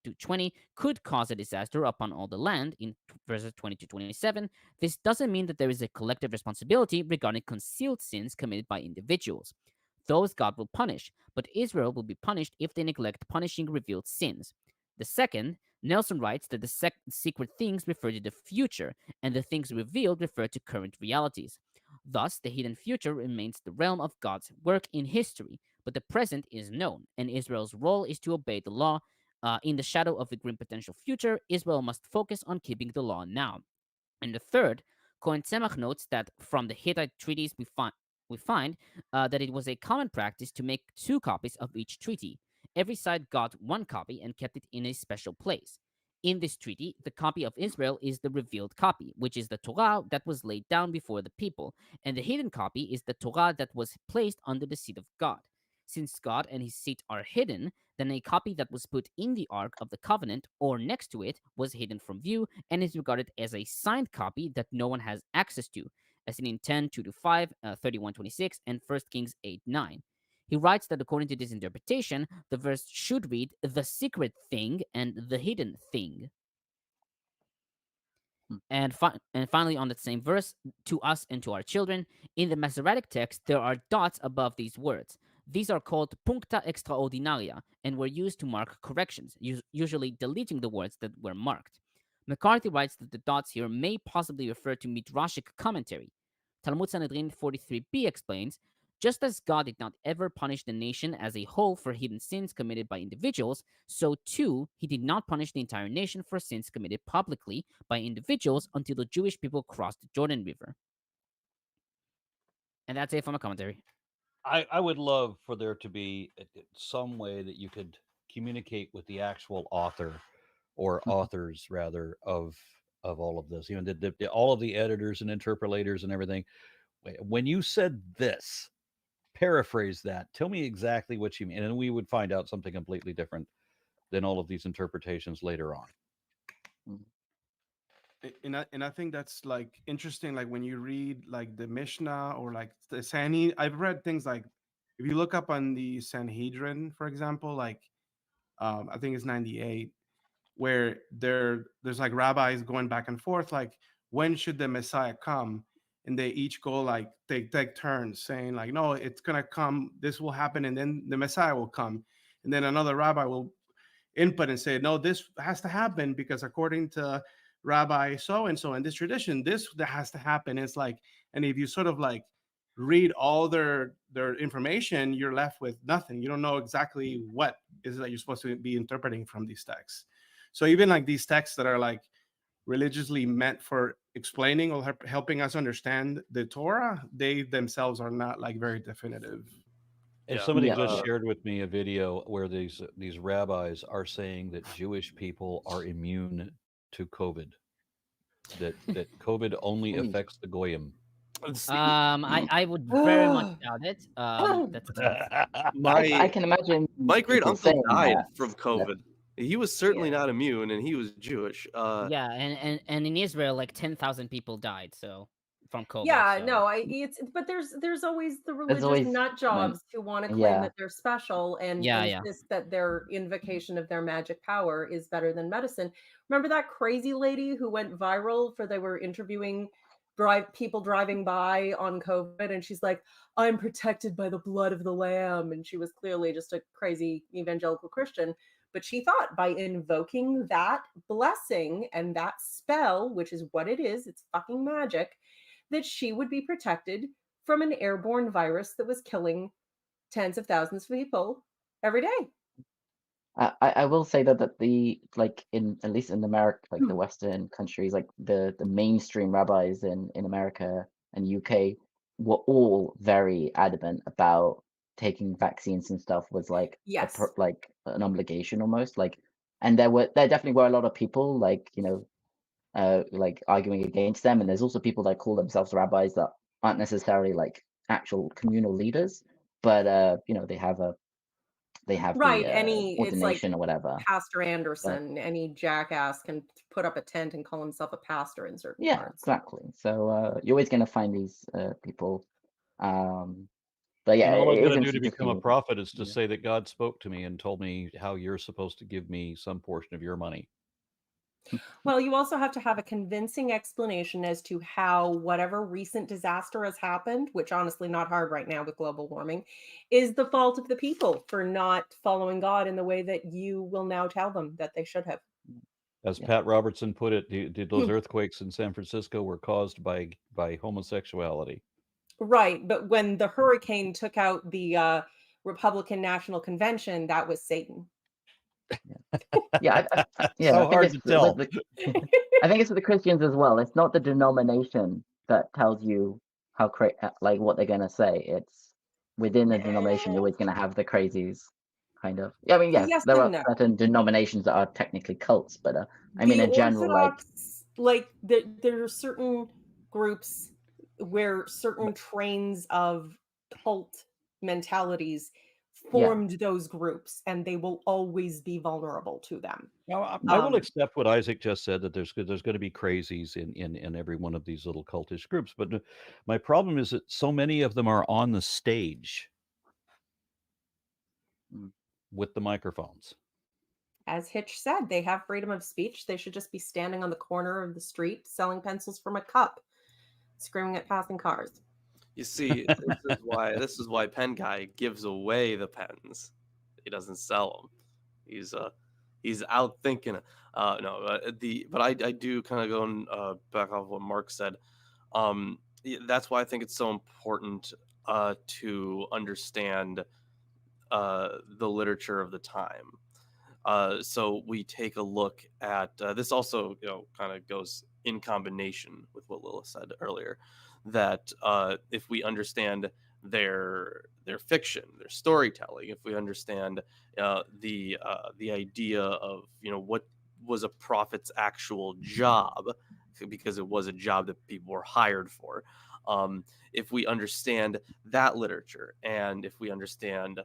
70-20 could cause a disaster upon all the land in verses 20-27. This doesn't mean that there is a collective responsibility regarding concealed sins committed by individuals. Those God will punish, but Israel will be punished if they neglect punishing revealed sins. The second, Nelson writes that the secret things refer to the future, and the things revealed refer to current realities. Thus, the hidden future remains the realm of God's work in history, but the present is known, and Israel's role is to obey the law. In the shadow of the grim potential future, Israel must focus on keeping the law now. And the third, Cohen-Zemach notes that from the Hittite treaties we find that it was a common practice to make 2 copies of each treaty. Every side got 1 copy and kept it in a special place. In this treaty, the copy of Israel is the revealed copy, which is the Torah that was laid down before the people, and the hidden copy is the Torah that was placed under the seat of God. Since God and his seat are hidden, then a copy that was put in the Ark of the Covenant or next to it was hidden from view and is regarded as a signed copy that no one has access to, as seen in 10:2-5, 31:26, and 1 Kings 8:9. He writes that according to this interpretation, the verse should read the secret thing and the hidden thing. And finally, on that same verse, to us and to our children, in the Masoretic text, there are dots above these words. These are called puncta extraordinaria and were used to mark corrections, usually deleting the words that were marked. McCarthy writes that the dots here may possibly refer to Midrashic commentary. Talmud Sanhedrin 43b explains, just as God did not ever punish the nation as a whole for hidden sins committed by individuals, so too he did not punish the entire nation for sins committed publicly by individuals until the Jewish people crossed the Jordan River. And that's it from a commentary. I would love for there to be some way that you could communicate with the actual author or authors rather of all of this. You know, all of the editors and interpolators and everything. When you said this, paraphrase that. Tell me exactly what you mean, and we would find out something completely different than all of these interpretations later on. And I think that's like interesting. Like when you read like the Mishnah or like the Sanhedrin, I've read things like if you look up on the Sanhedrin, for example, like I think it's 98, where there's like rabbis going back and forth, like when should the Messiah come? And they each go like they take turns saying like, no, it's gonna come, this will happen, and then the Messiah will come, and then another rabbi will input and say, no, this has to happen because according to Rabbi so and so in this tradition, this that has to happen. It's like, and if you sort of like read all their information, you're left with nothing. You don't know exactly what is it that you're supposed to be interpreting from these texts. So even like these texts that are like religiously meant for explaining or helping us understand the Torah, they themselves are not like very definitive. And somebody just shared with me a video where these rabbis are saying that Jewish people are immune to COVID, that COVID only affects the goyim. I would very much doubt it. I can imagine my great people uncle saying died that. from COVID. He was certainly not immune, and he was Jewish. Yeah, and in Israel, like 10,000 people died. So from COVID. Yeah, so. no, but there's always the religious nut jobs who want to claim that they're special and insist that their invocation of their magic power is better than medicine. Remember that crazy lady who went viral they were interviewing people driving by on COVID, and she's like, I'm protected by the blood of the Lamb. And she was clearly just a crazy evangelical Christian. But she thought by invoking that blessing and that spell, which is what it is, it's fucking magic, that she would be protected from an airborne virus that was killing tens of thousands of people every day. I will say that the like in at least in America, like the Western countries, like the mainstream rabbis in America and UK were all very adamant about taking vaccines and stuff was like like an obligation almost, like, and there definitely were a lot of people like, you know, like arguing against them, and there's also people that call themselves rabbis that aren't necessarily like actual communal leaders, but you know, they have right, the any ordination it's like or whatever. Pastor Anderson, any jackass can put up a tent and call himself a pastor in certain parts. Exactly. So you're always going to find these people. But yeah, and all I've got to do to interesting become a prophet is to say that God spoke to me and told me how you're supposed to give me some portion of your money. Well, you also have to have a convincing explanation as to how whatever recent disaster has happened, which honestly not hard right now with global warming, is the fault of the people for not following God in the way that you will now tell them that they should have. As Pat Robertson put it, did those earthquakes in San Francisco were caused by homosexuality. Right, but when the hurricane took out the Republican National Convention, that was Satan. Yeah, so hard to tell. I think it's for the Christians as well. It's not the denomination that tells you how like what they're gonna say. It's within the denomination. You're always gonna have the crazies, kind of. Yeah, I mean, yes, there are certain denominations that are technically cults, but I mean, in general, like there are certain groups where certain trains of cult mentalities formed those groups, and they will always be vulnerable to them. Now, I will accept what Isaac just said, that there's going to be crazies in every one of these little cultish groups. But my problem is that so many of them are on the stage with the microphones. As Hitch said, they have freedom of speech. They should just be standing on the corner of the street selling pencils from a cup, screaming at passing cars. You see, this is why Pen Guy gives away the pens. He doesn't sell them. He's out thinking. But I do kind of going back off what Mark said. That's why I think it's so important to understand the literature of the time. So we take a look at this. Also, kind of goes in combination with what Lilith said earlier, that if we understand their fiction, their storytelling, if we understand the idea of what was a prophet's actual job, because it was a job that people were hired for, if we understand that literature, and if we understand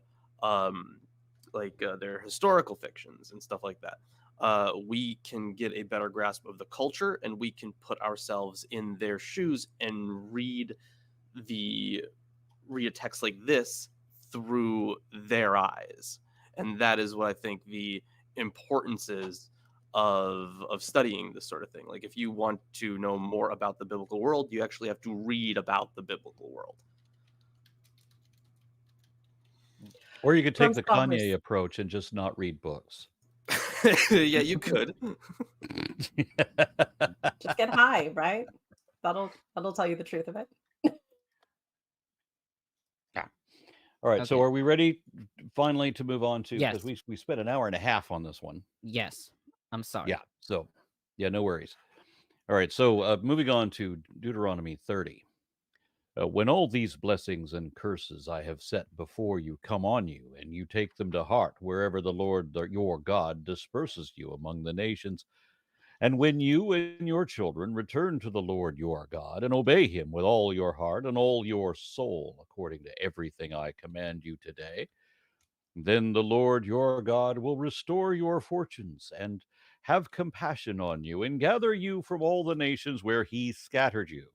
their historical fictions and stuff like that, we can get a better grasp of the culture, and we can put ourselves in their shoes and read a text like this through their eyes. And that is what I think the importance is of studying this sort of thing. Like, if you want to know more about the biblical world, you actually have to read about the biblical world. Or you could take the Kanye approach and just not read books. Yeah, you could. Just get high, right? That'll tell you the truth of it. All right. Okay. So are we ready finally to move on to, because we spent an hour and a half on this one. Yes. I'm sorry. Yeah. So no worries. All right. So moving on to Deuteronomy 30. When all these blessings and curses I have set before you come on you, and you take them to heart wherever the Lord your God disperses you among the nations, and when you and your children return to the Lord your God and obey him with all your heart and all your soul, according to everything I command you today, then the Lord your God will restore your fortunes and have compassion on you and gather you from all the nations where he scattered you.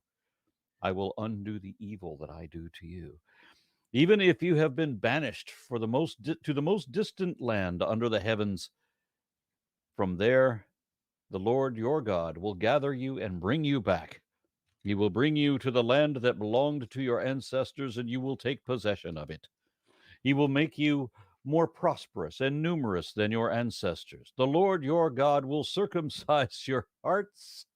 I will undo the evil that I do to you. Even if you have been banished to the most distant land under the heavens, from there the Lord your God will gather you and bring you back. He will bring you to the land that belonged to your ancestors, and you will take possession of it. He will make you more prosperous and numerous than your ancestors. The Lord your God will circumcise your hearts.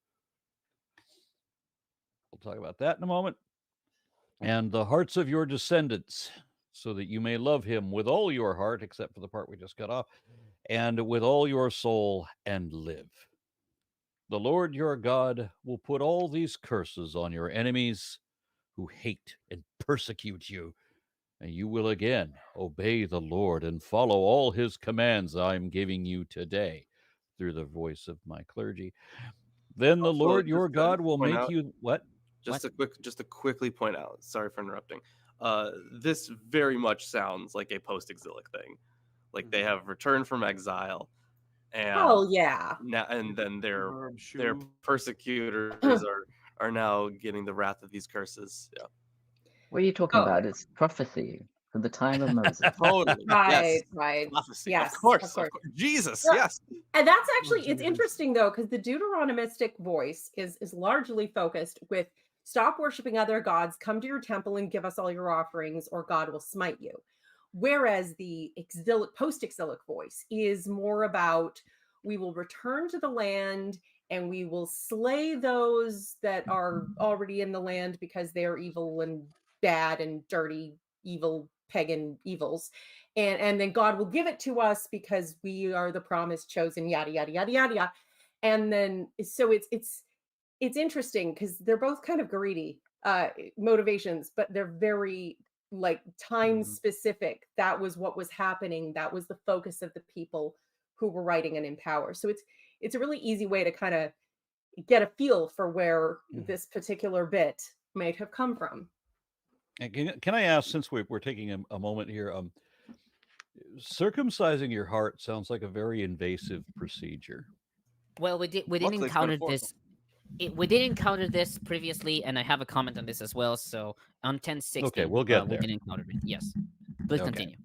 We'll talk about that in a moment. And the hearts of your descendants, so that you may love him with all your heart, except for the part we just got off, and with all your soul, and live. The Lord your God will put all these curses on your enemies who hate and persecute you, and you will again obey the Lord and follow all his commands I'm giving you today through the voice of my clergy. Then the Lord your God will make you what? Just to quickly point out, sorry for interrupting. This very much sounds like a post-exilic thing. Like they have returned from exile, and and then their persecutors are now getting the wrath of these curses. Yeah. What are you talking about? It's prophecy from the time of Moses. Totally. Right. Prophecy. Yes. Of course. Jesus. Well, yes. And that's actually, it's interesting though, because the Deuteronomistic voice is largely focused with stop worshiping other gods, come to your temple and give us all your offerings, or God will smite you. Whereas the post-exilic voice is more about we will return to the land and we will slay those that are already in the land because they are evil and bad and dirty, evil, pagan evils. And then God will give it to us because we are the promised chosen, yada, yada, yada, yada, yada. And then, so it's interesting because they're both kind of greedy motivations, but they're very like time specific. That was what was happening. That was the focus of the people who were writing and in power. So it's a really easy way to kind of get a feel for where this particular bit might have come from. And can I ask, since we're taking a moment here, circumcising your heart sounds like a very invasive procedure. Well, we didn't encounter this. We did encounter this previously, and I have a comment on this as well. So on 10:16, okay, we'll get there. We did encounter it. Yes, please continue.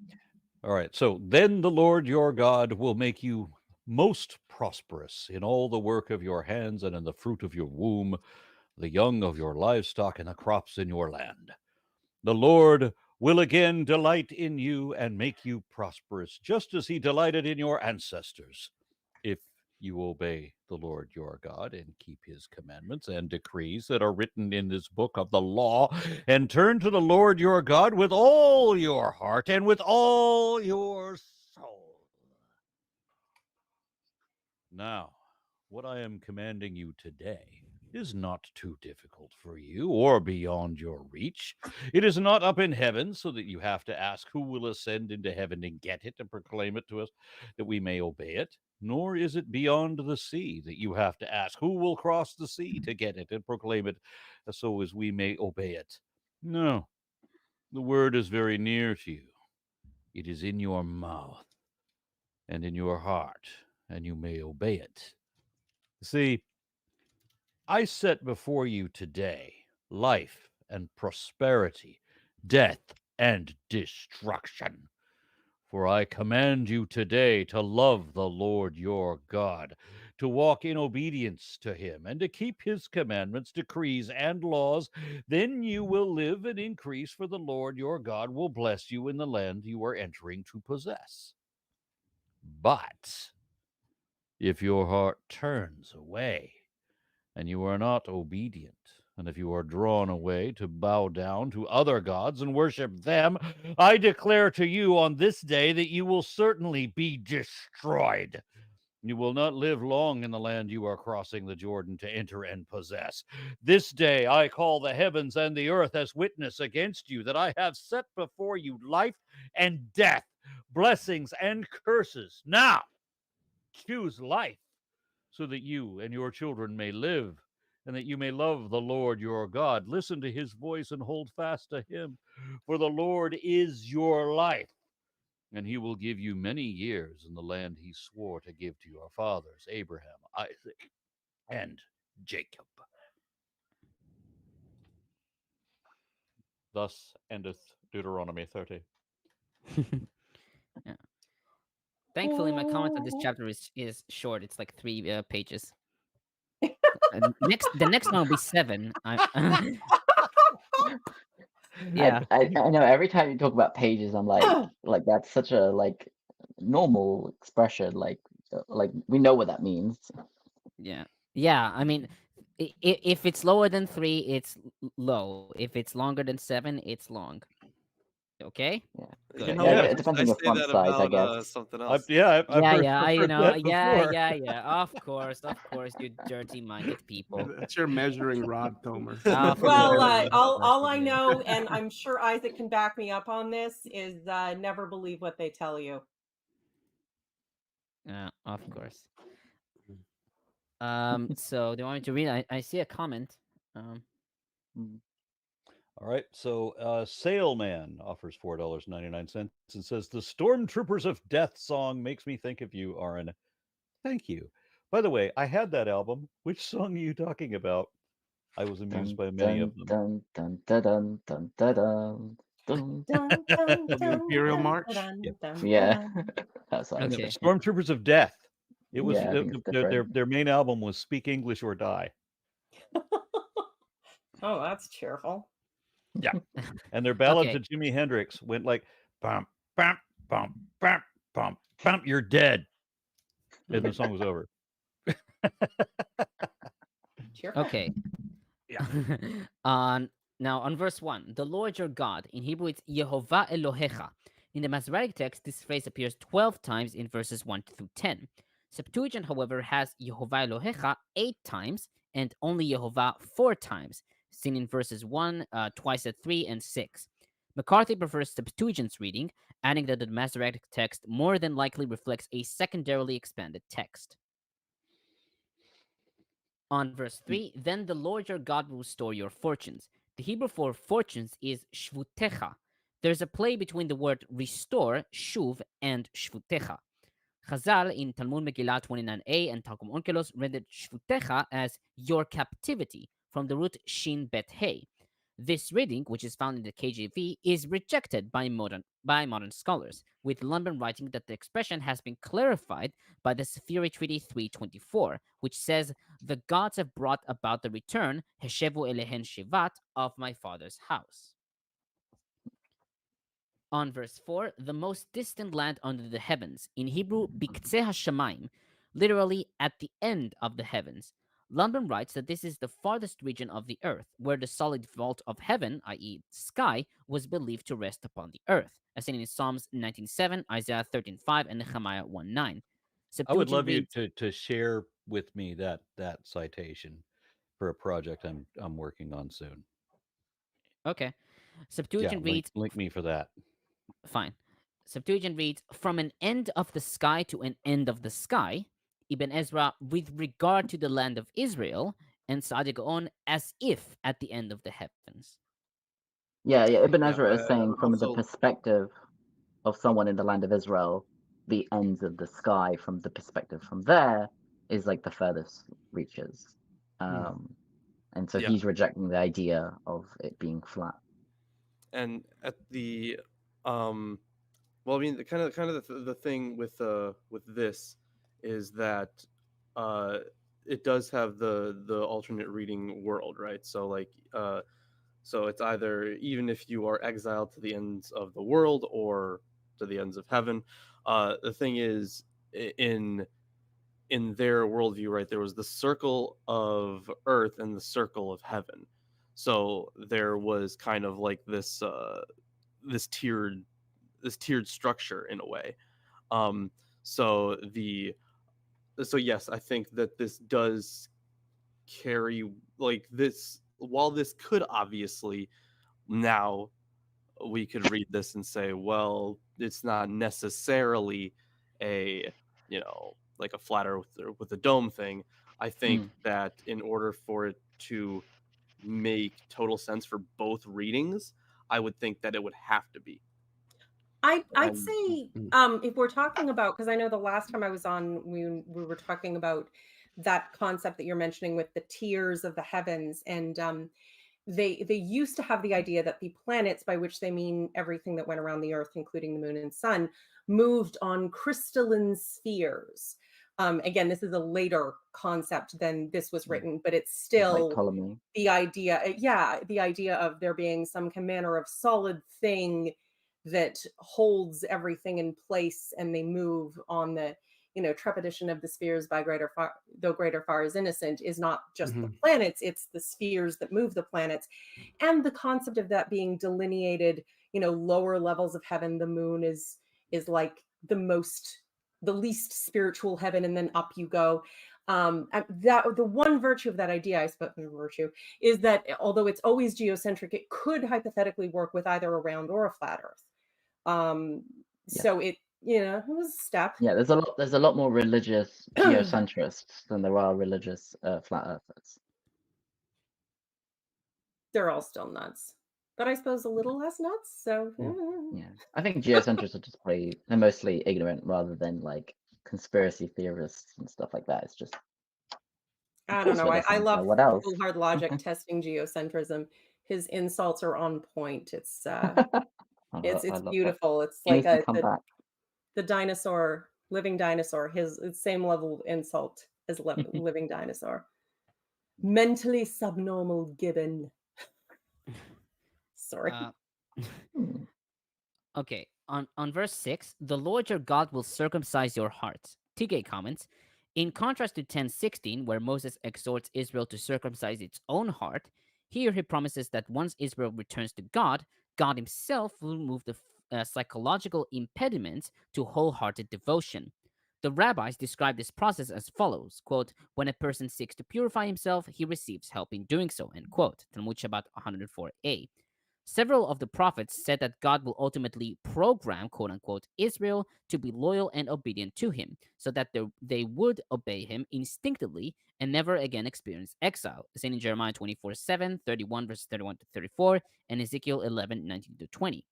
All right. So then the Lord your God will make you most prosperous in all the work of your hands and in the fruit of your womb, the young of your livestock and the crops in your land. The Lord will again delight in you and make you prosperous, just as he delighted in your ancestors, if you obey the Lord your God and keep his commandments and decrees that are written in this book of the law, and turn to the Lord your God with all your heart and with all your soul. Now, what I am commanding you today is not too difficult for you or beyond your reach. It is not up in heaven so that you have to ask who will ascend into heaven and get it and proclaim it to us that we may obey it. Nor is it beyond the sea that you have to ask who will cross the sea to get it and proclaim it so as we may obey it. No, the word is very near to you. It is in your mouth and in your heart, and you may obey it. See, I set before you today life and prosperity, death and destruction. For I command you today to love the Lord your God, to walk in obedience to him, and to keep his commandments, decrees, and laws. Then you will live and increase, for the Lord your God will bless you in the land you are entering to possess. But if your heart turns away, and you are not obedient, and if you are drawn away to bow down to other gods and worship them, I declare to you on this day that you will certainly be destroyed. You will not live long in the land you are crossing the Jordan to enter and possess. This day I call the heavens and the earth as witness against you that I have set before you life and death, blessings and curses. Now, choose life, so that you and your children may live, and that you may love the Lord your God. Listen to his voice and hold fast to him, for the Lord is your life, and he will give you many years in the land he swore to give to your fathers, Abraham, Isaac, and Jacob. Thus endeth Deuteronomy 30. Yeah. Thankfully, my comment on this chapter is short. It's like 3 pages. The next one will be 7. Yeah. I know every time you talk about pages, I'm like that's such a normal expression. Like we know what that means. Yeah. I mean, if it's lower than 3, it's low. If it's longer than 7, it's long. Okay. Yeah. Good. You know, Yeah. It depends on your font size, I guess. something else. I've heard, heard that before. Of course, you dirty-minded people. That's your measuring rod, Tomer. Well, all I know, and I'm sure Isaac can back me up on this, is never believe what they tell you. Of course. So do you want me to read? I see a comment. All right, so Sailman offers $4.99 and says, the Stormtroopers of Death song makes me think of you, Aaron. Thank you. By the way, I had that album. Which song are you talking about? I was amused by many of them. The Imperial March? Yeah. Okay. Stormtroopers of Death. It was Yeah, their main album was Speak English or Die. Oh, that's cheerful. Yeah. And their ballad Okay. to Jimi Hendrix went like bump, bump, bump, bump, bump, bump, you're dead. And the song was over. Cheerful. Okay. Yeah. Now on verse 1, the Lord your God. In Hebrew, it's Yehovah Elohecha. In the Masoretic text, this phrase appears 12 times in verses 1 through 10. Septuagint, however, has Yehovah Elohecha 8 times and only Yehovah 4 times, seen in verses 1, twice at 3, and 6. McCarthy prefers Septuagint's reading, adding that the Masoretic text more than likely reflects a secondarily expanded text. On verse 3, then the Lord your God will restore your fortunes. The Hebrew for fortunes is shvutecha. There's a play between the word restore, shuv, and shvutecha. Chazal in Talmud Megillah 29a and Targum Onkelos rendered shvutecha as your captivity from the root shin bet hey. This reading, which is found in the KJV, is rejected by modern scholars, with Lundbom writing that the expression has been clarified by the Sephiri Treaty 324, which says, the gods have brought about the return, Heshevu elehen shivat, of my father's house. On verse 4, the most distant land under the heavens, in Hebrew, Biktzeh HaShamayim, literally at the end of the heavens. Lundbom writes that this is the farthest region of the earth, where the solid vault of heaven, i.e. sky, was believed to rest upon the earth, as seen in Psalms 19:7, Isaiah 13:5, and Nehemiah 1:9. I would love you to share with me that citation for a project I'm working on soon. Okay. Septuagint reads... Link me for that. Fine. Septuagint reads, from an end of the sky to an end of the sky, Ibn Ezra, with regard to the land of Israel, and Sa'adi Gaon, as if at the end of the heavens. Yeah, Ibn Ezra is saying from the perspective of someone in the land of Israel, the ends of the sky from the perspective from there is like the furthest reaches. And so he's rejecting the idea of it being flat. And at the well, I mean, the thing with this is that it does have the alternate reading world, right? So like so it's either even if you are exiled to the ends of the world or to the ends of heaven. The thing is, in their worldview, right, there was the circle of earth and the circle of heaven. So there was kind of like this this tiered structure in a way. So yes, I think that this does carry like this. While this could obviously, now we could read this and say, well, it's not necessarily a, like a flat earth with a dome thing. I think that in order for it to make total sense for both readings, I would think that it would have to be. I'd say if we're talking about, because I know the last time I was on, we were talking about that concept that you're mentioning with the tiers of the heavens, and they used to have the idea that the planets, by which they mean everything that went around the earth, including the moon and sun, moved on crystalline spheres. Again, this is a later concept than this was written, but it's still like the idea. The idea of there being some manner of solid thing that holds everything in place, and they move on the trepidation of the spheres by though greater far is innocent, is not just the planets, it's the spheres that move the planets. And the concept of that being delineated, lower levels of heaven, the moon is like the least spiritual heaven, and then up you go. That the one virtue of that idea, I suppose, is that although it's always geocentric, it could hypothetically work with either a round or a flat Earth. So it was a step. Yeah, there's a lot more religious geocentrists than there are religious flat earthers. They're all still nuts, but I suppose a little less nuts. So yeah, I think geocentrists are just they're mostly ignorant rather than like conspiracy theorists and stuff like that. It's just I don't know. I love Full Hard Logic testing geocentrism. His insults are on point. It's it's beautiful. That. It's like the dinosaur, living dinosaur. His same level of insult as living dinosaur. Mentally subnormal gibbon. Sorry. Okay. On verse 6, the Lord your God will circumcise your hearts. Tigay comments, in contrast to 10:16, where Moses exhorts Israel to circumcise its own heart, here he promises that once Israel returns to God, God himself will remove the psychological impediments to wholehearted devotion. The rabbis describe this process as follows, quote, when a person seeks to purify himself, he receives help in doing so, end quote, Talmud Shabbat 104a. Several of the prophets said that God will ultimately program, quote-unquote, Israel to be loyal and obedient to him, so that they would obey him instinctively and never again experience exile, as in Jeremiah 24:7, 31 verses 31 to 34, and Ezekiel 11, 19 to 20.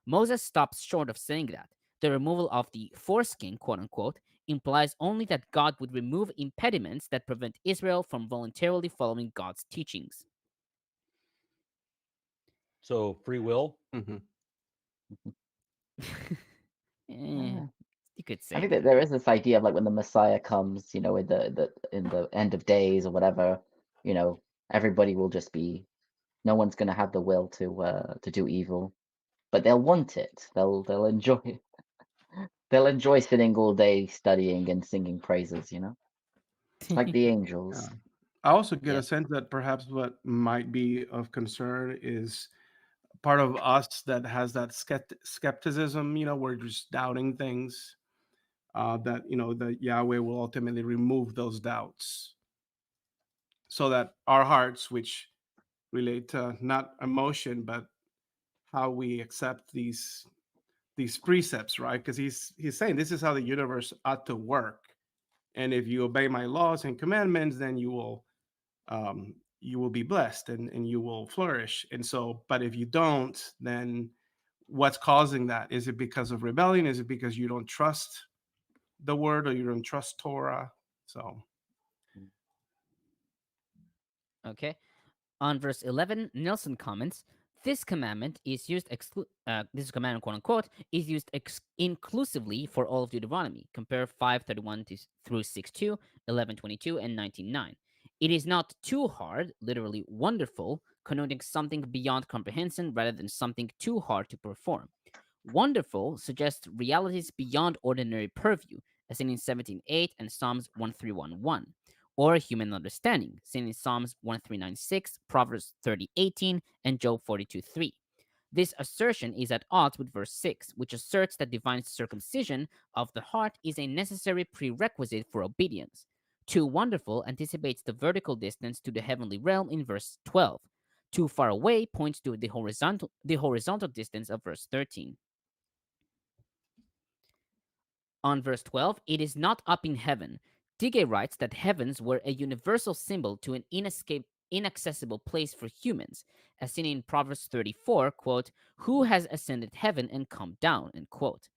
Moses stops short of saying that. The removal of the foreskin, quote-unquote, implies only that God would remove impediments that prevent Israel from voluntarily following God's teachings. So free will. You could say. I think that there is this idea of like when the Messiah comes, in the end of days or whatever, everybody will just be, no one's going to have the will to do evil, but they'll want it. They'll enjoy. They'll enjoy sitting all day studying and singing praises. Like the angels. Yeah. I also get a sense that perhaps what might be of concern is part of us that has that skepticism, we're just doubting things, that, that Yahweh will ultimately remove those doubts so that our hearts, which relate to not emotion, but how we accept these precepts, right? Because he's saying this is how the universe ought to work. And if you obey my laws and commandments, then you will be blessed and you will flourish. And so, but if you don't, then what's causing that? Is it because of rebellion? Is it because you don't trust the word, or you don't trust Torah? So, okay. On verse 11, Nelson comments, this commandment is used, this commandment, quote unquote, is used inclusively for all of Deuteronomy. Compare 5:31 through 6:2, 11:22, and 19:9. It is not too hard, literally wonderful, connoting something beyond comprehension rather than something too hard to perform. Wonderful suggests realities beyond ordinary purview, as seen in 17:8 and Psalms 13:1:1. Or human understanding, seen in Psalms 13:9:6, Proverbs 30:18, and Job 42:3. This assertion is at odds with verse 6, which asserts that divine circumcision of the heart is a necessary prerequisite for obedience. Too wonderful anticipates the vertical distance to the heavenly realm in verse 12. Too far away points to the horizontal distance of verse 13. On verse 12, it is not up in heaven. Tigay writes that heavens were a universal symbol to an inaccessible place for humans, as seen in Proverbs 34, quote, who has ascended heaven and come down, end quote.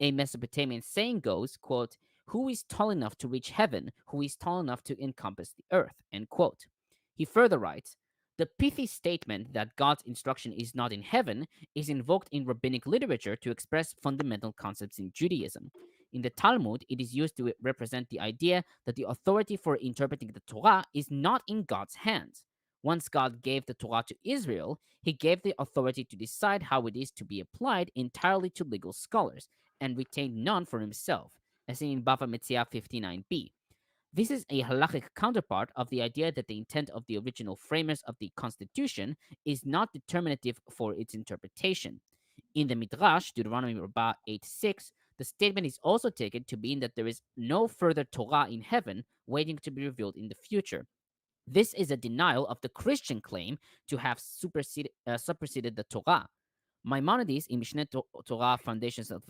A Mesopotamian saying goes, quote, who is tall enough to reach heaven, who is tall enough to encompass the earth, end quote. He further writes, the pithy statement that God's instruction is not in heaven is invoked in rabbinic literature to express fundamental concepts in Judaism. In the Talmud, it is used to represent the idea that the authority for interpreting the Torah is not in God's hands. Once God gave the Torah to Israel, he gave the authority to decide how it is to be applied entirely to legal scholars, and retained none for himself, as seen in Bava Metzia 59b. This is a halachic counterpart of the idea that the intent of the original framers of the Constitution is not determinative for its interpretation. In the Midrash, Deuteronomy 8:6, the statement is also taken to mean that there is no further Torah in heaven waiting to be revealed in the future. This is a denial of the Christian claim to have superseded the Torah. Maimonides in Mishneh Torah Foundations of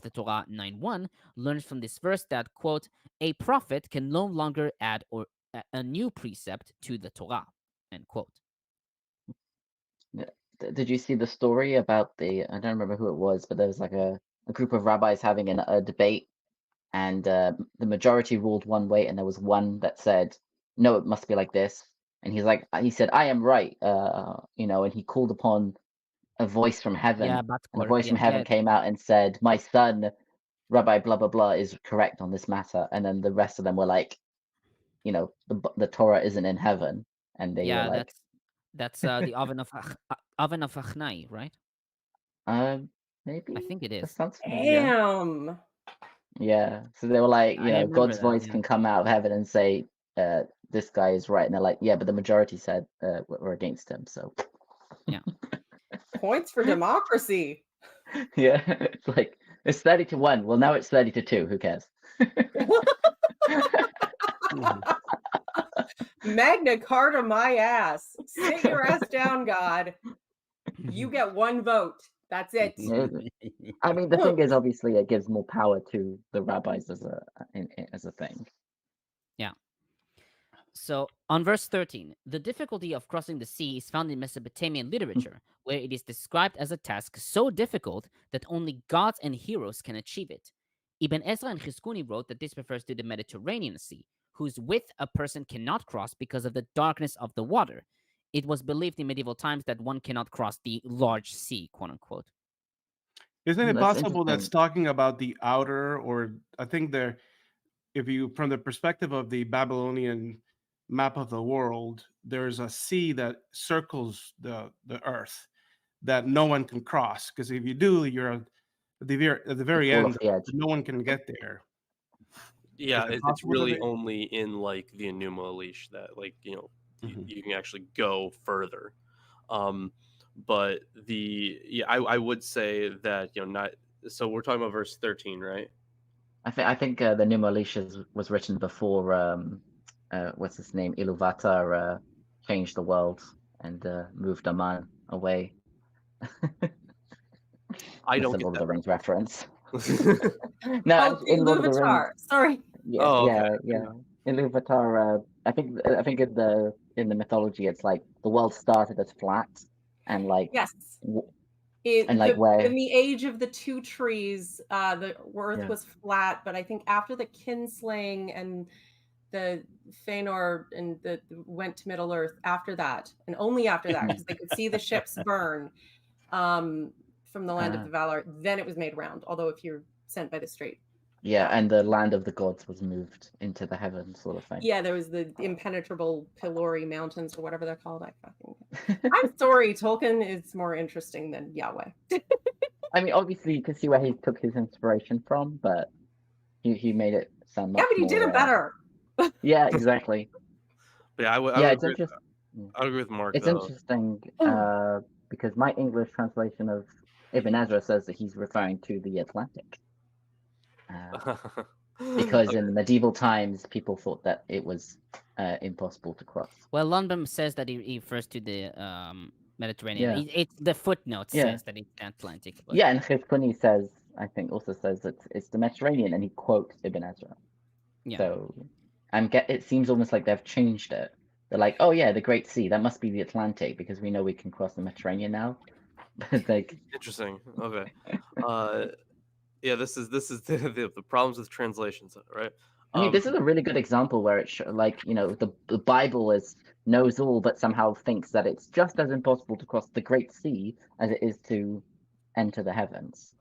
the Torah 9:1 learns from this verse that, quote, a prophet can no longer add a new precept to the Torah, end quote. Did you see the story about I don't remember who it was, but there was like a group of rabbis having a debate, and the majority ruled one way, and there was one that said, no, it must be like this. And he said, I am right, and he called upon a voice from heaven, and the voice from heaven came out and said, my son, Rabbi blah, blah, blah, is correct on this matter. And then the rest of them were like, the Torah isn't in heaven. And they were like... That's the oven of Achnai, right? Maybe? I think it is. Damn. Yeah. So they were like, God's voice can come out of heaven and say, this guy is right. And they're like, yeah, but the majority said we're against him. So... Yeah. Points for democracy. Yeah, it's like it's 30-1. Well, now it's 30-2. Who cares? Magna Carta, my ass. Sit your ass down, God. You get one vote. That's it. I mean, the thing is, obviously, it gives more power to the rabbis as a thing. Yeah. So, on verse 13, the difficulty of crossing the sea is found in Mesopotamian literature, where it is described as a task so difficult that only gods and heroes can achieve it. Ibn Ezra and Chizkuni wrote that this refers to the Mediterranean Sea, whose width a person cannot cross because of the darkness of the water. It was believed in medieval times that one cannot cross the large sea, quote unquote. Isn't it possible that's talking about the outer, or I think if you, from the perspective of the Babylonian map of the world, there's a sea that circles the earth that no one can cross, because if you do, you're at the very end, no one can get there. Yeah, it's really only in like the Enuma Elish that you can actually go further. But I would say that not. So we're talking about verse 13, right? I think the Enuma Elish was written before what's his name, Iluvatar changed the world and moved Aman away. I don't get Lord of the Rings reference. No, Iluvatar. Sorry. Yeah. Iluvatar. I think in the mythology, it's like the world started as flat, and like yes. In the age of the two trees, the earth was flat, but I think after the kinslaying and the Fëanor and went to Middle Earth after that, and only after that, because they could see the ships burn from the land of the Valar. Then it was made round. Although if you're sent by the Strait, and the land of the gods was moved into the heavens, sort of thing. Yeah, there was the impenetrable Pilori Mountains or whatever they're called. I'm sorry, Tolkien is more interesting than Yahweh. I mean, obviously, you can see where he took his inspiration from, but he made it sound much but he did it better. Yeah, exactly. But I would agree with Mark. It's interesting because my English translation of Ibn Ezra says that he's referring to the Atlantic. Because in medieval times, people thought that it was impossible to cross. Well, Lundbom says that he refers to the Mediterranean. Yeah. It's the footnote says that it's Atlantic. But... Yeah, and Chizkuni also says that it's the Mediterranean, and he quotes Ibn Ezra. Yeah. So it seems almost like they've changed it. They're like, oh yeah, the Great Sea, that must be the Atlantic, because we know we can cross the Mediterranean now. Like interesting. Okay. Yeah, this is the problems with translations, right? I mean, this is a really good example where it's the Bible knows all, but somehow thinks that it's just as impossible to cross the Great Sea as it is to enter the heavens.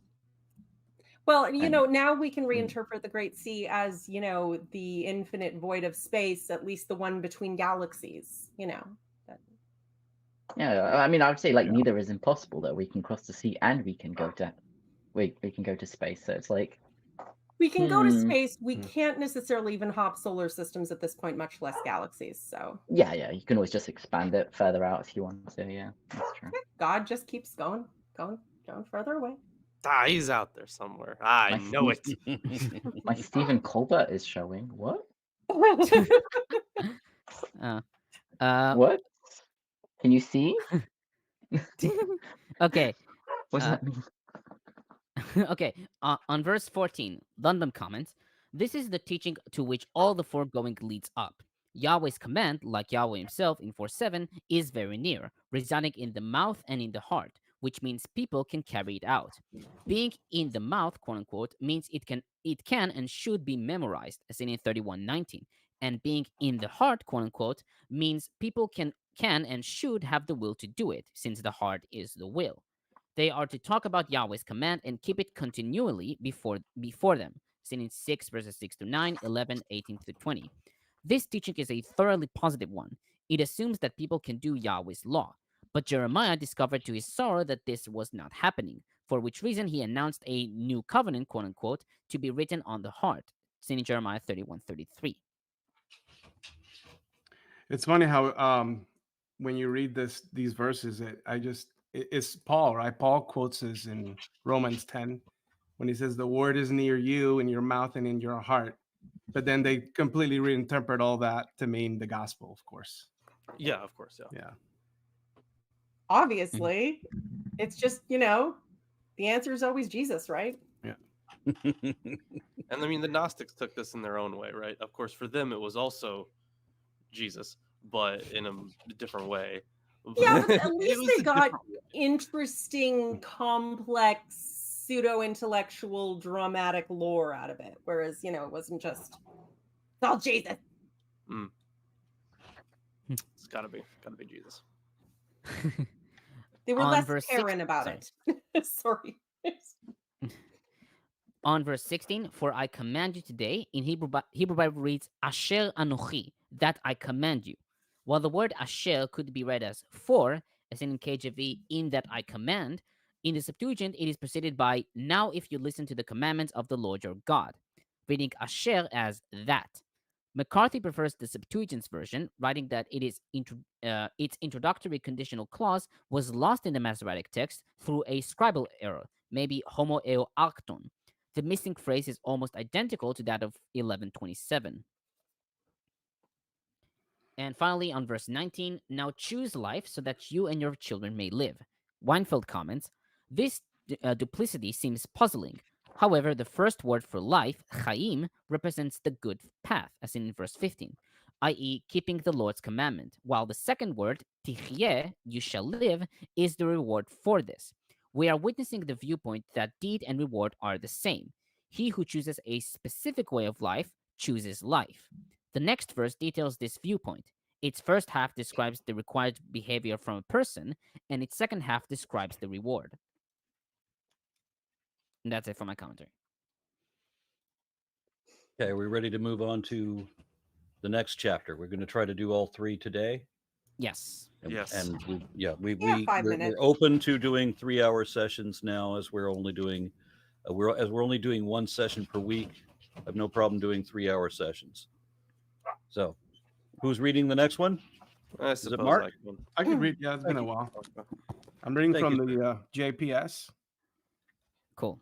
Well, now we can reinterpret the Great Sea as, the infinite void of space, at least the one between galaxies, Yeah, I mean, I would say neither is impossible, that we can cross the sea and we can go to space. So it's like we can go to space. We can't necessarily even hop solar systems at this point, much less galaxies. So yeah, you can always just expand it further out if you want to. Yeah, that's true. God just keeps going further away. He's out there somewhere. I know it. My Stephen Colbert is showing. What? What? Can you see? Okay. What does that mean? Okay. On verse 14, Lundbom comments, "This is the teaching to which all the foregoing leads up. Yahweh's command, like Yahweh himself in 4:7, is very near, residing in the mouth and in the heart, which means people can carry it out. Being in the mouth, quote unquote, means it can and should be memorized, as in 31:19. And being in the heart, quote unquote, means people can and should have the will to do it, since the heart is the will. They are to talk about Yahweh's command and keep it continually before them, seen in 6 verses 6 to 9, 11, 18 to 20. This teaching is a thoroughly positive one. It assumes that people can do Yahweh's law. But Jeremiah discovered to his sorrow that this was not happening, for which reason he announced a new covenant, quote unquote, to be written on the heart, seen in Jeremiah 31:33. It's funny how when you read these verses, it's Paul, right? Paul quotes this in Romans 10 when he says the word is near you, in your mouth and in your heart. But then they completely reinterpret all that to mean the gospel, of course. Yeah, of course. Yeah. Obviously, it's just, the answer is always Jesus, right? Yeah. And I mean, the Gnostics took this in their own way, right? Of course, for them, it was also Jesus, but in a different way. Yeah, but at least they got interesting, complex, pseudo-intellectual, dramatic lore out of it. Whereas, it wasn't just, it's all Jesus. It's gotta be Jesus. They were less Karen about it. Sorry. On verse 16, "For I command you today," in Hebrew Bible reads, "Asher Anochi," that I command you. While the word Asher could be read as for, as in KJV, in that I command, in the Septuagint it is preceded by, "Now if you listen to the commandments of the Lord your God," reading Asher as that. McCarthy prefers the Septuagint's version, writing that its introductory conditional clause was lost in the Masoretic text through a scribal error, maybe homo eo arcton. The missing phrase is almost identical to that of 11:27. And finally, on verse 19, "Now choose life so that you and your children may live." Weinfeld comments, "This duplicity seems puzzling. However, the first word for life, chaim, represents the good path, as in verse 15, i.e. keeping the Lord's commandment, while the second word, tichye, you shall live, is the reward for this. We are witnessing the viewpoint that deed and reward are the same. He who chooses a specific way of life chooses life. The next verse details this viewpoint. Its first half describes the required behavior from a person, and its second half describes the reward." And that's it for my commentary. Okay, are we ready to move on to the next chapter? We're going to try to do all three today. Yes. Yes. And we're 5 minutes. open to doing 3-hour sessions now, as we're only doing we're only doing one session per week. I have no problem doing 3-hour sessions. So, who's reading the next one? Is it Mark? I can read. Yeah, it's been a while. I'm reading from the JPS. Cool.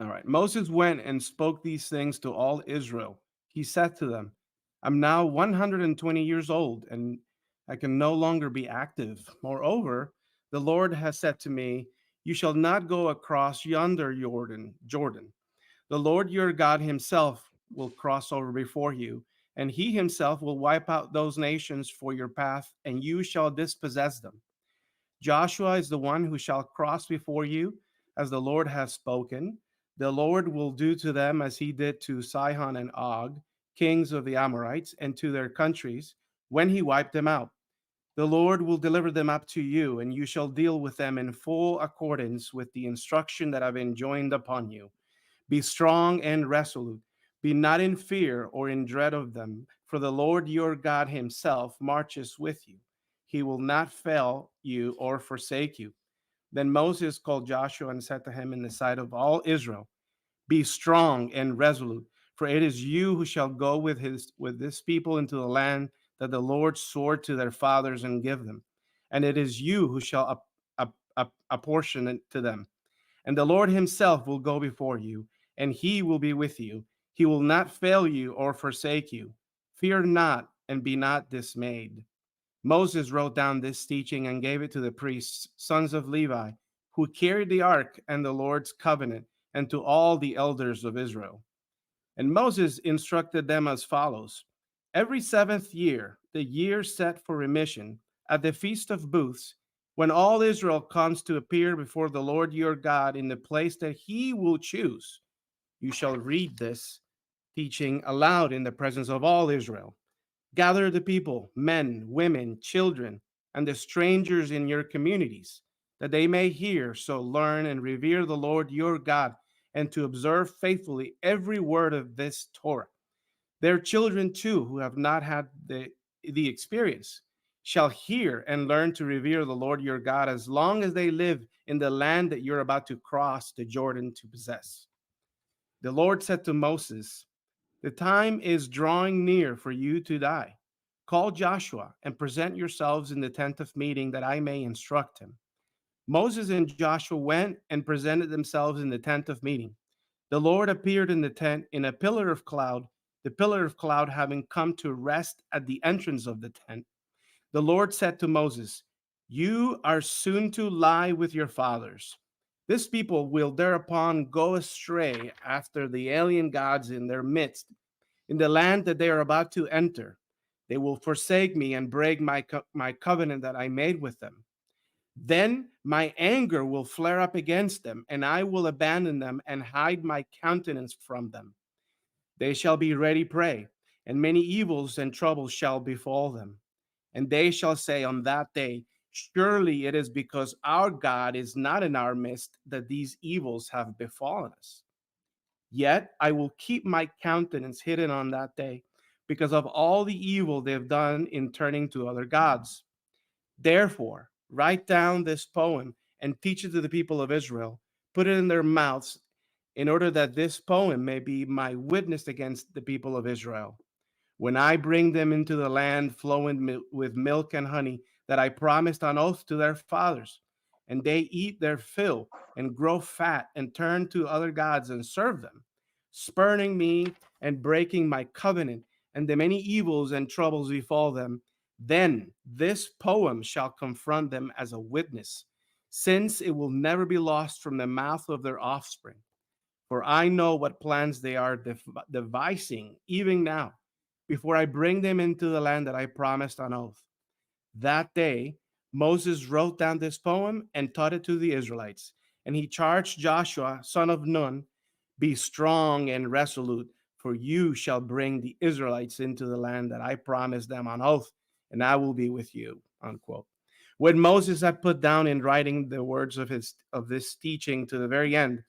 All right. Moses went and spoke these things to all Israel. He said to them, "I'm now 120 years old, and I can no longer be active. Moreover, the Lord has said to me, you shall not go across yonder Jordan. The Lord your God himself will cross over before you, and he himself will wipe out those nations for your path, and you shall dispossess them. Joshua is the one who shall cross before you, as the Lord has spoken. The Lord will do to them as he did to Sihon and Og, kings of the Amorites, and to their countries, when he wiped them out. The Lord will deliver them up to you, and you shall deal with them in full accordance with the instruction that I've enjoined upon you. Be strong and resolute. Be not in fear or in dread of them, for the Lord your God himself marches with you. He will not fail you or forsake you. Then Moses called Joshua and said to him in the sight of all Israel, be strong and resolute, for it is you who shall go with this people into the land that the Lord swore to their fathers and give them. And it is you who shall apportion it to them. And the Lord himself will go before you, and he will be with you. He will not fail you or forsake you. Fear not, and be not dismayed. Moses wrote down this teaching and gave it to the priests, sons of Levi, who carried the ark and the Lord's covenant, and to all the elders of Israel. And Moses instructed them as follows. Every 7th year, the year set for remission, at the Feast of Booths, when all Israel comes to appear before the Lord your God in the place that he will choose, you shall read this teaching aloud in the presence of all Israel. Gather the people, men, women, children, and the strangers in your communities, that they may hear, so learn and revere the Lord your God, and to observe faithfully every word of this Torah. Their children too, who have not had the experience, shall hear and learn to revere the Lord your God as long as they live in the land that you're about to cross the Jordan to possess. The Lord said to Moses, the time is drawing near for you to die. Call Joshua and present yourselves in the tent of meeting that I may instruct him. Moses and Joshua went and presented themselves in the tent of meeting. The Lord appeared in the tent in a pillar of cloud, the pillar of cloud having come to rest at the entrance of the tent. The Lord said to Moses, you are soon to lie with your fathers. This people will thereupon go astray after the alien gods in their midst, in the land that they are about to enter. They will forsake me and break my covenant that I made with them. Then my anger will flare up against them, and I will abandon them and hide my countenance from them. They shall be ready prey, and many evils and troubles shall befall them. And they shall say on that day, surely it is because our God is not in our midst that these evils have befallen us. Yet I will keep my countenance hidden on that day because of all the evil they've done in turning to other gods. Therefore, write down this poem and teach it to the people of Israel. Put it in their mouths in order that this poem may be my witness against the people of Israel. When I bring them into the land flowing with milk and honey that I promised on oath to their fathers, and they eat their fill and grow fat and turn to other gods and serve them, spurning me and breaking my covenant, and the many evils and troubles befall them, then this poem shall confront them as a witness, since it will never be lost from the mouth of their offspring. For I know what plans they are devising even now, before I bring them into the land that I promised on oath. That day, Moses wrote down this poem and taught it to the Israelites. And he charged Joshua, son of Nun, be strong and resolute, for you shall bring the Israelites into the land that I promised them on oath, and I will be with you, unquote. When Moses had put down in writing the words of this teaching to the very end,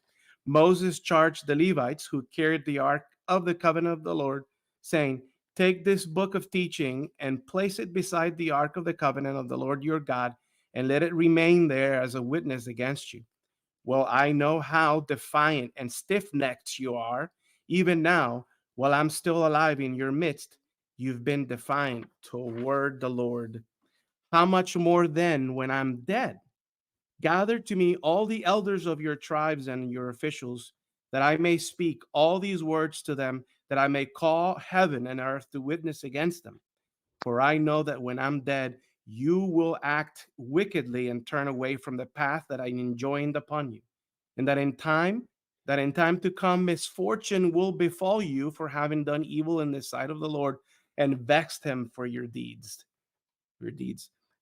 Moses charged the Levites who carried the ark of the covenant of the Lord, saying, take this book of teaching and place it beside the ark of the covenant of the Lord your God, and let it remain there as a witness against you. Well, I know how defiant and stiff-necked you are. Even now, while I'm still alive in your midst, you've been defiant toward the Lord. How much more then when I'm dead? Gather to me all the elders of your tribes and your officials, that I may speak all these words to them, that I may call heaven and earth to witness against them. For I know that when I'm dead, you will act wickedly and turn away from the path that I enjoined upon you, and that in time to come, misfortune will befall you for having done evil in the sight of the Lord and vexed him for your deeds.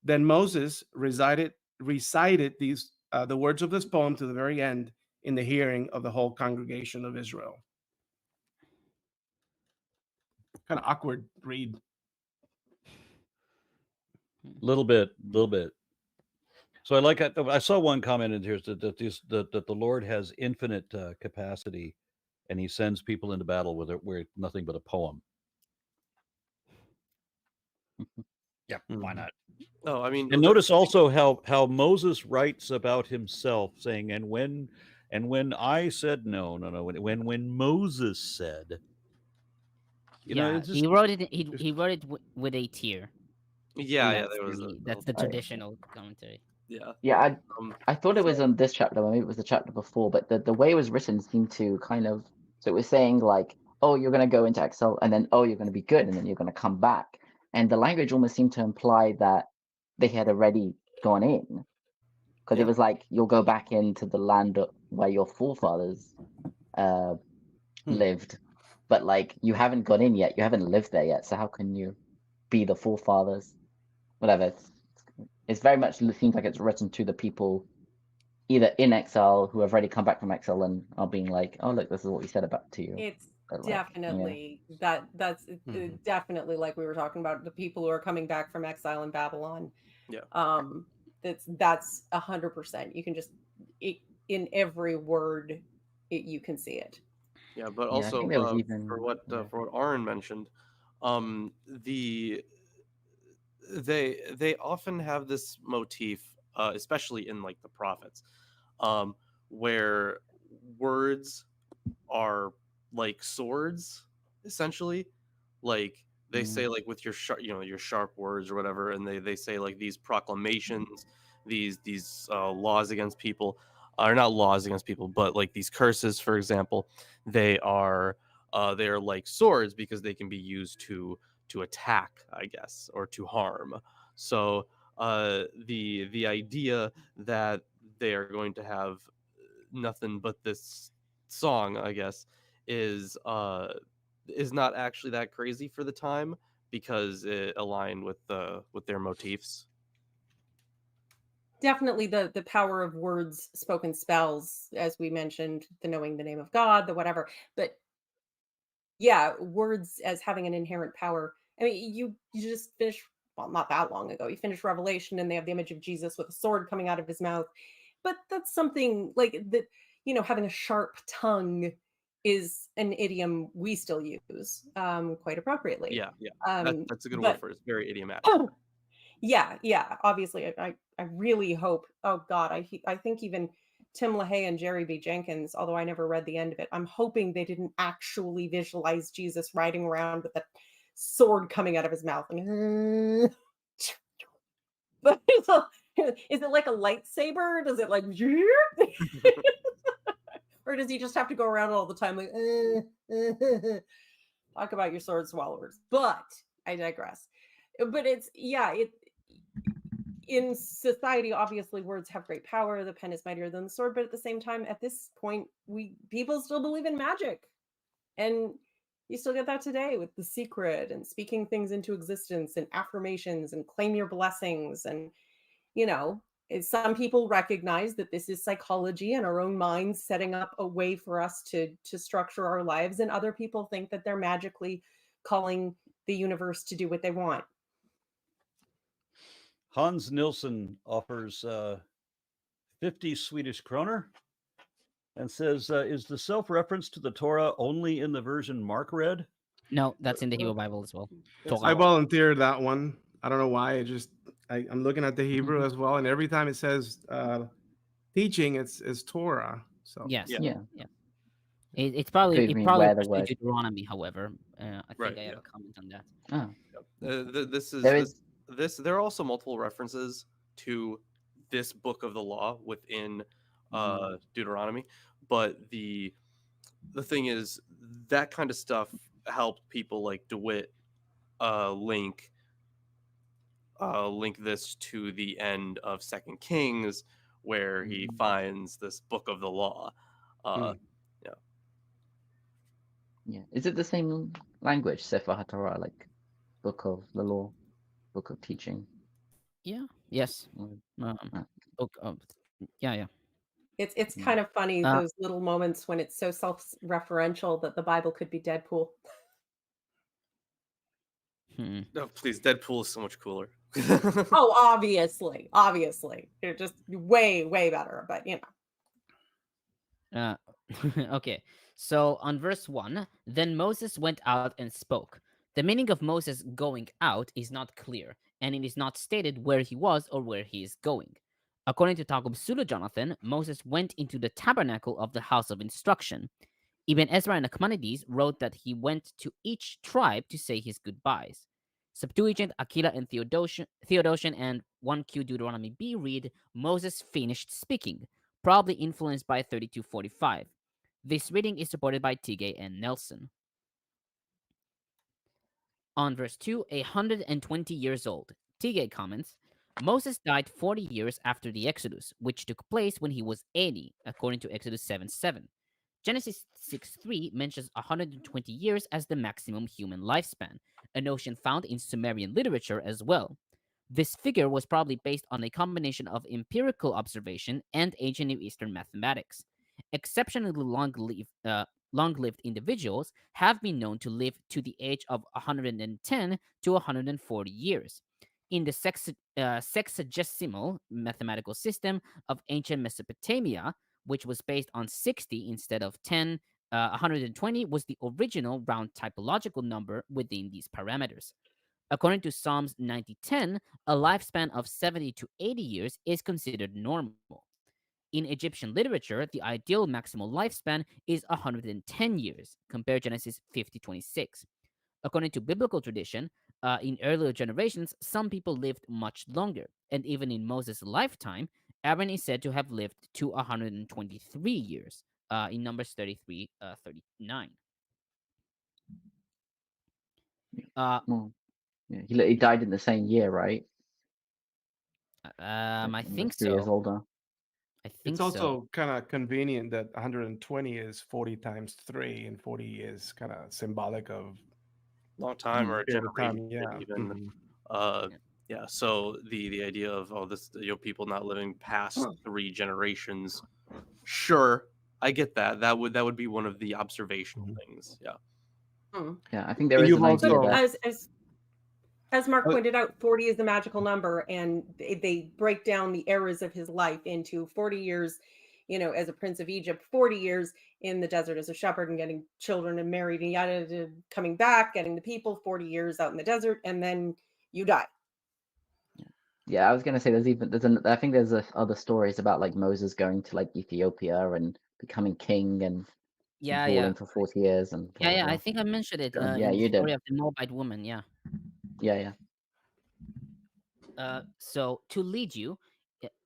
Then Moses recited these the words of this poem to the very end in the hearing of the whole congregation of Israel. Kind of awkward read. Little bit. So I saw one comment in here that the Lord has infinite capacity and he sends people into battle with nothing but a poem. Yeah, why not? No, I mean, and notice also how Moses writes about himself, saying, "And when I said no, when Moses said, it's just, he wrote it. He wrote it with a tear. Yeah, there was that's the traditional commentary. Yeah, I thought it was on this chapter, maybe it was the chapter before, but the way it was written seemed to kind of, so it was saying like, oh, you're going to go into exile, and then, oh, you're going to be good, and then you're going to come back. And the language almost seemed to imply that they had already gone in. Because it was like, you'll go back into the land where your forefathers lived, but like, you haven't gone in yet, you haven't lived there yet, so how can you be the forefathers? Whatever. It's very much seems like it's written to the people either in exile who have already come back from exile and are being like, oh, look, this is what we said about to you. It's definitely that's definitely like we were talking about the people who are coming back from exile in Babylon. That's 100%. You can just in every word you can see it. Yeah, but also for what Aaron mentioned, they often have this motif, especially in like the prophets, where words are like swords, essentially. Like they say, like with your your sharp words or whatever, and they say like these proclamations, these laws against people, are not laws against people, but like these curses, for example, they're like swords because they can be used to attack, I guess, or to harm. So the idea that they are going to have nothing but this song, I guess, is not actually that crazy for the time because it aligned with their motifs. Definitely the power of words, spoken spells, as we mentioned, the knowing the name of God, the whatever. But yeah, words as having an inherent power. I mean, you just finished, well, not that long ago, you finished Revelation and they have the image of Jesus with a sword coming out of his mouth. But that's something like that, having a sharp tongue is an idiom we still use quite appropriately. Yeah. That's a good word for it. It's very idiomatic. Yeah. Obviously, I really hope, oh God, I think even Tim LaHaye and Jerry B. Jenkins, although I never read the end of it, I'm hoping they didn't actually visualize Jesus riding around with a sword coming out of his mouth. But is it like a lightsaber? Does it like, or does he just have to go around all the time like, talk about your sword swallowers? But I digress. But in society, obviously, words have great power. The pen is mightier than the sword. But at the same time, at this point, people still believe in magic. And you still get that today with The Secret and speaking things into existence and affirmations and claim your blessings. And, some people recognize that this is psychology and our own minds setting up a way for us to structure our lives. And other people think that they're magically calling the universe to do what they want. Hans Nilsson offers 50 Swedish kroner and says, is the self-reference to the Torah only in the version Mark read? No, that's in the Hebrew Bible as well. I volunteered that one. I don't know why. I'm looking at the Hebrew as well, and every time it says teaching, it's Torah. So yes, yeah. It probably refers to Deuteronomy. However, I think I have a comment on that. There are also multiple references to this book of the law within Deuteronomy, but the thing is that kind of stuff helped people like DeWitt link this to the end of 2 Kings, where he finds this book of the law. Yeah. Is it the same language, Sefer HaTorah, like book of the law, book of teaching? Yeah. Yes. Book of. Yeah. It's kind of funny, those little moments when it's so self-referential that the Bible could be Deadpool. No, please, Deadpool is so much cooler. Oh, obviously. They're just way, way better, but Okay, so on verse 1, then Moses went out and spoke. The meaning of Moses going out is not clear, and it is not stated where he was or where he is going. According to Targums Pseudo Jonathan, Moses went into the tabernacle of the house of instruction. Ibn Ezra and Nachmanides wrote that he went to each tribe to say his goodbyes. Septuagint, Aquila, and Theodotion and 1Q Deuteronomy B read, Moses finished speaking, probably influenced by 3245. This reading is supported by Tigay and Nelson. On verse 2, 120 years old. Tigay comments, Moses died 40 years after the Exodus, which took place when he was 80, according to Exodus 7:7. Genesis 6:3 mentions 120 years as the maximum human lifespan, a notion found in Sumerian literature as well. This figure was probably based on a combination of empirical observation and ancient Near Eastern mathematics. Exceptionally long-lived individuals have been known to live to the age of 110 to 140 years. In the sexagesimal mathematical system of ancient Mesopotamia, which was based on 60 instead of 10, 120 was the original round typological number within these parameters. According to Psalms 90:10, a lifespan of 70 to 80 years is considered normal. In Egyptian literature, the ideal maximal lifespan is 110 years, compare Genesis 50:26. According to biblical tradition, in earlier generations, some people lived much longer, and even in Moses' lifetime, Aaron is said to have lived to 123 years, in Numbers 33:39. He died in the same year, right? I think 3 years so. older. I think It's also so. kind of convenient that 120 is 40 times 3, and 40 is kind of symbolic of long time or a period of generation time. Yeah. even. Mhm. Yeah. So the idea of this people not living past 3 generations, sure, I get that. That would be one of the observational things. Yeah. Yeah, I think there is an idea that as Mark pointed out, 40 is the magical number, and they break down the eras of his life into 40 years, as a prince of Egypt, 40 years in the desert as a shepherd and getting children and married and yada, coming back, getting the people, 40 years out in the desert, and then you die. Yeah, I was gonna say I think there's other stories about like Moses going to like Ethiopia and becoming king and ruling for 40 years and blah, blah, blah. I think I mentioned it Yeah, in the you story did. of the Moabite woman. Yeah. So to lead you,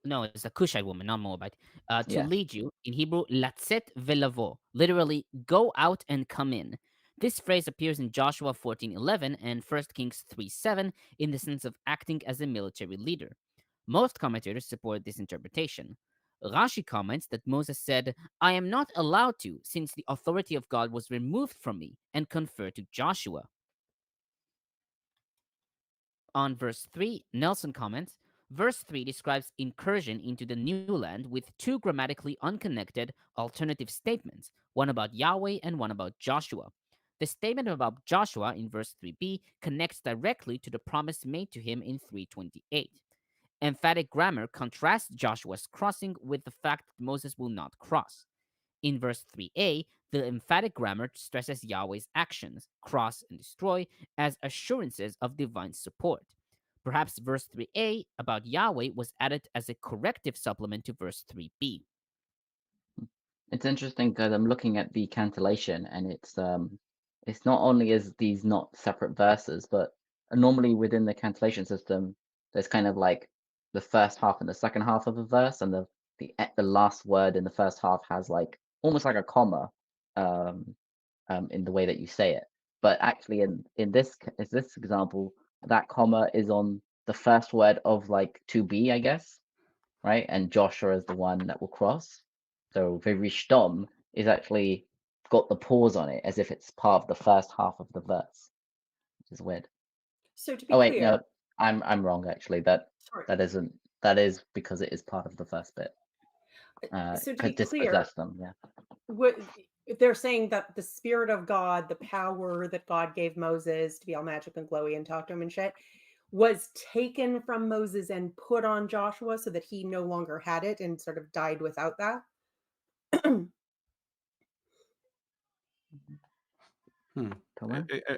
no, it's a Cushite woman, not Moabite. To lead you, in Hebrew, latzet velavo, literally go out and come in. This phrase appears in Joshua 14:11 and 1 Kings 3:7 in the sense of acting as a military leader. Most commentators support this interpretation. Rashi comments that Moses said, I am not allowed to, since the authority of God was removed from me and conferred to Joshua. On verse 3, Nelson comments, verse 3 describes incursion into the new land with 2 grammatically unconnected alternative statements, one about Yahweh and one about Joshua. The statement about Joshua in verse 3b connects directly to the promise made to him in 3:28. Emphatic grammar contrasts Joshua's crossing with the fact that Moses will not cross. In verse 3a, the emphatic grammar stresses Yahweh's actions, cross and destroy, as assurances of divine support. Perhaps verse 3a about Yahweh was added as a corrective supplement to verse 3b. It's interesting because I'm looking at the cantillation, and it's not only is these not separate verses, but normally within the cantillation system, there's kind of like the first half and the second half of a verse, and the last word in the first half has like almost like a comma, in the way that you say it. But actually, in this example, that comma is on the first word of like 2b, I guess, right? And Joshua is the one that will cross. So Virishtom is actually got the pause on it as if it's part of the first half of the verse, which is weird. So to be clear, no, I'm wrong actually. That is because it is part of the first bit. So to be clear, them, what they're saying that the Spirit of God, the power that God gave Moses to be all magic and glowy and talk to him and shit, was taken from Moses and put on Joshua so that he no longer had it and sort of died without that.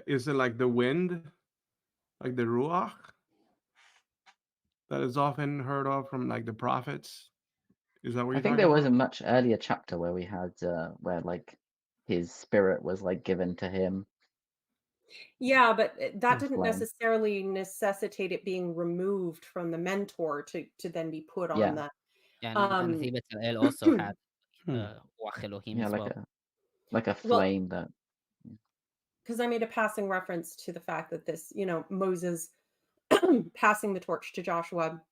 Is it like the wind, like the ruach, that is often heard of from like the prophets? Is that what you're I think talking there was about? a much earlier chapter where we had where like his spirit was like given to him. Yeah, but that didn't Flame. necessarily necessitate it being removed from the mentor to then be put on the. And Biblia also had Ruach Elohim as well. Like a flame that. Because I made a passing reference to the fact that this, Moses passing the torch to Joshua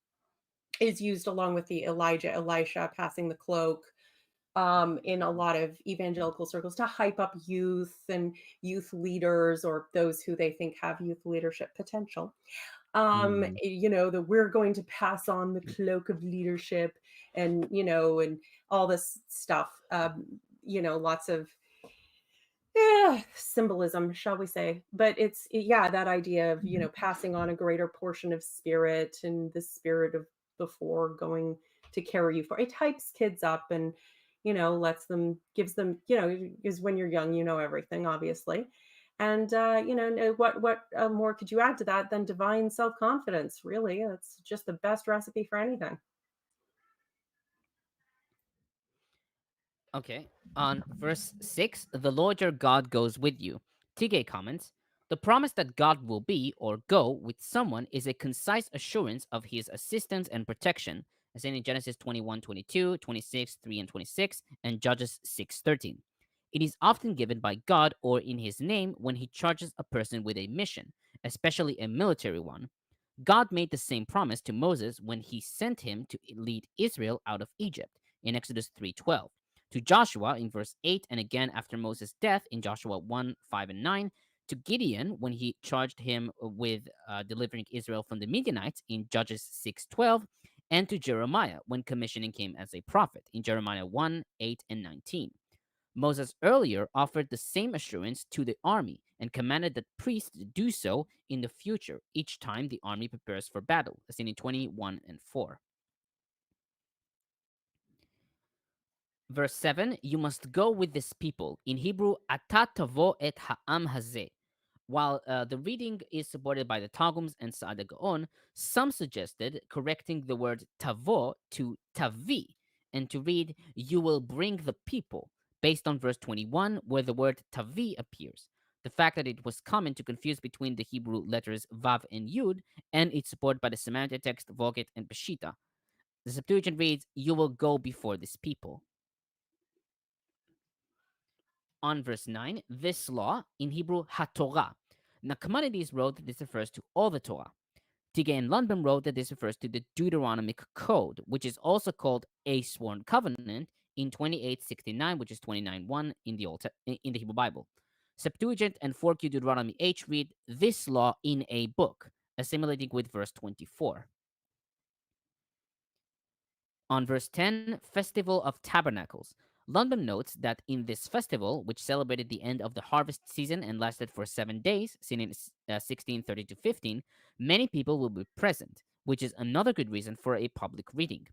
is used along with the Elisha passing the cloak in a lot of evangelical circles to hype up youth and youth leaders or those who they think have youth leadership potential. That we're going to pass on the cloak of leadership and, and all this stuff, lots of symbolism, shall we say. But it's, that idea of, passing on a greater portion of spirit and the spirit of before going to carry you for. It hypes kids up and, gives them, because when you're young, everything, obviously. And, what more could you add to that than divine self-confidence? Really, it's just the best recipe for anything. Okay. On verse 6, the Lord your God goes with you. Tigay comments, the promise that God will be or go with someone is a concise assurance of his assistance and protection, as in Genesis 21:22, 26:3 and 26, and Judges 6:13. It is often given by God or in his name when he charges a person with a mission, especially a military one. God made the same promise to Moses when he sent him to lead Israel out of Egypt in Exodus 3:12, to Joshua in verse 8, and again after Moses' death in Joshua 1:5 and 9, to Gideon when he charged him with delivering Israel from the Midianites in Judges 6:12, and to Jeremiah when commissioning him as a prophet in Jeremiah 1:8 and 19. Moses earlier offered the same assurance to the army and commanded that priests do so in the future each time the army prepares for battle, as seen in 21 and 4. Verse 7, you must go with this people. In Hebrew, ata tavo et ha'am hazeh. While the reading is supported by the Targums and Sa'ad Gaon, some suggested correcting the word tavo to tavi and to read, you will bring the people, based on verse 21, where the word tavi appears. The fact that it was common to confuse between the Hebrew letters Vav and Yud, and its support by the Semantic text Vulgate and Peshitta. The Septuagint reads, you will go before this people. On verse 9, this law, in Hebrew, HaTorah. Nachmanides wrote that this refers to all the Torah. Tigay and Lundbom wrote that this refers to the Deuteronomic Code, which is also called a sworn covenant in 2869, which is 29:1 in the Hebrew Bible. Septuagint and 4Q Deuteronomy H read this law in a book, assimilating with verse 24. On verse 10, Festival of Tabernacles. Lundbom notes that in this festival, which celebrated the end of the harvest season and lasted for 7 days, seen in 1630 to 15, many people will be present, which is another good reason for a public reading.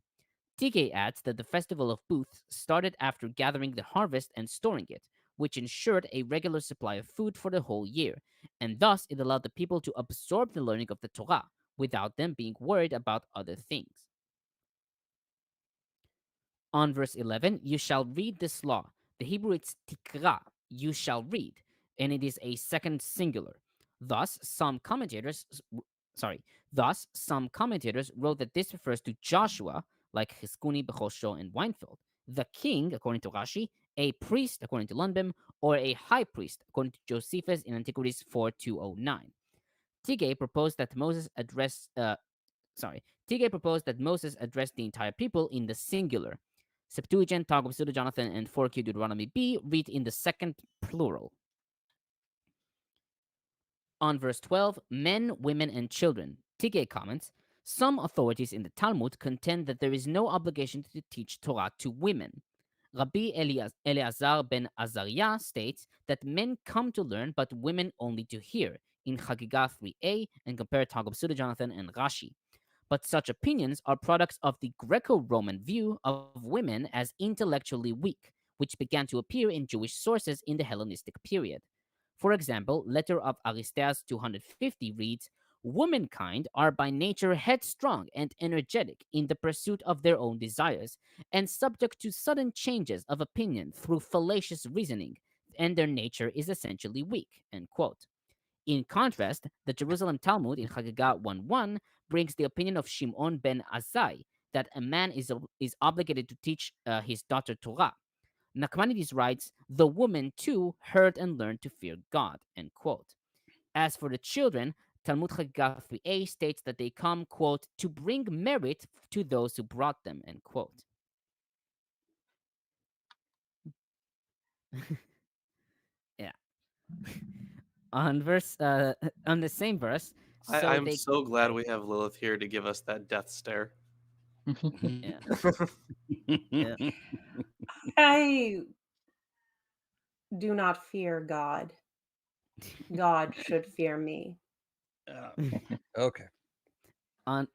Tigay adds that the Festival of Booths started after gathering the harvest and storing it, which ensured a regular supply of food for the whole year, and thus it allowed the people to absorb the learning of the Torah without them being worried about other things. On verse 11, you shall read this law. The Hebrew it's tikra, you shall read, and it is a second singular. Thus, some commentators wrote that this refers to Joshua, like Hiskuni, Bechosho, and Weinfeld, the king, according to Rashi, a priest, according to Lundbom, or a high priest, according to Josephus in Antiquities 4209. Tigay proposed that Moses addressed the entire people in the singular. Septuagint, Targums Pseudo-Jonathan, and 4Q Deuteronomy B read in the second plural. On verse 12, men, women, and children. Tigay comments, some authorities in the Talmud contend that there is no obligation to teach Torah to women. Rabbi Eleazar ben Azariah states that men come to learn, but women only to hear, in Chagiga 3a, and compare Targums Pseudo-Jonathan and Rashi. But such opinions are products of the Greco-Roman view of women as intellectually weak, which began to appear in Jewish sources in the Hellenistic period. For example, letter of Aristeas 250 reads, womankind are by nature headstrong and energetic in the pursuit of their own desires, and subject to sudden changes of opinion through fallacious reasoning, and their nature is essentially weak. End quote. In contrast, the Jerusalem Talmud in Chagiga 1:1 brings the opinion of Shimon ben Azai that a man is obligated to teach his daughter Torah. Nachmanides writes, the woman too heard and learned to fear God. End quote. As for the children, Talmud Chagiga 3a states that they come, quote, to bring merit to those who brought them, end quote. Yeah. On the same verse, I'm so glad we have Lilith here to give us that death stare. Yeah. Yeah. I do not fear God. God should fear me. Okay. On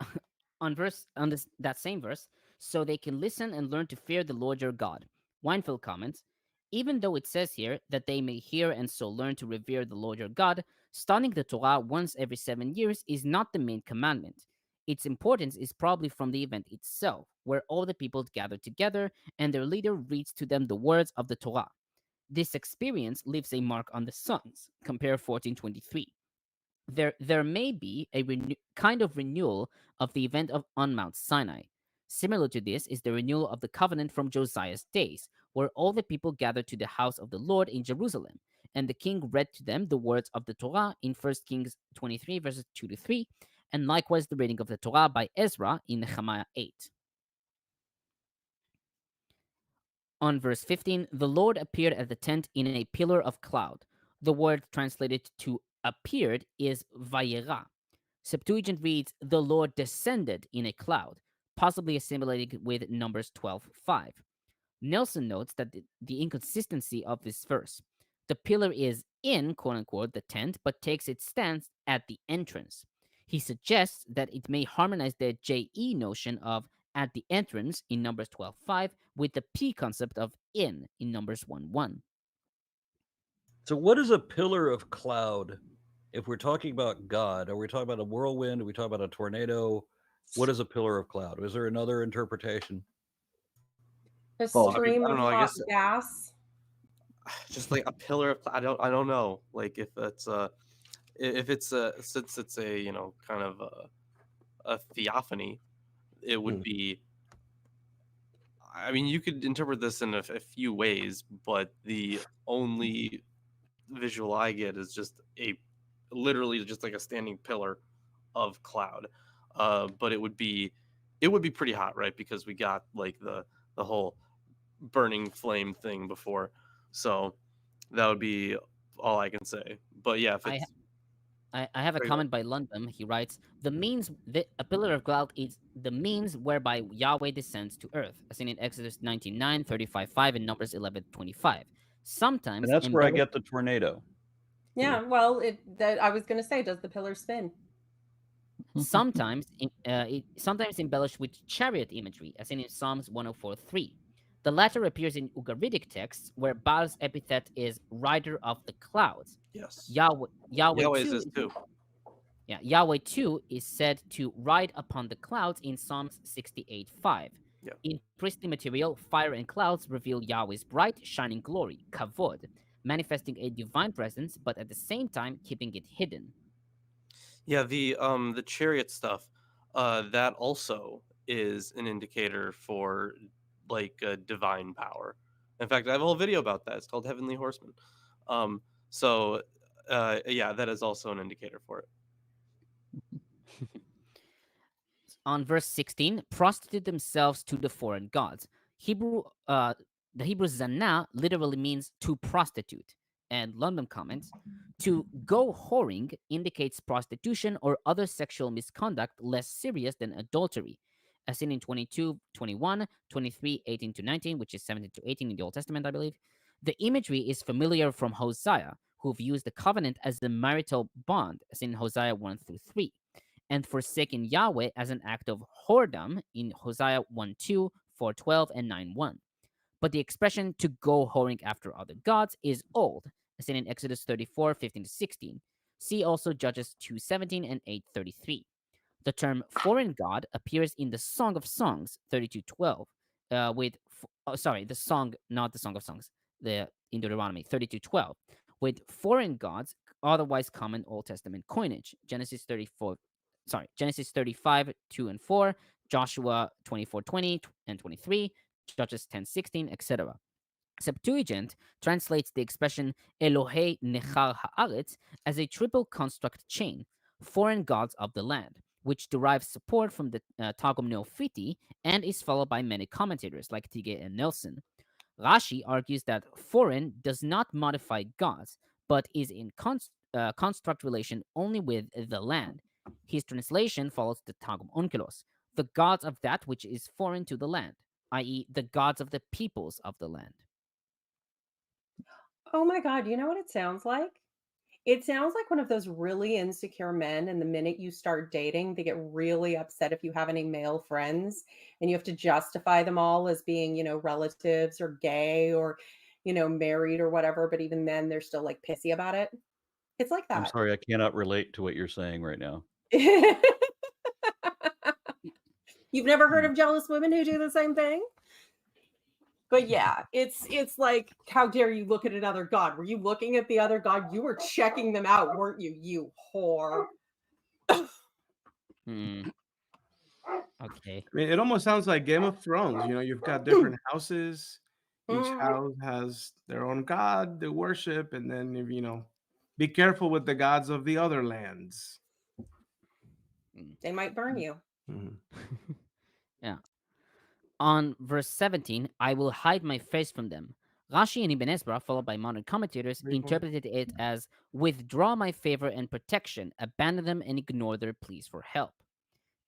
that same verse, so they can listen and learn to fear the Lord your God. Weinfeld comments, even though it says here that they may hear and so learn to revere the Lord your God, studying the Torah once every 7 years is not the main commandment. Its importance is probably from the event itself, where all the people gather together and their leader reads to them the words of the Torah. This experience leaves a mark on the sons. Compare 14:23. There may be a kind of renewal of the event on Mount Sinai. Similar to this is the renewal of the covenant from Josiah's days, where all the people gathered to the house of the Lord in Jerusalem, and the king read to them the words of the Torah in 1 Kings 23, verses 2-3, and likewise the reading of the Torah by Ezra in Nehemiah 8. On verse 15, the Lord appeared at the tent in a pillar of cloud. The word translated to appeared is vayera. Septuagint reads, the Lord descended in a cloud, possibly assimilating with Numbers 12:5. Nelson notes that the inconsistency of this verse. The pillar is in, quote-unquote, the tent, but takes its stance at the entrance. He suggests that it may harmonize the JE notion of at the entrance in Numbers 12:5 with the P concept of in Numbers 1:1. So what is a pillar of cloud? If we're talking about God, are we talking about a whirlwind? Are we talking about a tornado? What is a pillar of cloud? Is there another interpretation? A stream of hot gas. Just like a pillar of cloud. I don't know. Like if it's since it's a kind of a theophany, it would be. I mean, you could interpret this in a few ways, but the only visual I get is just literally just like a standing pillar of cloud. But it would be pretty hot, right? Because we got like the whole burning flame thing before, so that would be all I can say. But yeah, if it's I have a comment by Lundbom. He writes, a pillar of cloud is the means whereby Yahweh descends to earth, as seen in Exodus 19:9, 35:5, and Numbers 11:25. Sometimes, and that's where I get the tornado. Yeah, well, I was going to say, does the pillar spin? Sometimes embellished with chariot imagery, as in Psalms 104:3. The latter appears in Ugaritic texts, where Baal's epithet is rider of the clouds. Yes. Yahweh too. Yeah, Yahweh too is said to ride upon the clouds in Psalms 68:5. Yeah. In priestly material, fire and clouds reveal Yahweh's bright, shining glory, kavod, manifesting a divine presence, but at the same time keeping it hidden. Yeah, the chariot stuff, that also is an indicator for like divine power. In fact, I have a whole video about that. It's called Heavenly Horsemen. So yeah, that is also an indicator for it. On verse 16, prostitute themselves to the foreign gods. The Hebrew zana literally means to prostitute. And Lundbom comments, to go whoring indicates prostitution or other sexual misconduct less serious than adultery, as seen in 22:21, 23:18-19, which is 17-18 in the Old Testament, I believe. The imagery is familiar from Hosea, who views the covenant as the marital bond, as in Hosea 1-3, and forsaken Yahweh as an act of whoredom in Hosea 1:2, 4:12, and 9:1. But the expression to go whoring after other gods is old, as seen in Exodus 34, 15 to 16. See also Judges 2:17 and 8:33. The term foreign god appears in the Song of Songs 32:12, the song, not the Song of Songs, in Deuteronomy 32:12, with foreign gods, otherwise common Old Testament coinage. Genesis 35, 2 and 4, Joshua 24:20 and 23, Judges 10:16, etc. Septuagint translates the expression Elohei Nechar Haaretz as a triple construct chain, foreign gods of the land, which derives support from the Targum Neophiti and is followed by many commentators like Tigay and Nelson. Rashi argues that foreign does not modify gods, but is in construct relation only with the land. His translation follows the Targum Onkelos, the gods of that which is foreign to the land, i.e., the gods of the peoples of the land. Oh my God, you know what it sounds like? It sounds like one of those really insecure men, and the minute you start dating, they get really upset if you have any male friends and you have to justify them all as being, relatives or gay or, married or whatever. But even then, they're still like pissy about it. It's like I'm that. sorry, I cannot relate to what you're saying right now. You've never heard of jealous women who do the same thing? But yeah, it's like, how dare you look at another god? Were you looking at the other god? You were checking them out, weren't you? You whore. Okay. I mean, it almost sounds like Game of Thrones. You've got different houses. Each house has their own god they worship, and then be careful with the gods of the other lands. They might burn you. Yeah. On verse 17, I will hide my face from them. Rashi and Ibn Ezra, followed by modern commentators, interpreted it as withdraw my favor and protection, abandon them and ignore their pleas for help.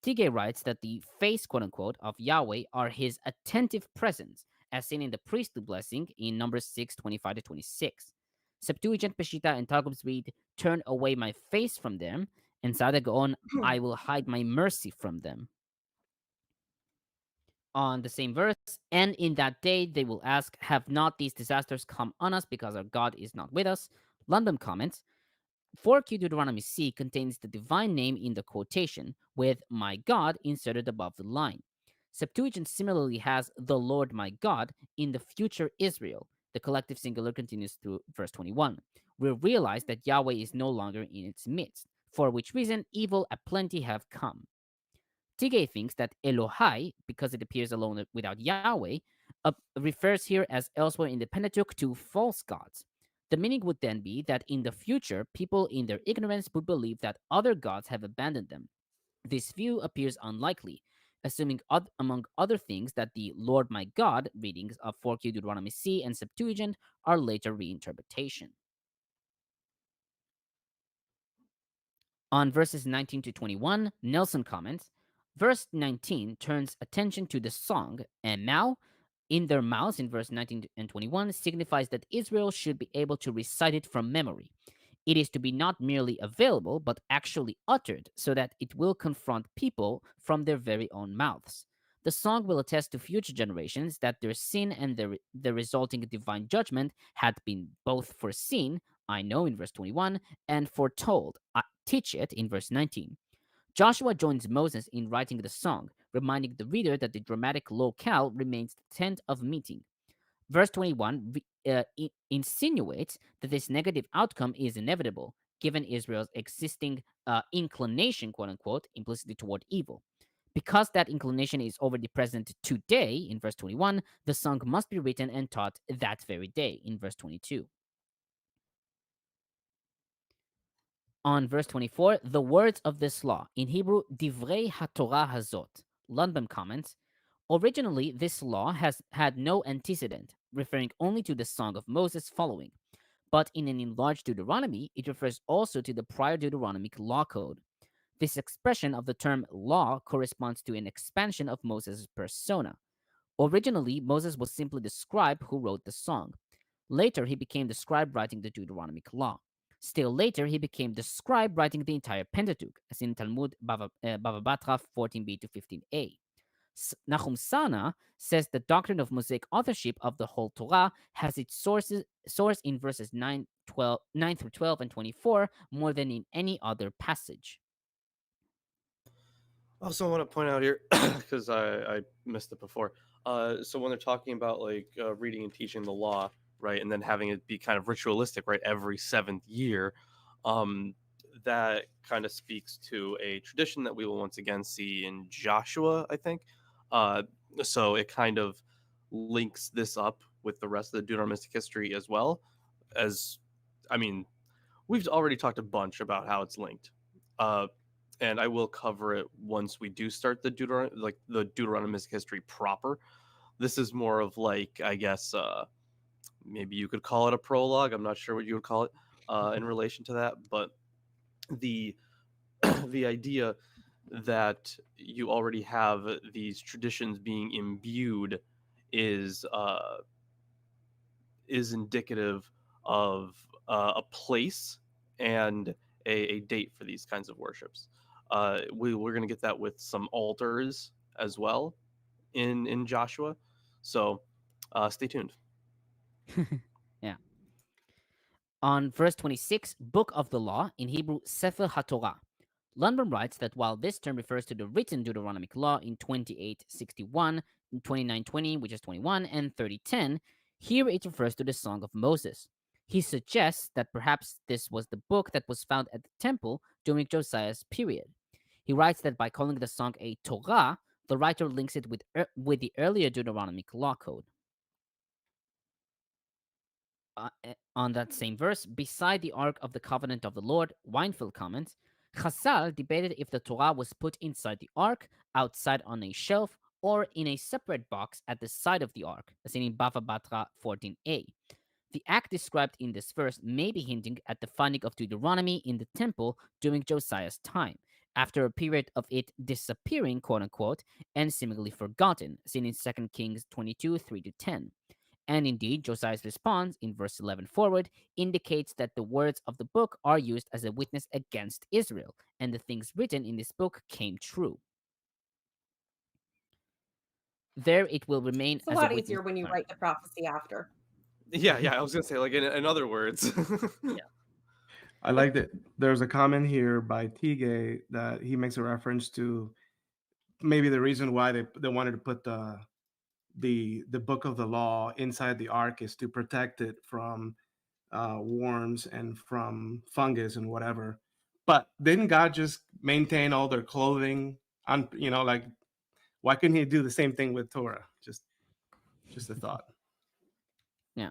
Tigay writes that the face, quote unquote, of Yahweh are his attentive presence, as seen in the priestly blessing in Numbers 6:25 to 26. Septuagint, Peshitta, and Targums read, turn away my face from them, and Sada go on, I will hide my mercy from them. On the same verse, and in that day they will ask, have not these disasters come on us because our God is not with us? Lundbom comments, 4Q Deuteronomy C contains the divine name in the quotation, with my God inserted above the line. Septuagint similarly has the Lord my God in the future Israel. The collective singular continues through verse 21. We realize that Yahweh is no longer in its midst, for which reason evil aplenty have come. Tigay thinks that Elohai, because it appears alone without Yahweh, refers here as elsewhere in the Pentateuch to false gods. The meaning would then be that in the future, people in their ignorance would believe that other gods have abandoned them. This view appears unlikely, assuming among other things that the Lord my God readings of 4Q Deuteronomy C and Septuagint are later reinterpretation. On verses 19 to 21, Nelson comments, verse 19 turns attention to the song, and now, in their mouths, in verse 19 and 21, signifies that Israel should be able to recite it from memory. It is to be not merely available, but actually uttered, so that it will confront people from their very own mouths. The song will attest to future generations that their sin and the resulting divine judgment had been both foreseen, I know, in verse 21, and foretold, I teach it, in verse 19. Joshua joins Moses in writing the song, reminding the reader that the dramatic locale remains the tent of meeting. Verse 21 insinuates that this negative outcome is inevitable, given Israel's existing inclination, quote unquote, implicitly toward evil. Because that inclination is already present today, in verse 21, the song must be written and taught that very day, in verse 22. On verse 24, the words of this law, in Hebrew, Divrei HaTorah Hazot. Lundbom comments, originally this law has had no antecedent, referring only to the Song of Moses following. But in an enlarged Deuteronomy, it refers also to the prior Deuteronomic law code. This expression of the term law corresponds to an expansion of Moses' persona. Originally, Moses was simply the scribe who wrote the song. Later, he became the scribe writing the Deuteronomic law. Still later, he became the scribe writing the entire Pentateuch, as in Talmud Bava Batra 14b to 15a. Nahum Sana says the doctrine of Mosaic authorship of the whole Torah has its source in verses 9 through 12 and 24 more than in any other passage. Also, I want to point out here, because I missed it before. So when they're talking about like reading and teaching the law, right, and then having it be kind of ritualistic, right, every 7th year, that kind of speaks to a tradition that we will once again see in Joshua, I think. So it kind of links this up with the rest of the Deuteronomistic history as well. As, I mean, we've already talked a bunch about how it's linked. And I will cover it once we do start the Deuteronomistic history proper. This is more of like, I guess, maybe you could call it a prologue. I'm not sure what you would call it in relation to that, but the the idea that you already have these traditions being imbued is indicative of a place and a date for these kinds of worships. We're going to get that with some altars as well in Joshua. So stay tuned. Yeah. On verse 26, Book of the Law, in Hebrew, Sefer HaTorah. Lundbom writes that while this term refers to the written Deuteronomic law in 28:61, 29:20, which is 21, and 30:10, here it refers to the Song of Moses. He suggests that perhaps this was the book that was found at the temple during Josiah's period. He writes that by calling the song a Torah, the writer links it with the earlier Deuteronomic law code. On that same verse, beside the Ark of the Covenant of the Lord, Weinfeld comments, Chazal debated if the Torah was put inside the Ark, outside on a shelf, or in a separate box at the side of the Ark, as in Bava Batra 14a. The act described in this verse may be hinting at the finding of Deuteronomy in the temple during Josiah's time, after a period of it disappearing, quote-unquote, and seemingly forgotten, seen in 2 Kings 22, 3-10. And indeed, Josiah's response in verse 11 forward indicates that the words of the book are used as a witness against Israel, and the things written in this book came true. There it will remain It's a lot easier when you write the prophecy after. Yeah, I was going to say, like, in other words. Yeah. I like that. There's a comment here by Tigay that he makes a reference to maybe the reason why they wanted to put the book of the law inside the ark is to protect it from worms and from fungus and whatever. But didn't God just maintain all their clothing? Like, why couldn't he do the same thing with Torah? Just a thought. Yeah.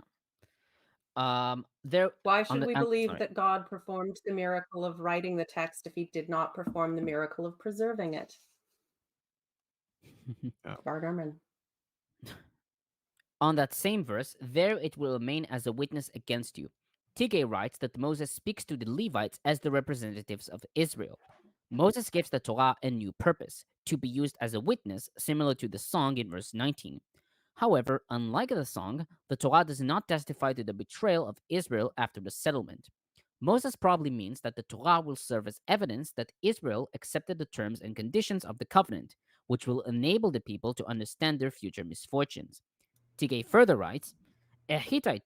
Why should we believe that God performed the miracle of writing the text if he did not perform the miracle of preserving it? Barderman. On that same verse, there it will remain as a witness against you. Tigay writes that Moses speaks to the Levites as the representatives of Israel. Moses gives the Torah a new purpose, to be used as a witness, similar to the song in verse 19. However, unlike the song, the Torah does not testify to the betrayal of Israel after the settlement. Moses probably means that the Torah will serve as evidence that Israel accepted the terms and conditions of the covenant, which will enable the people to understand their future misfortunes. Tigay further writes, a Hittite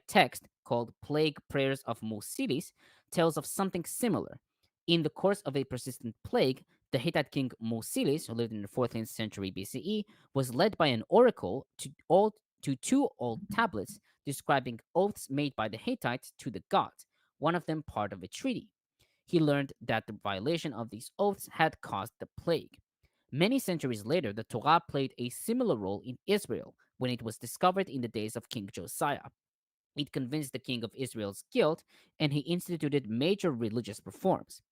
text called Plague Prayers of Musilis tells of something similar. In the course of a persistent plague, the Hittite king Musilis, who lived in the 14th century BCE, was led by an oracle to two old tablets describing oaths made by the Hittites to the gods, one of them part of a treaty. He learned that the violation of these oaths had caused the plague. Many centuries later, the Torah played a similar role in Israel when it was discovered in the days of King Josiah. It convinced the king of Israel's guilt, and he instituted major religious reforms.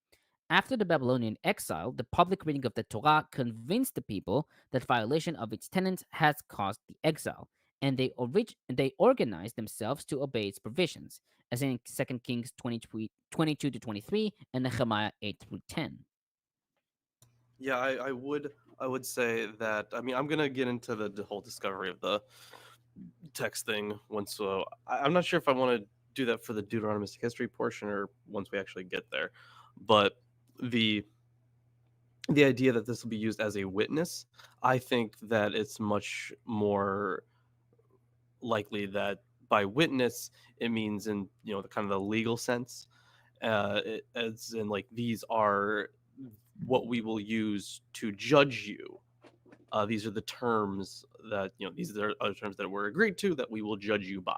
After the Babylonian exile, the public reading of the Torah convinced the people that violation of its tenets has caused the exile, and they organized themselves to obey its provisions, as in 2 Kings 22-23 and Nehemiah 8-10. Yeah, I would say that. I mean, I'm gonna get into the whole discovery of the text thing once. So I'm not sure if I want to do that for the Deuteronomistic history portion or once we actually get there. But the the idea that this will be used as a witness, I think that it's much more likely that by witness it means in the kind of the legal sense, as in like these are what we will use to judge you. These are the terms that these are other terms that were agreed to that we will judge you by.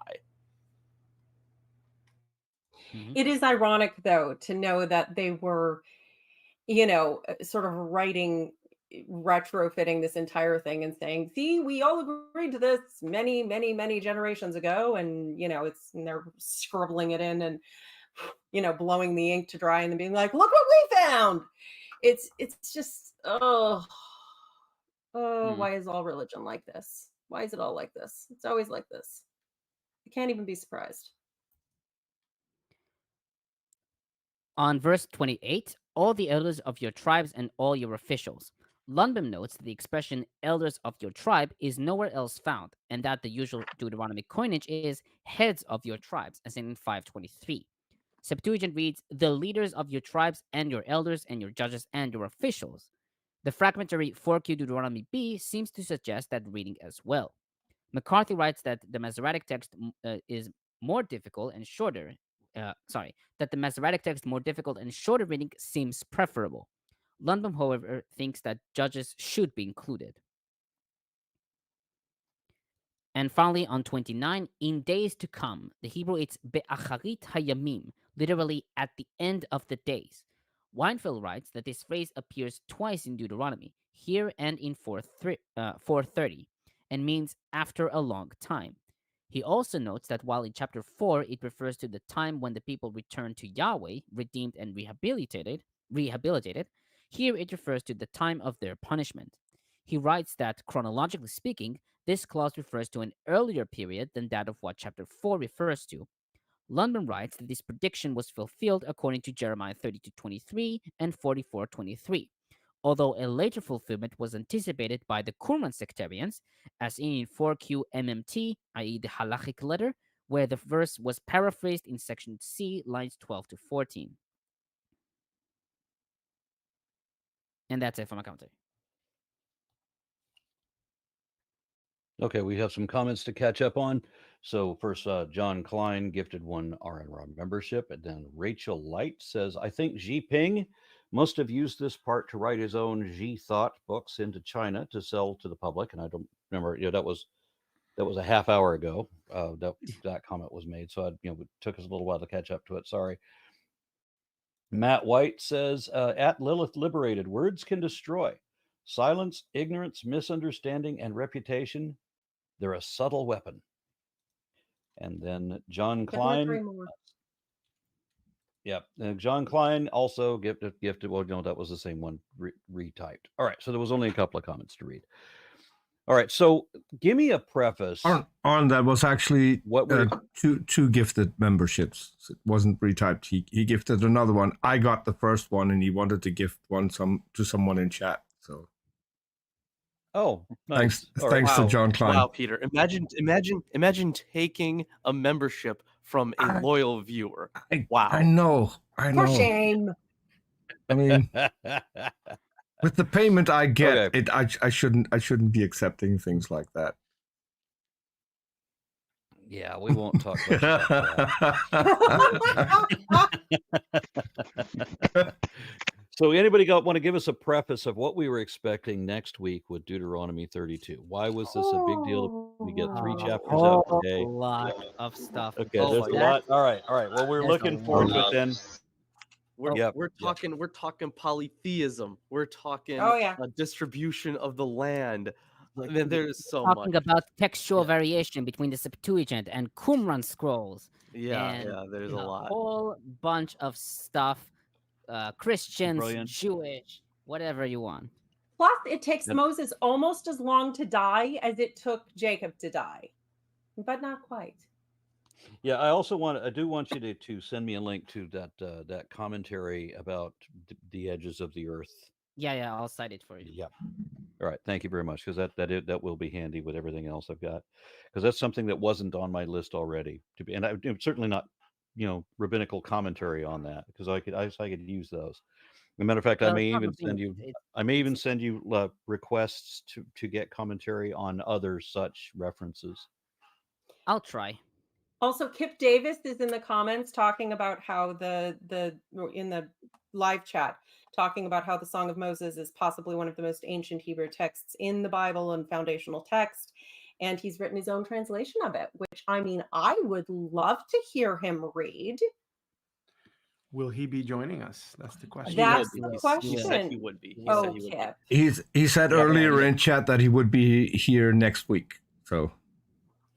It is ironic, though, to know that they were, sort of retrofitting this entire thing and saying, see, we all agreed to this many, many, many generations ago. And, and they're scribbling it in and, blowing the ink to dry and then being like, look what we found. It's just, why is all religion like this? Why is it all like this? It's always like this. I can't even be surprised. On verse 28, all the elders of your tribes and all your officials. Lundbom notes that the expression elders of your tribe is nowhere else found, and that the usual Deuteronomy coinage is heads of your tribes, as in 523. Septuagint reads, the leaders of your tribes and your elders and your judges and your officials. The fragmentary 4Q Deuteronomy B seems to suggest that reading as well. McCarthy writes that the Masoretic text is more difficult and shorter. That the Masoretic text more difficult and shorter reading seems preferable. Lundbom, however, thinks that judges should be included. And finally, on 29, in days to come, the Hebrew it's be'acharit hayamim, literally at the end of the days. Weinfeld writes that this phrase appears twice in Deuteronomy, here and in 430, and means after a long time. He also notes that while in chapter 4 it refers to the time when the people returned to Yahweh, redeemed and rehabilitated, here it refers to the time of their punishment. He writes that, chronologically speaking, this clause refers to an earlier period than that of what chapter 4 refers to. Lundbom writes that this prediction was fulfilled according to Jeremiah 32:23 and 44:23, although a later fulfillment was anticipated by the Qumran sectarians, as in 4Q MMT, i.e. the halachic letter, where the verse was paraphrased in section C, lines 12 to 14. And that's it for my commentary. Okay, we have some comments to catch up on. So first, John Klein gifted one RNROM membership, and then Rachel Light says, I think Xi Ping must have used this part to write his own Xi Thought books into China to sell to the public. And I don't remember, that was a half hour ago that comment was made. So it took us a little while to catch up to it. Sorry. Matt White says, at Lilith Liberated, words can destroy. Silence, ignorance, misunderstanding, and reputation. They're a subtle weapon. And then John Klein. Yep. And John Klein also gifted. Well, that was the same one retyped. All right. So there was only a couple of comments to read. All right. So give me a preface. On that was actually two gifted memberships. It wasn't retyped. He gifted another one. I got the first one, and he wanted to gift one to someone in chat. So. Oh, nice. Thanks to John Klein. Wow, Peter. Imagine taking a membership from a loyal viewer. Wow. I know. For shame. I mean, with the payment I get, I shouldn't be accepting things like that. Yeah, we won't talk about that. So anybody want to give us a preface of what we were expecting next week with Deuteronomy 32? Why was this a big deal? We get 3 chapters out today. A lot of stuff. Okay, there's a lot. All right. Well, we're looking forward to it then. We're talking polytheism. We're talking distribution of the land. There's so much. Talking about textual variation between the Septuagint and Qumran scrolls. There's a lot. Whole bunch of stuff. Christians, Brilliant. Jewish, whatever you want. Plus, it takes Moses almost as long to die as it took Jacob to die, but not quite. Yeah, I do want you to send me a link to that commentary about the edges of the earth. Yeah, I'll cite it for you. Yeah. All right, thank you very much, because that will be handy with everything else I've got, because that's something that wasn't on my list already. And I'm certainly not, rabbinical commentary on that, because I could use those. As a matter of fact, I Well, may even probably send you. it's- I may even send you requests to get commentary on other such references. I'll try. Also, Kip Davis is in the comments talking about how in the live chat talking about how the Song of Moses is possibly one of the most ancient Hebrew texts in the Bible and foundational text, and he's written his own translation of it. Which I mean, I would love to hear him read. Will he be joining us? That's the question. That's He the will. question. He said he would be. He Oh, said he would be. Kip. He said Yeah, earlier yeah. in chat that he would be here next week. So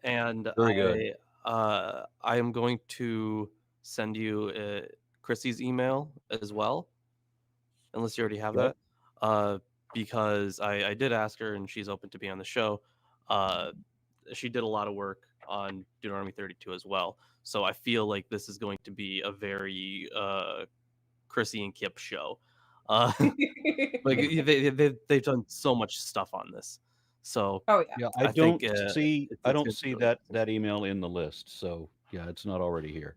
And Very good. I am going to send you Chrissy's email as well, unless you already have Yep. that. Because I did ask her, and she's open to be on the show. She did a lot of work on Deuteronomy 32 as well. So I feel like this is going to be a very Chrissy and Kip show. Like they've done so much stuff on this. So Oh yeah. Yeah, I I don't think, see. it's I don't gonna be see really that email in the list. So yeah, it's not already here.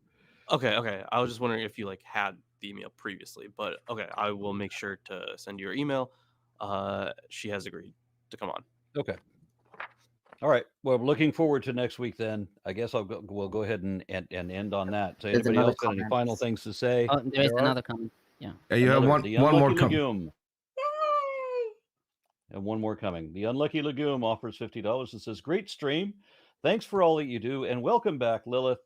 Okay. I was just wondering if you like had the email previously, but okay, I will make sure to send you her email. She has agreed to come on. Okay. All right. Well, looking forward to next week then. I guess we'll go ahead and end on that. So There's anybody another else got any comment. final things to say? Oh, there is There are? another comment. you have Another, the one more Unlucky come. Legume. Yay! And one more coming. The Unlucky Legume offers $50 and says, "Great stream. Thanks for all that you do. And welcome back, Lilith.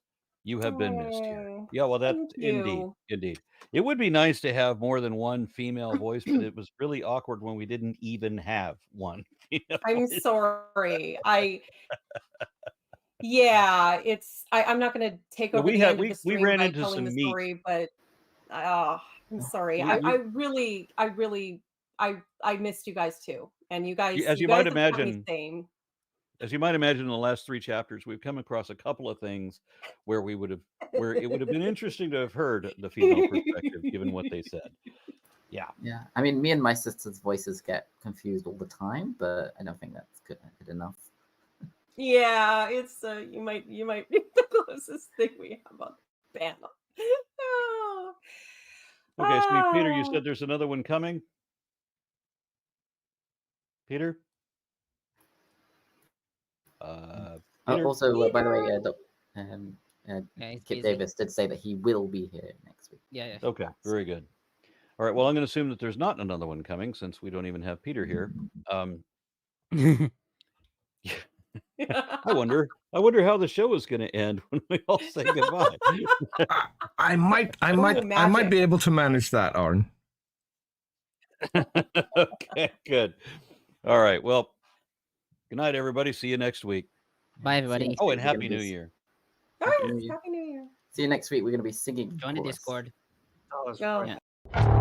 You have been missed here." Oh, Yeah, well, that's thank indeed. you. It would be nice to have more than one female voice, but it was really awkward when we didn't even have one. I'm sorry. Yeah, I'm not going to take Well, over we the had- end of we- the we stream ran by into telling some the meat. story, but I'm sorry. We- I missed you guys too, and you guys. As you guys might have kept me imagine, sane. As you might imagine, in the last 3 chapters, we've come across a couple of things where it would have been interesting to have heard the female perspective, given what they said. Yeah. Yeah, I mean, me and my sister's voices get confused all the time, but I don't think that's good enough. Yeah, it's you might be the closest thing we have on the panel. Oh. Okay, so Peter, you Ah. said there's another one coming. Peter. Peter? Also, by the way, he's Kip busy. Davis did say that he will be here next week. Yeah. Okay, very good. All right, well, I'm going to assume that there's not another one coming since we don't even have Peter here. I wonder how the show is going to end when we all say goodbye. I might be able to manage that, Arn. Okay, good. All right, well, good night, everybody. See you next week. Bye, everybody. Oh, and Happy New Year. Oh, yes, Happy New Year. See you next week. We're going to be singing. Join the chorus. Discord. Oh. Yeah.